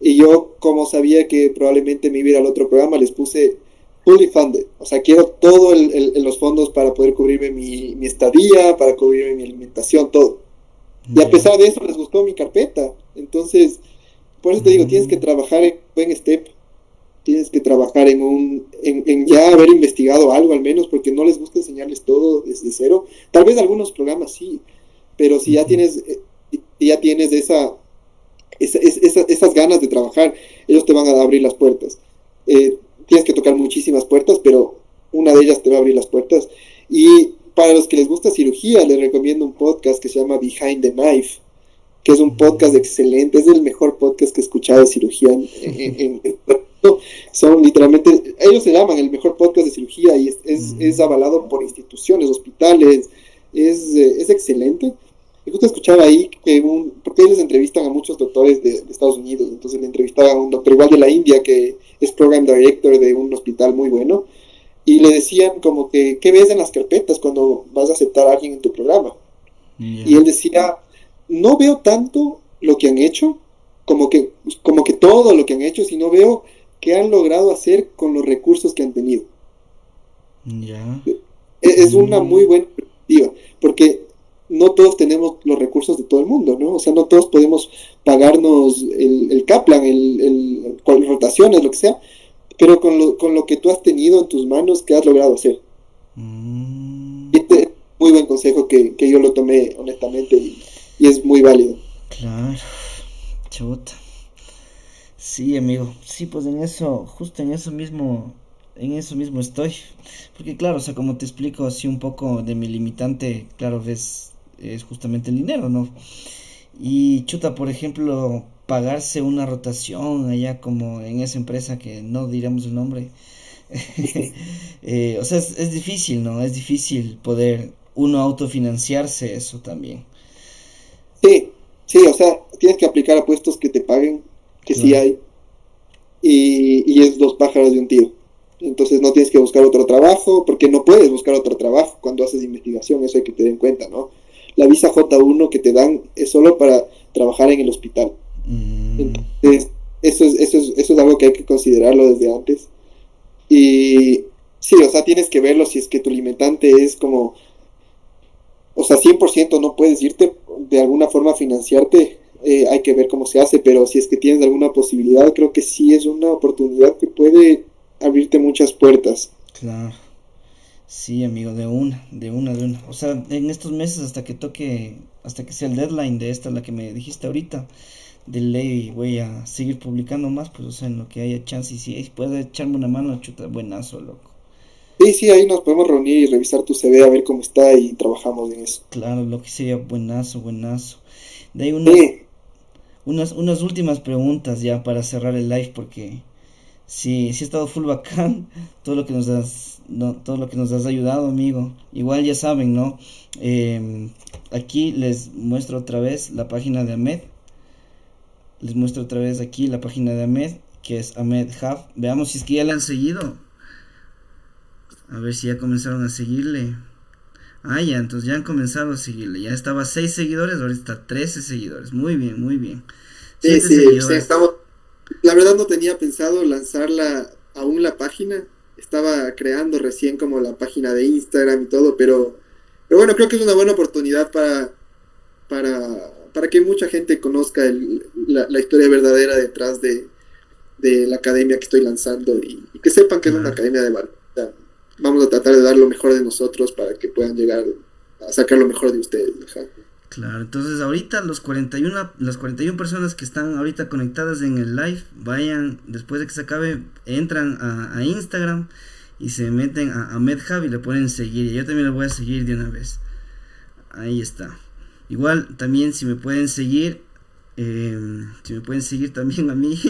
Y yo, como sabía que probablemente me iba a ir al otro programa, les puse fully funded. O sea, quiero todo los fondos para poder cubrirme mi estadía, para cubrirme mi alimentación, todo. Y a ya. pesar de eso, les gustó mi carpeta. Entonces, por eso te digo, tienes que Mm, trabajar en buen step. Tienes que trabajar en ya haber investigado algo al menos, porque no les gusta enseñarles todo desde cero. Tal vez algunos programas sí, pero ujú. si ya tienes esas ganas de trabajar, ellos te van a abrir las puertas. Tienes que tocar muchísimas puertas, pero una de ellas te va a abrir las puertas. Y para los que les gusta cirugía, les recomiendo un podcast que se llama Behind the Knife, que es un podcast Mm, excelente, es el mejor podcast que he escuchado de cirugía son literalmente, ellos se llaman el mejor podcast de cirugía y es mm, avalado por instituciones, hospitales, es excelente. Y justo escuchaba ahí porque ellos entrevistan a muchos doctores de Estados Unidos, entonces le entrevistaba a un doctor igual de la India que es Program Director de un hospital muy bueno, y le decían como que, ¿qué ves en las carpetas cuando vas a aceptar a alguien en tu programa? Y ya. él decía, no veo tanto lo que han hecho, como que todo lo que han hecho, sino veo qué han logrado hacer con los recursos que han tenido. Ya. Es una muy Mm, buena perspectiva, porque no todos tenemos los recursos de todo el mundo, ¿no? O sea, no todos podemos pagarnos el Kaplan, rotaciones, lo que sea, pero con lo que tú has tenido en tus manos, ¿qué has logrado hacer? mm, Este es un muy buen consejo que yo lo tomé honestamente y es muy válido. claro. Chuta. Sí, amigo. Sí, pues en eso, justo en eso mismo estoy. Porque claro, o sea, como te explico así un poco de mi limitante, claro, es justamente el dinero, ¿no? Y chuta, por ejemplo, pagarse una rotación allá como en esa empresa que no diremos el nombre. O sea, es difícil, ¿no? Es difícil poder, uno autofinanciarse eso también. Sí, sí, o sea, tienes que aplicar a puestos que te paguen, que sí Claro. hay, y es dos pájaros de un tiro. Entonces no tienes que buscar otro trabajo, porque no puedes buscar otro trabajo cuando haces investigación, eso hay que tener en cuenta, ¿no? La visa J1 que te dan es solo para trabajar en el hospital. Mm, Entonces, eso es algo que hay que considerarlo desde antes. Y sí, o sea, tienes que verlo si es que tu limitante es como, o sea, 100% no puedes irte de alguna forma a financiarte, hay que ver cómo se hace, pero si es que tienes alguna posibilidad, creo que sí es una oportunidad que puede abrirte muchas puertas. claro. Sí, amigo, de una. O sea, en estos meses hasta que toque, hasta que sea el deadline de esta, la que me dijiste ahorita, de ley voy a seguir publicando más, pues, o sea, en lo que haya chance y si puede echarme una mano, chuta, buenazo, loco. Sí, sí, ahí nos podemos reunir y revisar tu CV a ver cómo está y trabajamos en eso. Claro, lo que sería buenazo, buenazo. De ahí Sí, unas últimas preguntas ya para cerrar el live, porque sí, sí ha estado full bacán todo lo que nos has, no, todo lo que nos has ayudado, amigo. Igual ya saben, ¿no? Aquí les muestro otra vez la página de Ahmed. Les muestro otra vez aquí la página de Ahmed, que es Ahmed Hub. Veamos si es que ya le han seguido. A ver si ya comenzaron a seguirle. Ah, ya, entonces ya han comenzado a seguirle. Ya estaba 6 seguidores, ahora está 13 seguidores. Muy bien, muy bien. sí, 7 sí, sí, seguidores. estamos. La verdad no tenía pensado lanzarla aún la página. Estaba creando recién como la página de Instagram y todo, pero bueno, creo que es una buena oportunidad para que mucha gente conozca la historia verdadera detrás de la academia que estoy lanzando y que sepan que es una Claro, academia de valor. O sea, vamos a tratar de dar lo mejor de nosotros para que puedan llegar a sacar lo mejor de ustedes. Ajá. claro. Entonces ahorita las 41 personas que están ahorita conectadas en el live, vayan, después de que se acabe, entran a Instagram y se meten a Ahmed Hub y le pueden seguir. Y yo también le voy a seguir de una vez. Ahí está. Igual también si me pueden seguir también a mí,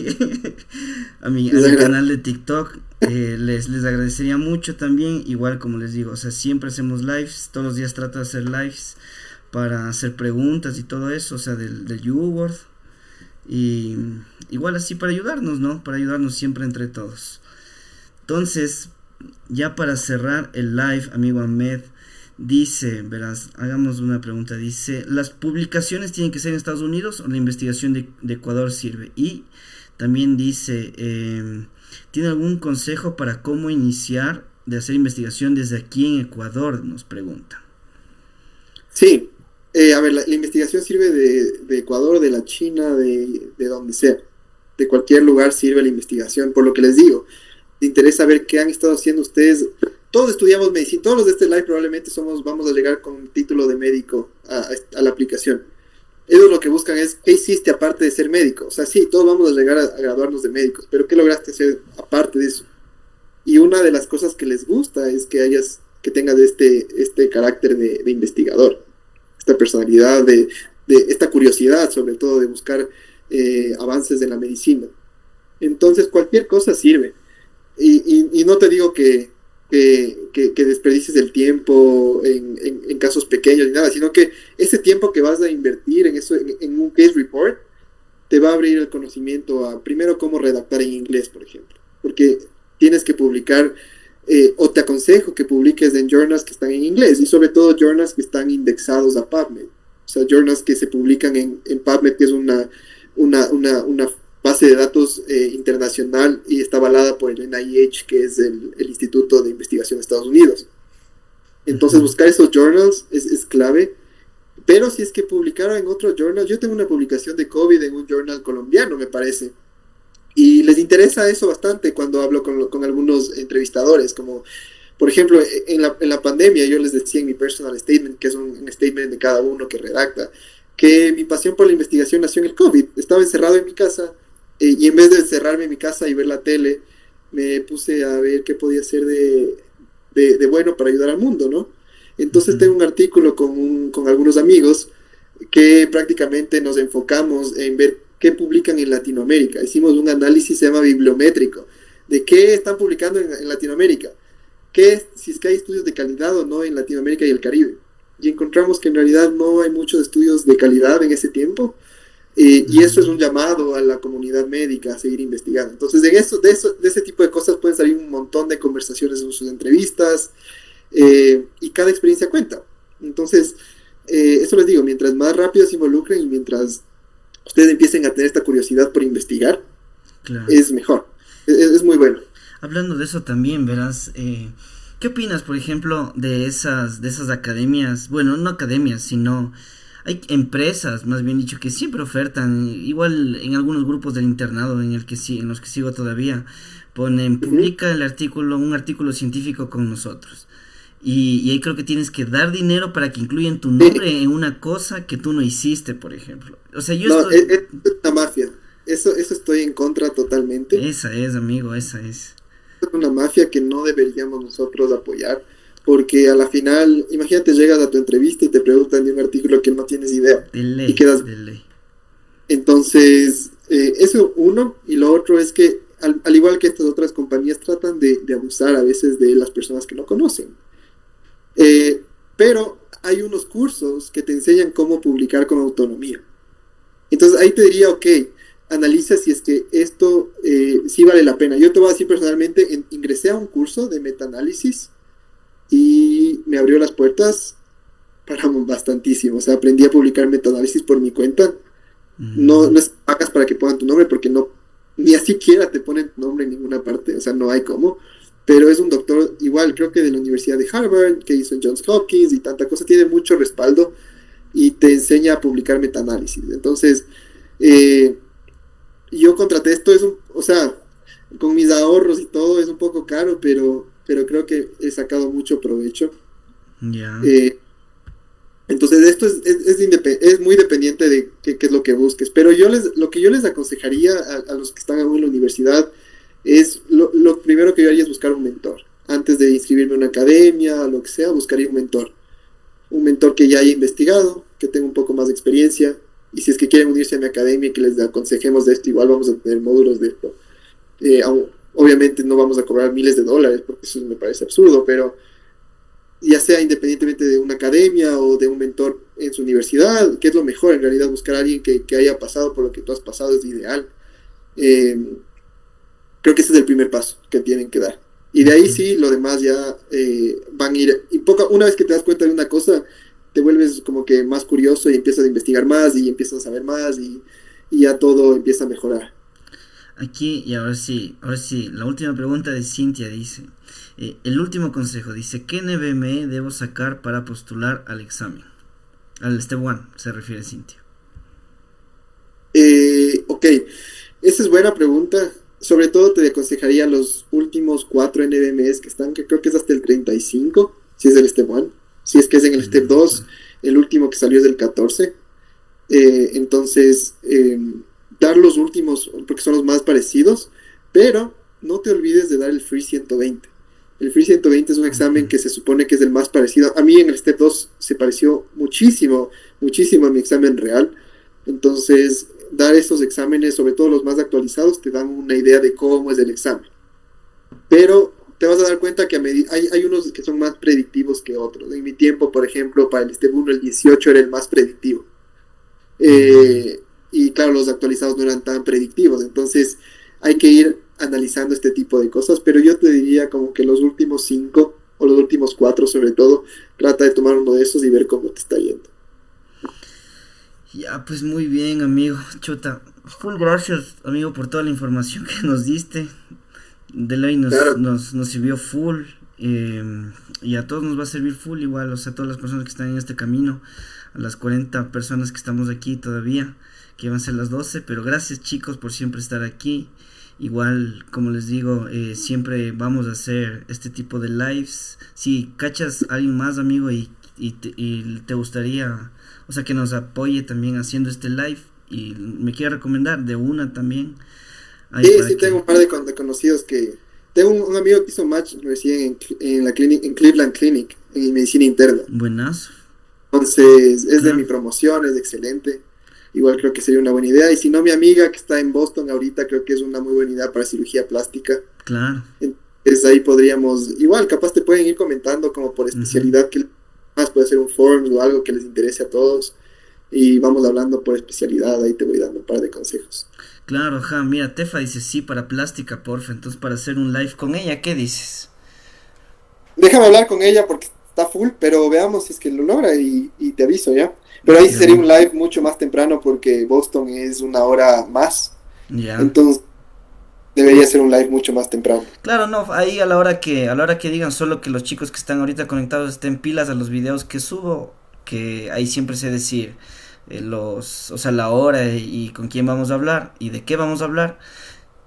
a mi canal de TikTok, les agradecería mucho también. Igual como les digo, o sea, siempre hacemos lives, todos los días trato de hacer lives para hacer preguntas y todo eso, o sea, del U-Word. Y igual así para ayudarnos, ¿no? Para ayudarnos siempre entre todos. Entonces, ya para cerrar el live, amigo Ahmed, dice, verás, hagamos una pregunta, dice, ¿las publicaciones tienen que ser en Estados Unidos o la investigación de Ecuador sirve? Y también dice, ¿tiene algún consejo para cómo iniciar de hacer investigación desde aquí en Ecuador? Nos pregunta. Sí, a ver, la investigación sirve de Ecuador, de la China, de donde sea. De cualquier lugar sirve la investigación, por lo que les digo. Te interesa ver qué han estado haciendo ustedes. Todos estudiamos medicina, todos los de este live probablemente vamos a llegar con un título de médico a la aplicación. Ellos lo que buscan es, ¿qué hiciste aparte de ser médico? O sea, sí, todos vamos a llegar a graduarnos de médicos, pero ¿qué lograste hacer aparte de eso? Y una de las cosas que les gusta es que tengas este carácter de investigador, esta personalidad, de esta curiosidad, sobre todo, de buscar avances de la medicina. Entonces, cualquier cosa sirve. Y no te digo que desperdicies el tiempo en casos pequeños ni nada, sino que ese tiempo que vas a invertir en eso, en un case report, te va a abrir el conocimiento a, primero, cómo redactar en inglés, por ejemplo. Porque tienes que publicar, o te aconsejo que publiques en journals que están en inglés, y sobre todo journals que están indexados a PubMed. O sea, journals que se publican en PubMed, que es una base de datos internacional y está avalada por el NIH, que es el Instituto de Investigación de Estados Unidos. Entonces, Ujú. buscar esos journals es clave. Pero si es que publicaron en otro journal, yo tengo una publicación de COVID en un journal colombiano, me parece. Y les interesa eso bastante cuando hablo con algunos entrevistadores, como por ejemplo en la pandemia yo les decía en mi personal statement, que es un statement de cada uno que redacta, que mi pasión por la investigación nació en el COVID. Estaba encerrado en mi casa y en vez de encerrarme en mi casa y ver la tele, me puse a ver qué podía hacer de bueno para ayudar al mundo, ¿no? Entonces Ujú. tengo un artículo con algunos amigos que prácticamente nos enfocamos en ver qué publican en Latinoamérica. Hicimos un análisis, se llama bibliométrico, de qué están publicando en Latinoamérica, si es que hay estudios de calidad o no en Latinoamérica y el Caribe. y encontramos que en realidad no hay muchos estudios de calidad en ese tiempo. Y eso es un llamado a la comunidad médica a seguir investigando. Entonces, de ese tipo de cosas pueden salir un montón de conversaciones en sus entrevistas, y cada experiencia cuenta. Entonces, eso les digo, mientras más rápido se involucren y mientras ustedes empiecen a tener esta curiosidad por investigar, Claro. es mejor, es muy bueno. Hablando de eso también, verás, ¿qué opinas, por ejemplo, de esas academias? Bueno, no academias, sino hay empresas, más bien dicho, que siempre ofertan, igual en algunos grupos del internado en los que sigo todavía, ponen, publica un artículo científico con nosotros. Y ahí creo que tienes que dar dinero para que incluyan tu nombre en una cosa que tú no hiciste, por ejemplo. O sea, yo No, estoy... es una mafia. Eso estoy en contra totalmente. Esa es, amigo, esa es. Es una mafia que no deberíamos nosotros apoyar, porque a la final, imagínate, llegas a tu entrevista y te preguntan de un artículo que no tienes idea De y quedas. ley. Entonces, eso uno, y lo otro es que, al igual que estas otras compañías, tratan de abusar a veces de las personas que no conocen. Pero hay unos cursos que te enseñan cómo publicar con autonomía. Entonces ahí te diría, ok, analiza si es que esto sí vale la pena. Yo te voy a decir personalmente, ingresé a un curso de metaanálisis y me abrió las puertas para bastantísimo. O sea, aprendí a publicar metaanálisis por mi cuenta. No es pagas para que pongan tu nombre, porque no, ni siquiera te ponen tu nombre en ninguna parte, o sea, no hay cómo. Pero es un doctor, igual, creo que de la Universidad de Harvard, que hizo en Johns Hopkins y tanta cosa, tiene mucho respaldo y te enseña a publicar metaanálisis. Entonces, yo contraté esto, o sea, con mis ahorros y todo, es un poco caro, pero creo que he sacado mucho provecho. Ya. Entonces esto es muy dependiente de qué es lo que busques. Pero lo que yo les aconsejaría a los que están aún en la universidad es, lo primero que yo haría es buscar un mentor. Antes de inscribirme en una academia, lo que sea, buscaría un mentor. Un mentor que ya haya investigado, que tenga un poco más de experiencia. Y si es que quieren unirse a mi academia y que les aconsejemos de esto, igual vamos a tener módulos de esto. Obviamente no vamos a cobrar miles de dólares, porque eso me parece absurdo, pero ya sea independientemente de una academia o de un mentor en su universidad, que es lo mejor en realidad, buscar a alguien que haya pasado por lo que tú has pasado es ideal. Creo que ese es el primer paso que tienen que dar. Y de ahí sí, lo demás ya van a ir. Y una vez que te das cuenta de una cosa, te vuelves como que más curioso y empiezas a investigar más y empiezas a saber más y ya todo empieza a mejorar. Aquí, y ahora sí, la última pregunta de Cintia dice, el último consejo, dice, ¿qué NBME debo sacar para postular al examen? Al Step 1, se refiere Cintia. Ok, esa es buena pregunta. Sobre todo te aconsejaría los últimos 4 NBMEs que están, que creo que es hasta el 35, si es del Step 1. Si es que es en el Step 2, el último que salió es del 14. Entonces, dar los últimos, porque son los más parecidos, pero no te olvides de dar el Free 120. El Free 120 es un examen que se supone que es el más parecido. A mí en el Step 2 se pareció muchísimo a mi examen real. Entonces, dar esos exámenes, sobre todo los más actualizados, te dan una idea de cómo es el examen. Pero te vas a dar cuenta que hay unos que son más predictivos que otros. En mi tiempo, por ejemplo, para el Step 1, el 18 era el más predictivo. Y claro, los actualizados no eran tan predictivos. Entonces, hay que ir analizando este tipo de cosas. Pero yo te diría como que los últimos 5 o los últimos 4 sobre todo, trata de tomar uno de esos y ver cómo te está yendo. Ya, pues muy bien, amigo. Chuta, full gracias, amigo, por toda la información que nos diste. De ley nos sirvió full. Y a todos nos va a servir full igual, o sea, todas las personas que están en este camino, a las 40 personas que estamos aquí todavía, que van a ser las 12, pero gracias chicos por siempre estar aquí. Igual, como les digo, siempre vamos a hacer este tipo de lives. Si cachas a alguien más, amigo, y te gustaría, o sea, que nos apoye también haciendo este live, y me quiere recomendar de una también. Sí, tengo un par de conocidos que... Tengo un amigo que hizo match recién en Cleveland Clinic, en medicina interna. Buenazo. Entonces, es de mi promoción, es excelente. Igual creo que sería una buena idea. Y si no, mi amiga que está en Boston ahorita, creo que es una muy buena idea para cirugía plástica. Claro. Entonces ahí podríamos... Igual, capaz te pueden ir comentando como por especialidad que puede ser un forms o algo que les interese a todos y vamos hablando por especialidad, ahí te voy dando un par de consejos. Claro, ja, mira, Tefa dice sí para plástica, porfa, entonces para hacer un live con ella, ¿qué dices? Déjame hablar con ella porque está full, pero veamos si es que lo logra y te aviso ya. Pero ahí sí De sería un una. live mucho más temprano porque Boston es una hora más, Ya. entonces debería ser un live mucho más temprano. Claro, no, ahí a la hora que digan solo que los chicos que están ahorita conectados estén pilas a los videos que subo, que ahí siempre sé decir o sea, la hora y con quién vamos a hablar y de qué vamos a hablar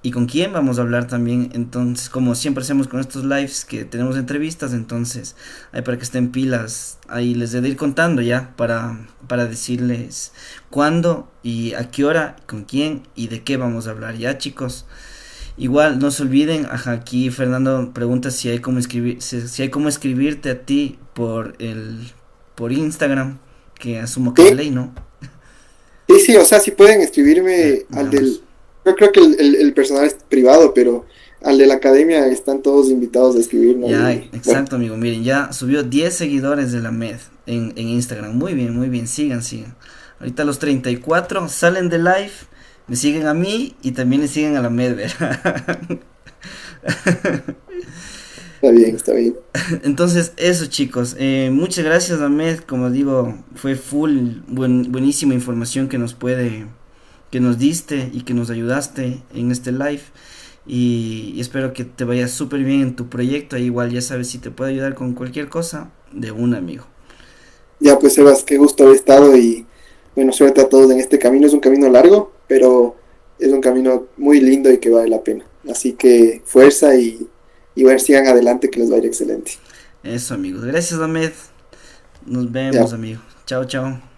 y con quién vamos a hablar también. Entonces, como siempre hacemos con estos lives que tenemos entrevistas, entonces, ahí para que estén pilas, ahí les he de ir contando ya para decirles cuándo y a qué hora, con quién y de qué vamos a hablar, ya chicos. Igual, no se olviden, ajá, aquí Fernando pregunta si hay como escribir, si hay como escribirte a ti por Instagram, que asumo que es Sí, ley, ¿no? sí, sí, o sea, si pueden Ya, escribirme al veamos. yo creo que el personal es privado, pero al de la academia están todos invitados a escribirnos Ya, y bueno, exacto, amigo. Miren, ya subió 10 seguidores de la MED en Instagram. Muy bien, muy bien. Sigan, sigan. Ahorita los 34 salen de live, me siguen a mí y también le siguen a la MED, ¿verdad? está bien, está bien. Entonces, eso chicos, muchas gracias Ahmed, como digo, fue buenísima información que nos diste y que nos ayudaste en este live y espero que te vaya súper bien en tu proyecto, igual ya sabes si te puedo ayudar con cualquier cosa, de un amigo. Ya pues Sebas, qué gusto haber estado y bueno, suerte a todos en este camino. Es un camino largo, pero es un camino muy lindo y que vale la pena. Así que fuerza y ver, sigan adelante que les va a ir excelente. Eso amigos, gracias Ahmed, nos Ya. vemos amigo, chao chao.